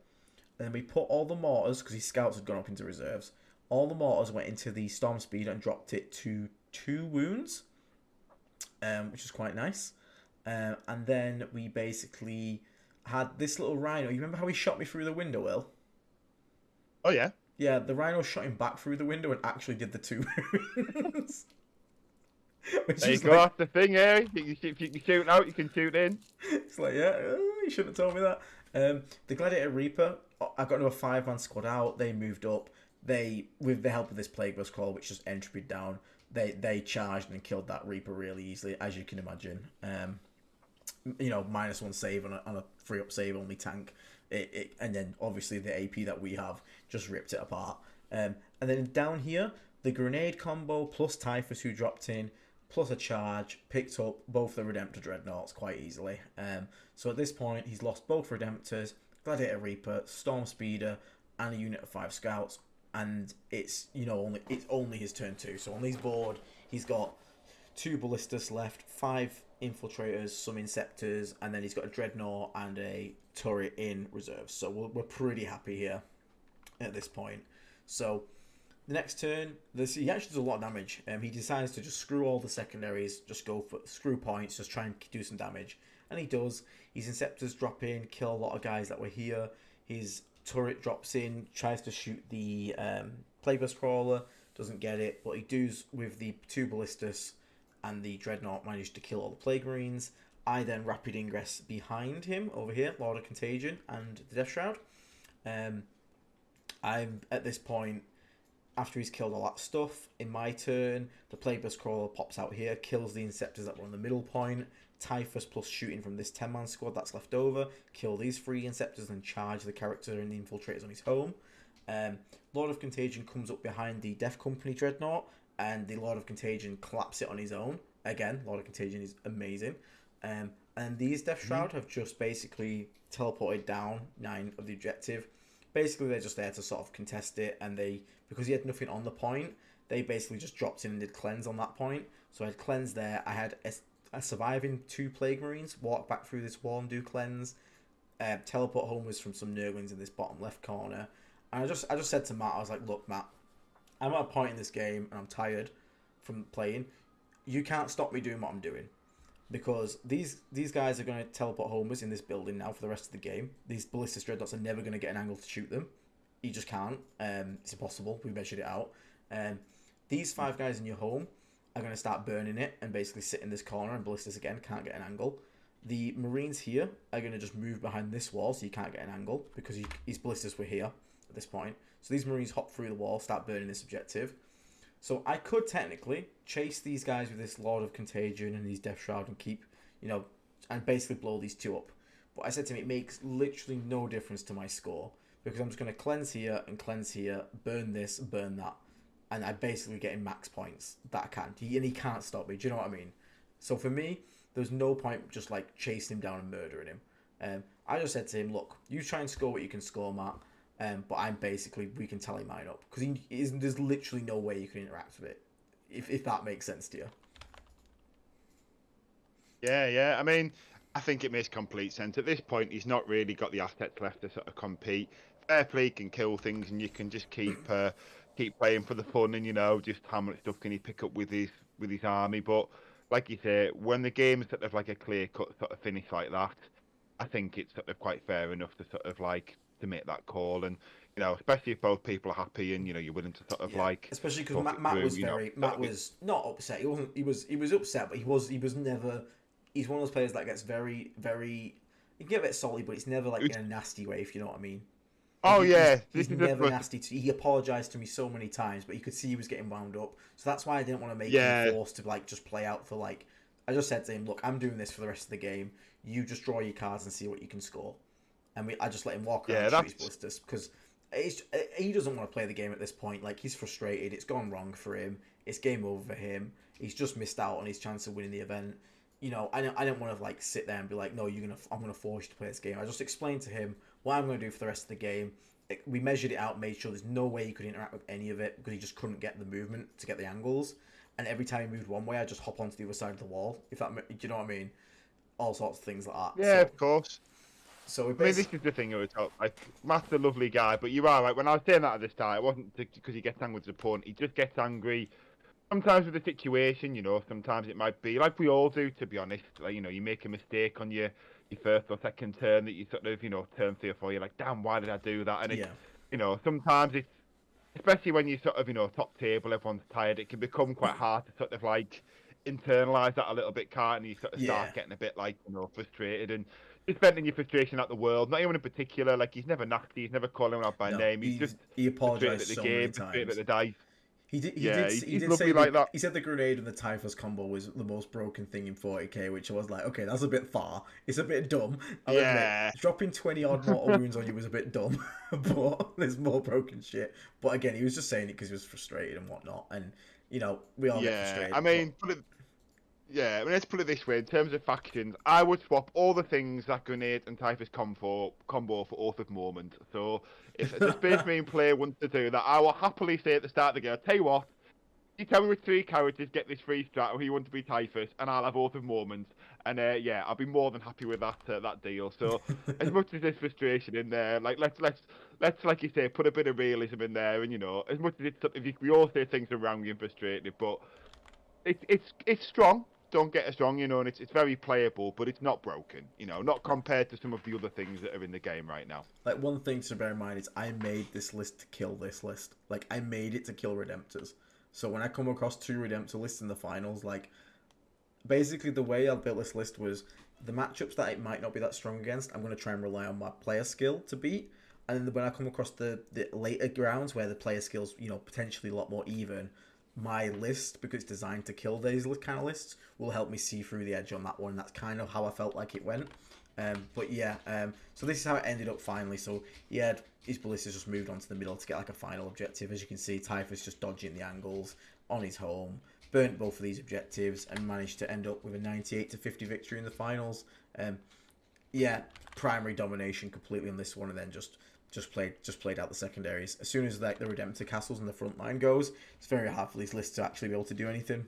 And then we put all the mortars, because his scouts had gone up into reserves. All the mortars went into the Storm Speeder and dropped it to 2 wounds. Which is quite nice. And then we basically had this little Rhino. You remember how he shot me through the window, Will? Oh, yeah. Yeah, the Rhino shot him back through the window and actually did the 2 wounds. There you go, that's the thing, eh? If you can shoot out, you can shoot in. It's like, yeah, you shouldn't have told me that. The Gladiator Reaper, I got another 5-man squad out. They moved up. With the help of this Plague Burst Crawl, which just entropied down, they charged and killed that Reaper really easily, as you can imagine. -1 save on a 3-up save only tank. And then obviously the AP that we have just ripped it apart. And then down here, the grenade combo plus Typhus who dropped in, plus a charge, picked up both the Redemptor Dreadnoughts quite easily. So at this point, he's lost both Redemptors, Gladiator Reaper, Storm Speeder, and a unit of 5 Scouts. And it's only his turn 2. So on his board, he's got 2 Ballistas left, 5 Infiltrators, some Inceptors, and then he's got a Dreadnought and a turret in reserves. So we're pretty happy here at this point. So the next turn, he actually does a lot of damage. He decides to just screw all the secondaries, just go for screw points, just try and do some damage. And he does. His Inceptors drop in, kill a lot of guys that were here. His turret drops in, tries to shoot the Plague Burst Crawler, doesn't get it, but he does with the 2 Ballistas and the Dreadnought managed to kill all the Plague Marines. I then rapid ingress behind him over here, Lord of Contagion and the Death Shroud. I'm at this point, after he's killed all that stuff, in my turn, the Plague Burst Crawler pops out here, kills the Inceptors that were on the middle point. Typhus plus shooting from this 10-man squad that's left over, kill these 3 Inceptors and charge the character and the Infiltrators on his home. Lord of Contagion comes up behind the Death Company Dreadnought, and the Lord of Contagion claps it on his own. Again, Lord of Contagion is amazing. And these Death Shroud have just basically teleported down 9 of the objective. Basically, they're just there to sort of contest it, and because he had nothing on the point, they basically just dropped in and did cleanse on that point. So I had cleanse there. I had a surviving 2 Plague Marines walk back through this wall and do cleanse. Teleport homewards from some Nurglings in this bottom left corner. And I just said to Matt, I was like, look, Matt, I'm at a point in this game and I'm tired. from playing, you can't stop me doing what I'm doing. Because these guys are going to teleport homers in this building now for the rest of the game. These Ballistic Dreadnoughts are never going to get an angle to shoot them. You just can't. It's impossible. We measured it out. These 5 guys in your home are going to start burning it and basically sit in this corner, and Ballistas again can't get an angle. The Marines here are going to just move behind this wall so you can't get an angle because his Ballistas were here at this point. So these Marines hop through the wall, start burning this objective. So I could technically chase these guys with this Lord of Contagion and these Death Shroud and keep, and basically blow these 2 up. But I said to him, it makes literally no difference to my score because I'm just going to cleanse here and cleanse here, burn this, burn that. And I basically get him max points that I can. And he can't stop me. Do you know what I mean? So for me, there's no point just like chasing him down and murdering him. I just said to him, look, you try and score what you can score, Matt. But we can tally mine up. Because there's literally no way you can interact with it. If that makes sense to you. Yeah. I mean, I think it makes complete sense. At this point, he's not really got the assets left to sort of compete. Fair play can kill things, and you can just keep playing for the fun, and just how much stuff can he pick up with his army. But like you say, when the game's sort of like a clear-cut sort of finish like that, I think it's sort of quite fair enough to sort of like to make that call, and especially if both people are happy and you're willing to sort of like, especially because Matt was not upset. He was upset, but he was never. He's one of those players that gets very, very. He can get a bit salty, but it's never like in a nasty way, if you know what I mean. He's never nasty. He apologized to me so many times, but you could see he was getting wound up. So that's why I didn't want to make him forced to like just play out for like. I just said to him, look, I'm doing this for the rest of the game. You just draw your cards and see what you can score. And I just let him walk around and shoot his ballistas because he doesn't want to play the game at this point. Like, he's frustrated. It's gone wrong for him. It's game over for him. He's just missed out on his chance of winning the event. I don't want to like sit there and be like, no, I'm gonna force you to play this game. I just explained to him what I'm gonna do for the rest of the game. We measured it out, made sure there's no way he could interact with any of it because he just couldn't get the movement to get the angles. And every time he moved one way, I just hop onto the other side of the wall. Do you know what I mean? All sorts of things like that. Yeah, of course. So this is the thing I was talking. Like, Matt's a lovely guy, but you are right. When I was saying that at the start, it wasn't because he gets angry with his opponent. He just gets angry sometimes with the situation. Sometimes it might be like we all do, to be honest. Like, you make a mistake on your first or second turn that you sort of, turn 3 or 4. You're like, damn, why did I do that? And sometimes it's, especially when you sort of, top table, everyone's tired. It can become quite hard to sort of like internalize that a little bit, can't you? You sort of start getting a bit like, frustrated and just venting your frustration at the world. Not even in particular. Like, he's never nasty. He's never calling him out by name. He apologized at the so game, many times. at the dice. He did say like that. He said the grenade and the Typhus combo was the most broken thing in 40k, which I was like, okay, that's a bit far. It's a bit dumb. I'll admit, dropping 20 odd mortal wounds on you was a bit dumb, but there's more broken shit. But again, he was just saying it because he was frustrated and whatnot, and we all get frustrated. I mean, let's put it this way. In terms of factions, I would swap all the things that Grenade and Typhus combo for Oath of Moment. So if the Space Marine player wants to do that, I will happily say at the start of the game, I'll tell you what, you tell me with 3 characters, get this free strat, or you want to be Typhus, and I'll have Oath of Moment. And I'll be more than happy with that deal. So as much as there's frustration in there, like let's like you say, put a bit of realism in there, and as much as we all say things are wrong and frustrated, but it's strong. Don't get us wrong, and it's very playable, but it's not broken, not compared to some of the other things that are in the game right now. Like, one thing to bear in mind is I made this list to kill this list. Like, I made it to kill Redemptors. So when I come across 2 Redemptor lists in the finals, like, basically the way I built this list was the matchups that it might not be that strong against, I'm going to try and rely on my player skill to beat. And then when I come across the later grounds where the player skill's, potentially a lot more even, my list, because it's designed to kill these kind of lists, will help me see through the edge on that one. That's kind of how I felt like it went. So this is how it ended up finally. So his ballistas just moved on to the middle to get like a final objective. As you can see, Typhus just dodging the angles on his home, burnt both of these objectives, and managed to end up with a 98-50 victory in the finals. Primary domination completely on this one, and then just played out the secondaries. As soon as like the Redemptor castles and the front line goes, it's very hard for these lists to actually be able to do anything.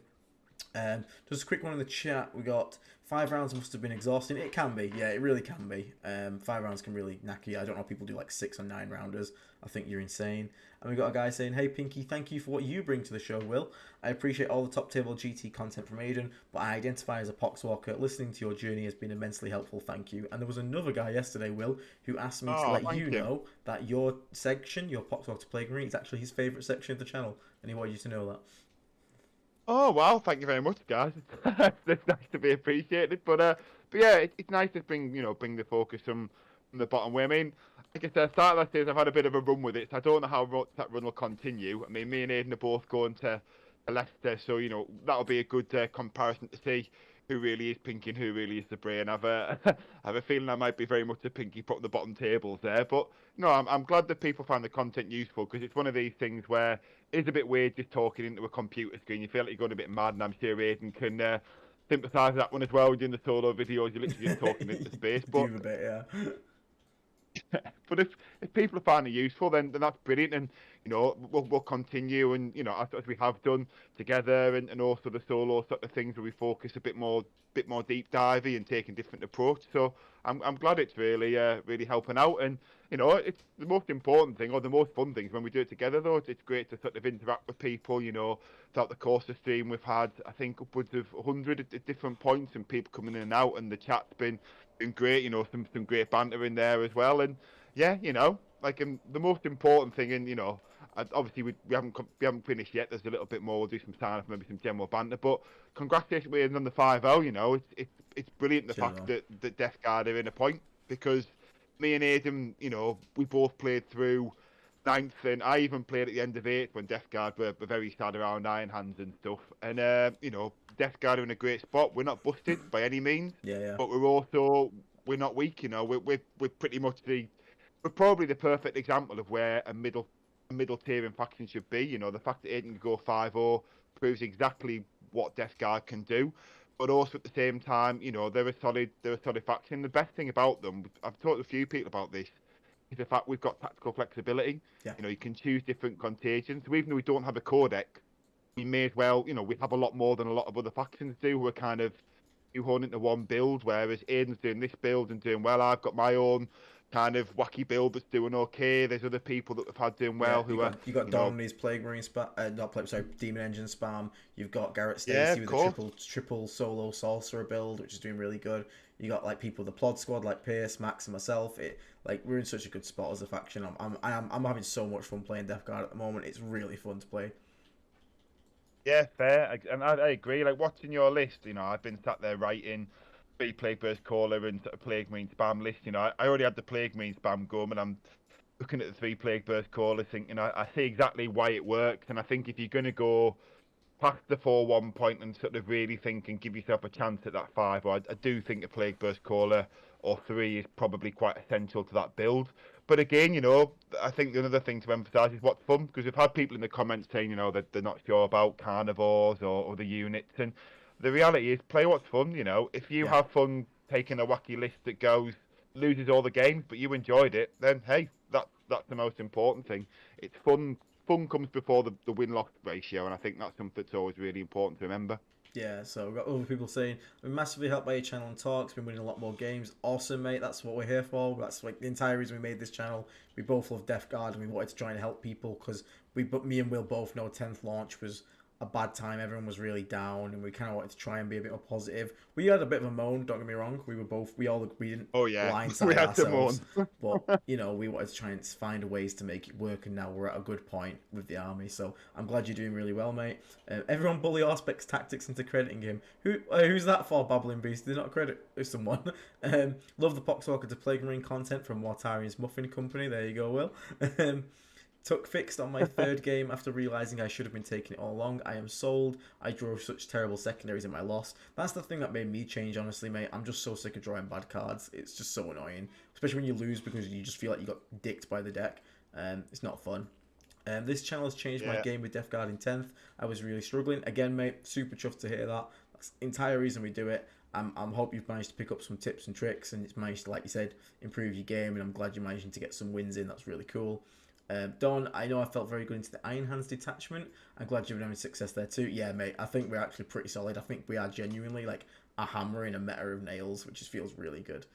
Just a quick one in the chat. We got 5 rounds must have been exhausting. It can be, yeah, it really can be. 5 rounds can really knack you. I don't know if people do like 6 or 9 rounders. I think you're insane. And we got a guy saying, "Hey Pinky, thank you for what you bring to the show, Will. I appreciate all the top table GT content from Aiden, but I identify as a Poxwalker. Listening to your journey has been immensely helpful. Thank you." And there was another guy yesterday, Will, who asked me to let you know that your section, your Poxwalker Playground, is actually his favourite section of the channel, and he wanted you to know that. Oh wow, thank you very much, guys. It's nice to be appreciated, but yeah, it's nice to bring bring the focus from the bottom way. I mean, like I said, start last season, I've had a bit of a run with it, so I don't know how that run will continue. I mean, me and Aiden are both going to Leicester, so that'll be a good comparison to see who really is Pinky and who really is the brain. I have a feeling I might be very much a Pinky put the bottom tables there, but no, I'm glad that people find the content useful because it's one of these things where it's a bit weird just talking into a computer screen. You feel like you're going a bit mad, and I'm sure Aiden can sympathise with that one as well. Doing the solo videos, you're literally just talking into space. But do a bit, yeah. But if people are finding it useful, then that's brilliant, and we'll continue, and as we have done together, and also the solo sort of things where we focus a bit more deep divey and taking different approach. So I'm glad it's really helping out, and it's the most important thing or the most fun things when we do it together. Though it's great to sort of interact with people. Throughout the course of the stream, we've had I think upwards of 100 at different points, and people coming in and out, and the chat's been great. Some great banter in there as well, and yeah, the most important thing, and obviously we haven't finished yet. There's a little bit more. We'll do some sign-off, maybe some general banter. But congratulations with on the 5-0. It's brilliant the fact that Death Guard are in a point, because me and Aiden, we both played through 9th, and I even played at the end of 8th when Death Guard were very sad around Iron Hands and stuff. And Death Guard are in a great spot. We're not busted by any means, yeah. but we're not weak. We're pretty much we're probably the perfect example of where a middle tier faction should be. The fact that Aiden can go 5-0 proves exactly what Death Guard can do. But also at the same time, they're a solid faction. The best thing about them, I've talked to a few people about this, is the fact we've got tactical flexibility. Yeah. You can choose different contagions. So even though we don't have a core deck, we may as well, we have a lot more than a lot of other factions do. We're kind of shoehorned into one build, whereas Aiden's doing this build and doing well. I've got my own kind of wacky build that's doing okay. There's other people that we've had doing well you got Domini's Plague Marine spam, Demon Engine spam. You've got Garrett Stacey with a triple solo sorcerer build, which is doing really good. You got like people with the Plod squad like Pierce, Max, and myself. We're in such a good spot as a faction. I'm having so much fun playing Death Guard at the moment. It's really fun to play. Yeah, fair, and I agree. Like watching your list, I've been sat there writing 3 Plague Burst Caller and sort of Plague Marine spam list. I already had the Plague Marine spam going, and I'm looking at the 3 Plague Burst Callers, thinking I see exactly why it works. And I think if you're going to go past the 4-1 point and sort of really think and give yourself a chance at that 5, I do think a Plague Burst Caller or 3 is probably quite essential to that build. But again, I think the other thing to emphasise is what's fun, because we've had people in the comments saying, that they're not sure about carnivores or the units, and the reality is play what's fun. If you have fun taking a wacky list that loses all the games, but you enjoyed it, then hey, that's the most important thing. It's fun. Fun comes before the win-loss ratio, and I think that's something that's always really important to remember. Yeah, so we've got other people saying, we're massively helped by your channel and talks, been winning a lot more games. Awesome, mate, that's what we're here for. That's like the entire reason we made this channel. We both love Death Guard, and we wanted to try and help people, because me and Will both know 10th launch was a bad time. Everyone was really down, and we kind of wanted to try and be a bit more positive. We had a bit of a moan, don't get me wrong. We didn't blindside we had ourselves, to moan. but we wanted to try and find ways to make it work, and now we're at a good point with the army. So I'm glad you're doing really well, mate. Everyone bully Auspex tactics into crediting him. Who's that for, Babbling Beast? Did not credit someone. Love the Poxwalker to Plague Marine content from Tyranids Muffin Company. There you go, Will. Took fixed on my 3rd game after realising I should have been taking it all along. I am sold. I drove such terrible secondaries in my loss. That's the thing that made me change, honestly, mate. I'm just so sick of drawing bad cards. It's just so annoying. Especially when you lose, because you just feel like you got dicked by the deck. It's not fun. This channel has changed my game with Death Guard in 10th. I was really struggling. Again, mate, super chuffed to hear that. That's the entire reason we do it. I hope you've managed to pick up some tips and tricks, and it's managed to, like you said, improve your game, and I'm glad you're managing to get some wins in. That's really cool. Don, I know I felt very good into the Iron Hands detachment. I'm glad you've been having success there too. Yeah, mate, I think we're actually pretty solid. I think we are genuinely like a hammer in a meta of nails, which just feels really good.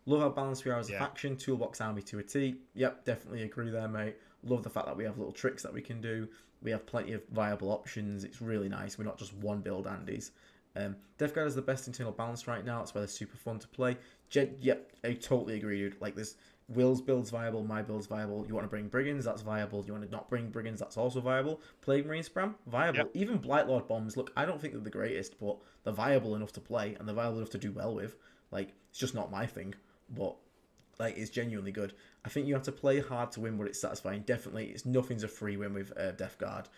Love how balanced we are as a faction. Toolbox army to a T. Yep, definitely agree there, mate. Love the fact that we have little tricks that we can do. We have plenty of viable options. It's really nice. We're not just one build Andes. Death Guard is the best internal balance right now. That's why they're super fun to play. Yep, I totally agree, dude. Like this, Will's build's viable, my build's viable. You want to bring Brigands, that's viable. You want to not bring Brigands, that's also viable. Plague Marine Spram, viable. Yep. Even Blightlord Bombs, look, I don't think they're the greatest, but they're viable enough to play, and they're viable enough to do well with. Like, it's just not my thing, but like it's genuinely good. I think you have to play hard to win, but it's satisfying. Definitely, nothing's a free win with Death Guard.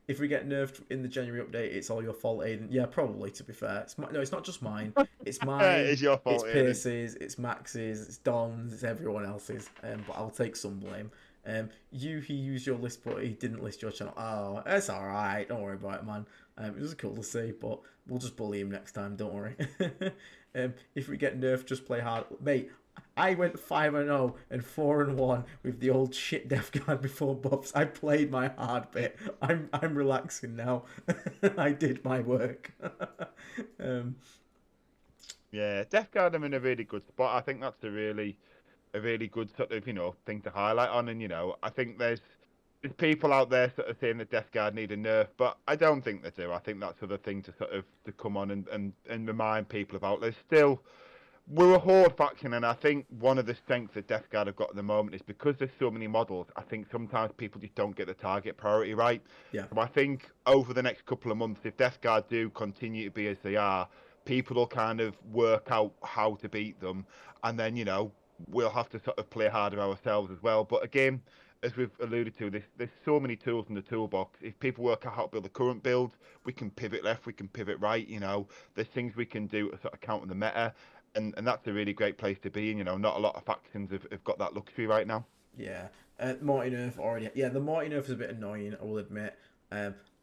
If we get nerfed in the January update, it's all your fault, Aiden. Yeah, probably. To be fair, it's not just mine. It's mine. It's your fault. It's Pierce's. It's Max's. It's Don's. It's everyone else's. But I'll take some blame. He used your list, but he didn't list your channel. Oh, it's all right. Don't worry about it, man. It was cool to see, but we'll just bully him next time. Don't worry. If we get nerfed, just play hard, mate. I went 5-0 and 4-1 with the old shit Death Guard before buffs. I played my hard bit. I'm relaxing now. I did my work. Yeah, Death Guard I'm in a really good spot. I think that's a really good sort of thing to highlight on. And I think there's people out there sort of saying that Death Guard need a nerf, but I don't think they do. I think that's sort of thing to sort of to come on and remind people about. There's still. We're a horde faction, and I think one of the strengths that Death Guard have got at the moment is because there's so many models. I think sometimes people just don't get the target priority right. Yeah. So I think over the next couple of months, if Death Guard do continue to be as they are, people will kind of work out how to beat them, and then we'll have to sort of play harder ourselves as well. But again, as we've alluded to, there's so many tools in the toolbox. If people work out how to build the current build, we can pivot left, we can pivot right. There's things we can do to sort of counter the meta. And that's a really great place to be in. Not a lot of factions have got that luxury right now. Yeah. Morty Nerf already. Yeah, the Morty Nerf is a bit annoying, I will admit.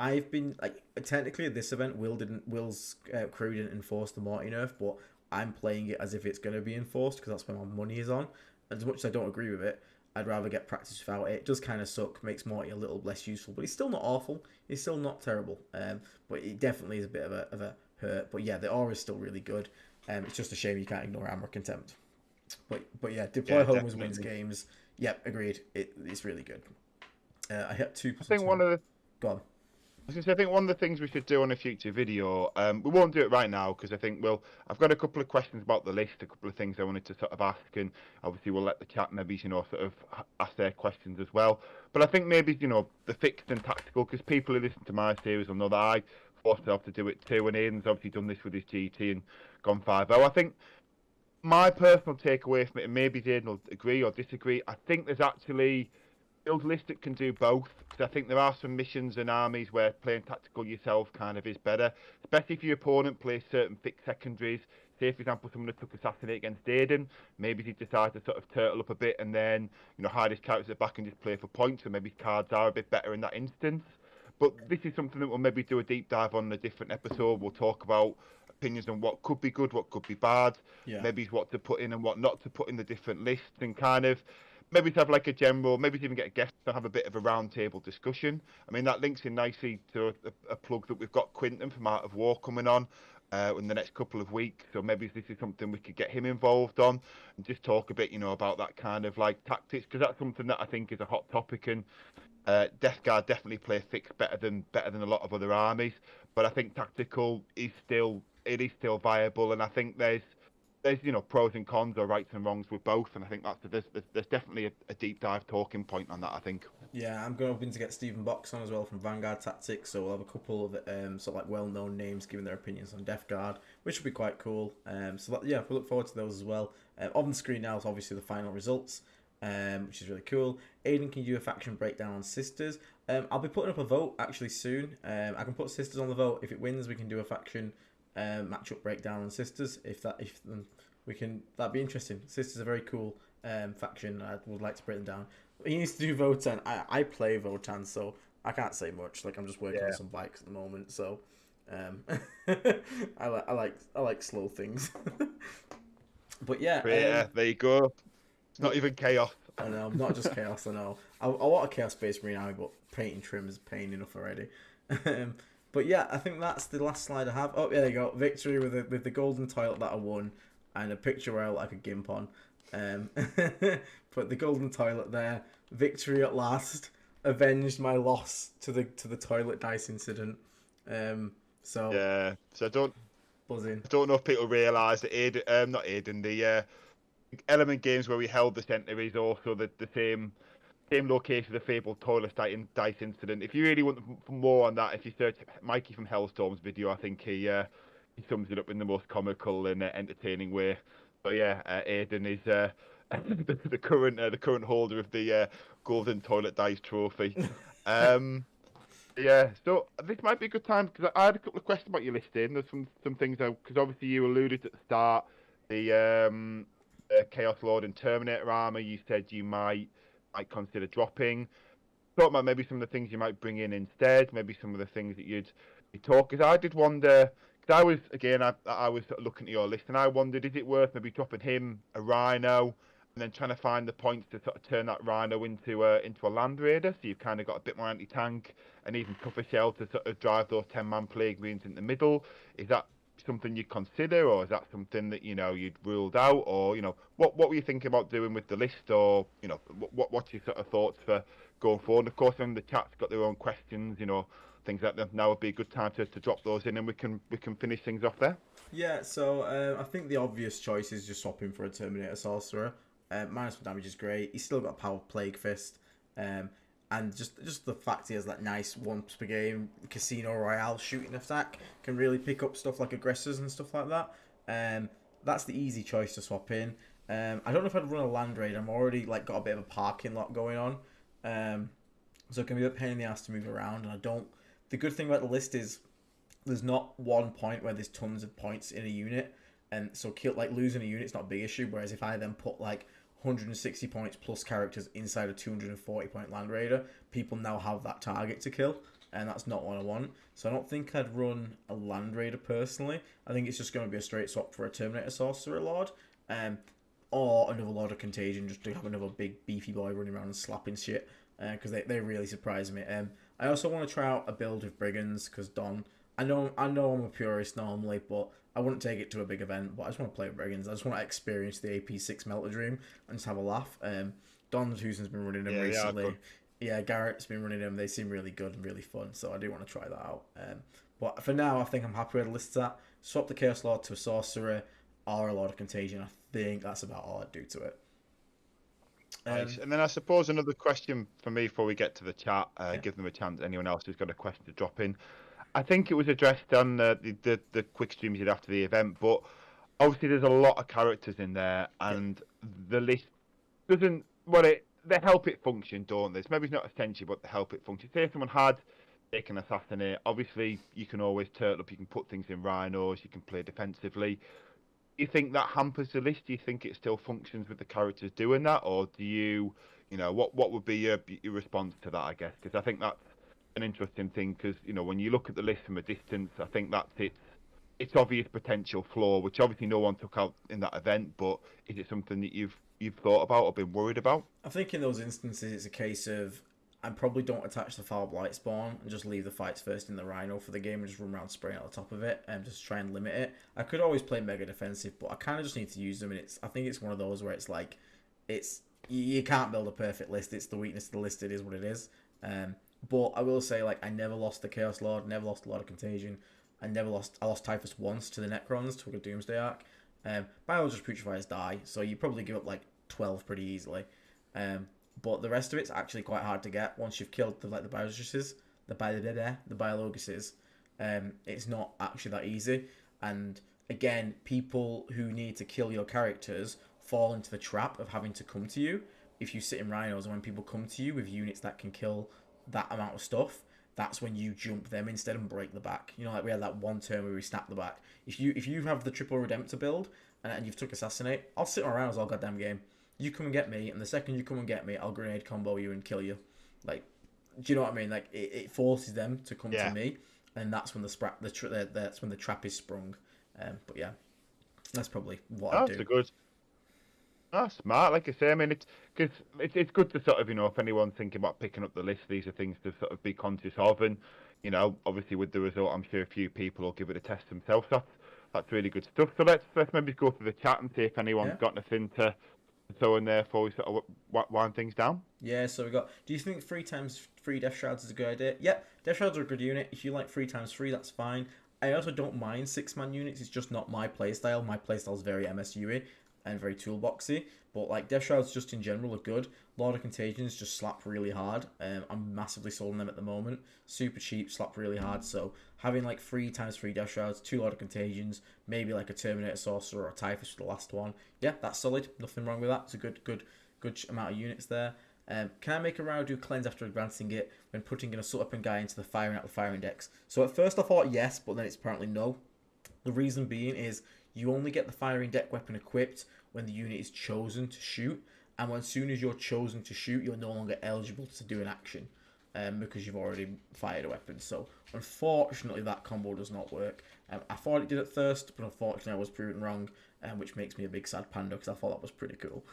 I've been, like, technically at this event, Will's crew didn't enforce the Morty Nerf, but I'm playing it as if it's going to be enforced because that's where my money is on. As much as I don't agree with it, I'd rather get practice without it. It does kind of suck, makes Morty a little less useful, but he's still not awful. He's still not terrible. But it definitely is a bit of a hurt. But yeah, the aura is still really good. It's just a shame you can't ignore Armor Contempt. But yeah, deploy homers wins games. Yep, agreed. It's really good. I hit 2%. I think one of the... Go on. I think one of the things we should do on a future video, we won't do it right now because I think I've got a couple of questions about the list, a couple of things I wanted to sort of ask, and obviously we'll let the chat maybe sort of ask their questions as well. But I think maybe the fixed and tactical, because people who listen to my series will know that I forced myself to do it too, and Aiden's obviously done this with his GT and gone 5-0. I think my personal takeaway from it, and maybe Aiden will agree or disagree, I think there's actually build list that can do both. Because I think there are some missions and armies where playing tactical yourself kind of is better, especially if your opponent plays certain fixed secondaries. Say, for example, someone that took Assassinate against Aiden, maybe he decides to sort of turtle up a bit and then hide his characters back and just play for points, so maybe cards are a bit better in that instance. But this is something that we'll maybe do a deep dive on in a different episode. We'll talk about opinions on what could be good, what could be bad, maybe what to put in and what not to put in the different lists, and kind of maybe to have like a general, maybe to even get a guest to have a bit of a roundtable discussion. I mean, that links in nicely to a plug that we've got Quinton from Art of War coming on in the next couple of weeks. So maybe this is something we could get him involved on and just talk a bit, about that kind of like tactics, because that's something that I think is a hot topic. And Death Guard definitely play fixed better than a lot of other armies, but I think tactical is still viable, and I think there's pros and cons or rights and wrongs with both, and I think there's definitely a deep dive talking point on that, I think. Yeah, I'm hoping to get Stephen Box on as well from Vanguard Tactics, so we'll have a couple of sort of like well-known names giving their opinions on Death Guard, which will be quite cool. We look forward to those as well. On the screen now is obviously the final results, which is really cool. Aiden, can you do a faction breakdown on Sisters? I'll be putting up a vote actually soon. I can put Sisters on the vote. If it wins, we can do a faction matchup breakdown on Sisters. That'd be interesting. Sisters are a very cool faction. I would like to break them down. He needs to do Votan. I play Votan, so I can't say much. Like, I'm just working on some bikes at the moment, so I like slow things. But yeah, there you go. It's not even chaos. I know, not just chaos. I know. I want a chaos Space Marine army, but painting trim is pain enough already. But yeah, I think that's the last slide I have. Oh, yeah, there you go. Victory with the golden toilet that I won, and a picture where I look like a gimp on. But the golden toilet there. Victory at last. Avenged my loss to the toilet dice incident. So yeah. So I don't buzzing. know if people realise that Aiden, not Aiden, the Element Games where we held the centre is also the same location of the fabled toilet dice incident. If you really want more on that, if you search Mikey from Hellstorm's video, I think he sums it up in the most comical and entertaining way. But yeah, Aiden is the current holder of the golden toilet dice trophy. Yeah, so this might be a good time because I had a couple of questions about your listing. There's some things because obviously you alluded at the start the Chaos Lord and Terminator armor. You said you might consider dropping. Thought about maybe some of the things you might bring in instead. Maybe some of the things that you'd talk. Because I did wonder. Because I was I was sort of looking at your list and I wondered, is it worth maybe dropping him a Rhino and then trying to find the points to sort of turn that Rhino into a Land Raider, so you've kind of got a bit more anti-tank and even tougher shell to sort of drive those 10-man Plague Marines in the middle. Is that something you consider, or is that something that you'd ruled out, or what were you thinking about doing with the list, or what's your sort of thoughts for going forward? And of course, the chat's got their own questions, things like that. Now would be a good time to drop those in, and we can finish things off there. Yeah, so I think the obvious choice is just swapping for a Terminator Sorcerer. Minus 1 damage is great. He's still got Power Plague Fist. And just the fact he has that nice once per game Casino Royale shooting attack can really pick up stuff like aggressors and stuff like that. That's the easy choice to swap in. I don't know if I'd run a Land Raider. I'm already got a bit of a parking lot going on. So it can be a pain in the ass to move around. And the good thing about the list is there's not one point where there's tons of points in a unit. And so losing a unit's not a big issue. Whereas if I then put 160 points plus characters inside a 240 point Land Raider, people now have that target to kill, and that's not what I want. So I don't think I'd run a Land Raider personally. I think it's just going to be a straight swap for a Terminator Sorcerer Lord, or another Lord of Contagion, just to have another big beefy boy running around and slapping shit, because they really surprise me. I also want to try out a build with Brigands, because Don, I know I'm a purist normally, but I wouldn't take it to a big event, but I just want to play with Brigands. I just want to experience the AP6 Melter Dream and just have a laugh. Don Hudson's been running them recently. Yeah, Garrett's been running them. They seem really good and really fun, so I do want to try that out. But for now, I think I'm happy with the list that. Swap the Chaos Lord to a Sorcerer or a Lord of Contagion. I think that's about all I'd do to it. Nice. And then I suppose another question for me before we get to the chat, give them a chance, anyone else who's got a question to drop in. I think it was addressed on the quick streams you did after the event, but obviously there's a lot of characters in there, and the list doesn't. They help it function, don't they? It's maybe not essential, but they help it function. Say if someone they can assassinate. Obviously, you can always turtle up. You can put things in rhinos. You can play defensively. Do you think that hampers the list? Do you think it still functions with the characters doing that, or do you, what would be your response to that? I guess because I think that's an interesting thing, because when you look at the list from a distance, I think that's its obvious potential flaw, which obviously no one took out in that event. But is it something that you've thought about or been worried about? I think in those instances it's a case of I probably don't attach the Foul Blight spawn and just leave the fights first in the Rhino for the game and just run around spraying at the top of it and just try and limit it. I could always play mega defensive, but I kind of just need to use them, and I think it's one of those where you can't build a perfect list. It's the weakness of the list. It is what it is. But I will say, I never lost the Chaos Lord, never lost a Lord of Contagion. I lost Typhus once to the Necrons, took a Doomsday Arc. Biological Putrefiers die, so you probably give up 12 pretty easily. But the rest of it's actually quite hard to get once you've killed the Biologuses, the Biologuses. It's not actually that easy. And again, people who need to kill your characters fall into the trap of having to come to you. If you sit in Rhinos, and when people come to you with units that can kill that amount of stuff, that's when you jump them instead and break the back. We had that one turn where we snapped the back. If you have the triple Redemptor build and you've took Assassinate, I'll sit around all goddamn game. You come and get me, and the second you come and get me, I'll grenade combo you and kill you. Do you know what I mean? It forces them to come to me, and that's when that's when the trap is sprung. But yeah, that's probably what I do. Ah, smart. Like I say, I mean, it's good to sort of, if anyone's thinking about picking up the list, these are things to sort of be conscious of, and obviously with the result, I'm sure a few people will give it a test themselves. That's really good stuff. So let's maybe go through the chat and see if anyone's Yeah. got anything to throw in there before we sort of wind things down. Yeah, so we got. Do you think 3x3 Death Shrouds is a good idea? Yeah, Death Shrouds are a good unit. If you like 3x3, that's fine. I also don't mind 6-man units. It's just not my playstyle. My playstyle is very MSU-y and very toolboxy. But like Death Shrouds, just in general, are good. Lord of Contagions just slap really hard. I'm massively sold on them at the moment. Super cheap, slap really hard. So having like 3x3 Death Shrouds, 2 Lord of Contagions, maybe like a Terminator Sorcerer or a Typhus for the last one. Yeah, that's solid. Nothing wrong with that. It's a good amount of units there. Can I make a round do cleanse after advancing it when putting in a sort up guy into the firing out the firing decks? So at first I thought yes, but then it's apparently no. The reason being is you only get the firing deck weapon equipped when the unit is chosen to shoot, and as soon as you're chosen to shoot, you're no longer eligible to do an action because you've already fired a weapon. So unfortunately, that combo does not work. I thought it did at first, but unfortunately, I was proven wrong, which makes me a big sad panda because I thought that was pretty cool.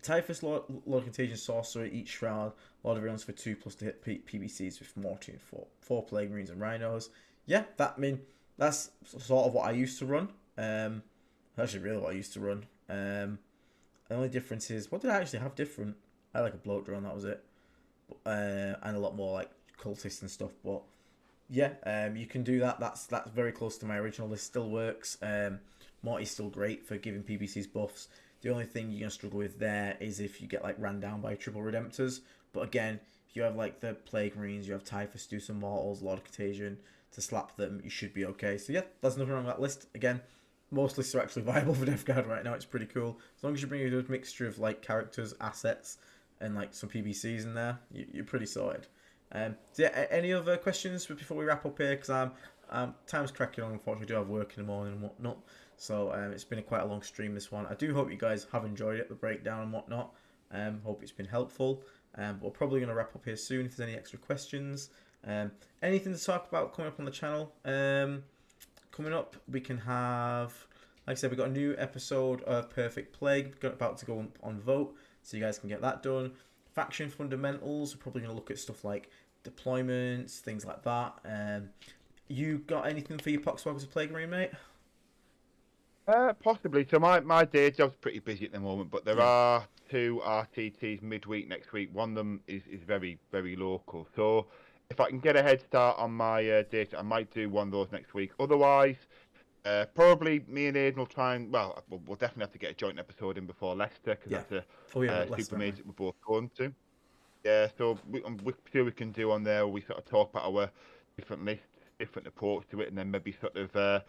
Typhus, Lord Contagion, Sorcerer, each Shroud, Lord of Realms for 2+ to hit PBCs with Morty and 4 Plague Marines and Rhinos. Yeah, that's sort of what I used to run. Actually, really what I used to run. The only difference is, what did I actually have different? I had like a bloat drone, that was it. And a lot more like cultists and stuff. But yeah, you can do that. That's very close to my original list. Still works. Morty's still great for giving PBCs buffs. The only thing you're going to struggle with there is if you get like ran down by triple Redemptors. But again, if you have like the Plague Marines, you have Typhus, do some Mortals, Lord of Contagion to slap them, you should be okay. So yeah, there's nothing wrong with that list. Again, most lists are actually viable for Death Guard right now. It's pretty cool. As long as you bring a good mixture of like characters, assets, and like some PBCs in there, you're pretty sorted. So yeah, any other questions before we wrap up here? Because time's cracking on. Unfortunately, I do have work in the morning and whatnot. So it's been quite a long stream, this one. I do hope you guys have enjoyed it, the breakdown and whatnot. Hope it's been helpful. But we're probably going to wrap up here soon if there's any extra questions. Anything to talk about coming up on the channel? Coming up, we can have, like I said, we've got a new episode of Perfect Plague about to go on vote, so you guys can get that done. Faction fundamentals, we're probably going to look at stuff like deployments, things like that. You got anything for your Poxwog as a Plague Marine, mate? Possibly. So my day job's pretty busy at the moment, but there are 2 RTTs midweek next week. One of them is very, very local. So if I can get a head start on my day, I might do one of those next week. Otherwise, probably me and Aiden will try and, well, we'll definitely have to get a joint episode in before Leicester, because that's a super major we're both going to. Yeah, so we're sure we can do on there, we sort of talk about our different lists, different approach to it, and then maybe sort of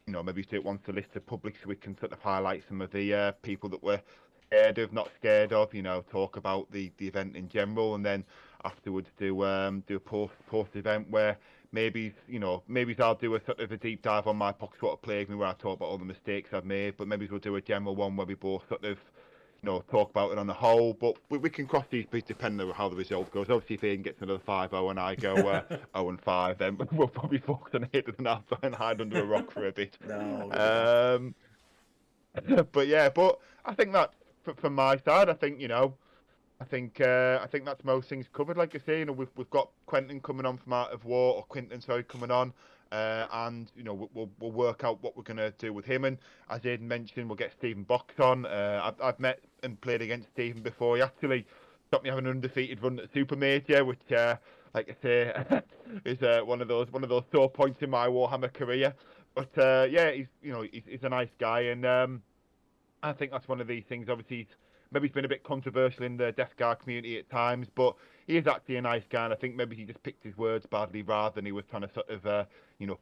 maybe do it once the list is public, so we can sort of highlight some of the people that we're scared of, not scared of, talk about the event in general, and then afterwards do a post event where maybe I'll do a sort of a deep dive on my Poxwater Plague where I talk about all the mistakes I've made, but maybe we'll do a general one where we both sort of talk about it on the whole, but we can cross these bridges depending on how the result goes. Obviously, if Aiden gets another 5-0 and I go 0-5, then we'll probably focus on Aiden and I'll try and hide under a rock for a bit. No. But I think that from my side, I think I think that's most things covered. Like I say, we've got Quentin coming on from Art of War, or Quentin, sorry, coming on. And we'll work out what we're gonna do with him. And as Aiden mentioned, we'll get Stephen Box on. I've met and played against Stephen before. He actually stopped me having an undefeated run at Super Major, which, like I say, is one of those sore points in my Warhammer career. But he's a nice guy, and I think that's one of these things. Obviously, maybe he's been a bit controversial in the Death Guard community at times, but he is actually a nice guy, and I think maybe he just picked his words badly rather than he was trying to sort of,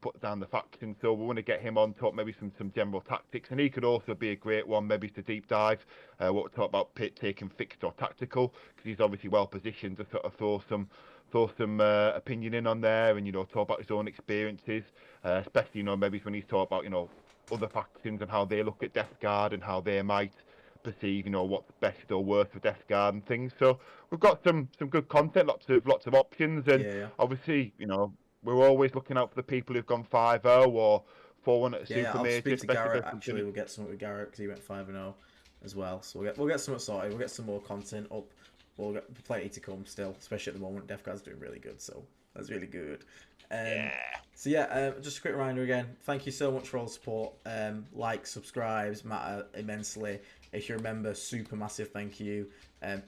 put down the faction. So we want to get him on, talk maybe some general tactics, and he could also be a great one maybe to deep dive what we talk about taking fixed or tactical, because he's obviously well positioned to sort of throw some opinion in on there, and talk about his own experiences, especially maybe when he's talking about other factions and how they look at Death Guard and how they might perceive what's best or worst for Death Guard and things. So we've got some good content, lots of options, and obviously we're always looking out for the people who've gone 5-0 or for one at a Yeah, super I'll major. speak to especially Garrett. if there's Actually, something- we'll get something with Garrett because he went 5-0 as well. So we'll get something sorted. We'll get some more content up. We'll get plenty to come still, especially at the moment. Def Guard's doing really good, so that's really good. So yeah, just a quick reminder again. Thank you so much for all the support. Like, subscribes matter immensely. If you're a member, super massive thank you.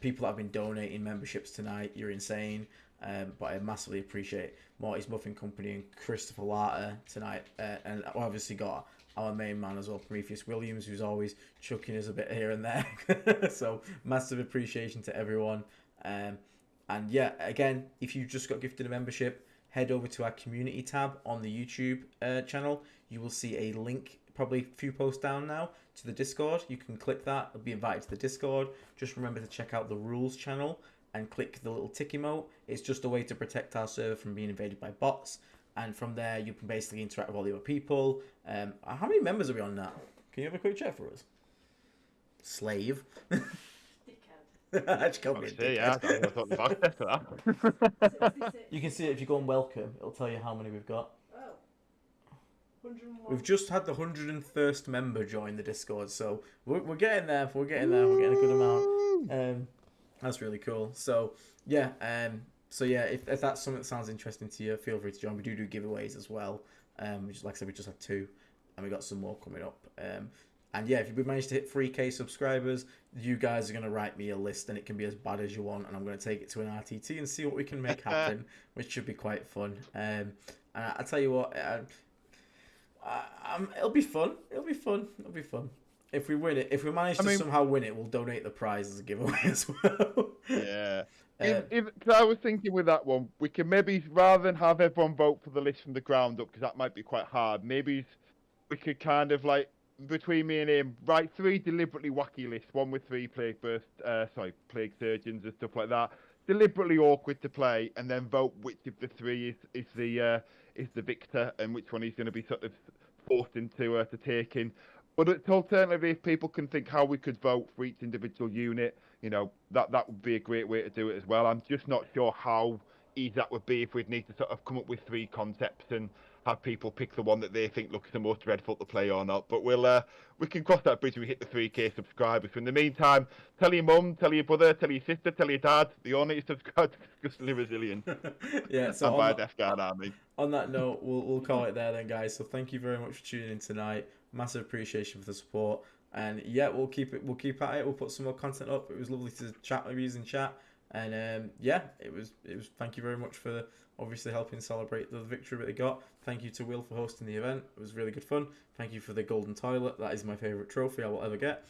People that have been donating memberships tonight, you're insane. But I massively appreciate Morty's Muffin Company and Christopher Larter tonight. And I've obviously got our main man as well, Prometheus Williams, who's always chucking us a bit here and there. So massive appreciation to everyone. And yeah, again, if you just got gifted a membership, head over to our community tab on the YouTube channel. You will see a link, probably a few posts down now, to the Discord. You can click that. You'll be invited to the Discord. Just remember to check out the rules channel and click the little tick emote. It's just a way to protect our server from being invaded by bots. And from there, you can basically interact with all the other people. How many members are we on now? Can you have a quick check for us? Slave. Actually, can't be a dickhead. I thought the access to that. You can see it if you go on welcome. It'll tell you how many we've got. Oh. 101. We've just had the 101st member join the Discord, so we're getting there. We're getting a good amount. That's really cool. So yeah, if that's something that sounds interesting to you, feel free to join. We do giveaways as well. Like I said, we just had 2, and we got some more coming up. And yeah, if we manage to hit 3K subscribers, you guys are going to write me a list, and it can be as bad as you want, and I'm going to take it to an RTT and see what we can make happen, which should be quite fun. And I tell you what, it'll be fun. It'll be fun. If we win it, if we manage to somehow win it, we'll donate the prize as a giveaway as well. Yeah. Cause I was thinking with that one, we can maybe, rather than have everyone vote for the list from the ground up, because that might be quite hard, maybe we could kind of like, between me and him, write 3 deliberately wacky lists, one with 3 plague surgeons and stuff like that, deliberately awkward to play, and then vote which of the 3 is the victor and which one he's going to be sort of forced into to taking. But alternatively, if people can think how we could vote for each individual unit, that would be a great way to do it as well. I'm just not sure how easy that would be if we'd need to sort of come up with 3 concepts and have people pick the one that they think looks the most dreadful to play or not. But we can cross that bridge when we hit the 3K subscribers. So in the meantime, tell your mum, tell your brother, tell your sister, tell your dad. The only subscribe to Disgustingly Resilient. Yeah, so and buy a Death Guard army. On that note, we'll call it there then, guys. So thank you very much for tuning in tonight. Massive appreciation for the support. And yeah, we'll keep at it. We'll put some more content up. It was lovely to chat with you in chat. And yeah, it was. Thank you very much for obviously helping celebrate the victory that they got. Thank you to Will for hosting the event. It was really good fun. Thank you for the golden toilet. That is my favourite trophy I will ever get.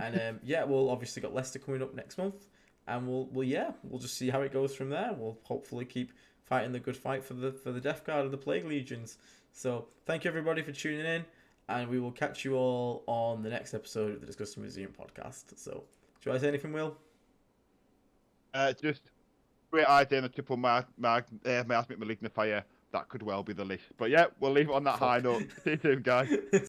And yeah, we'll obviously got Leicester coming up next month, and we'll just see how it goes from there. We'll hopefully keep fighting the good fight for the Death Guard of the Plague Legions. So thank you everybody for tuning in, and we will catch you all on the next episode of the Disgusting Museum podcast. So do you want to say anything, Will? Just great idea on a triple miasmic malignifier. That could well be the list. But yeah, we'll leave it on that high note. See you soon, guys.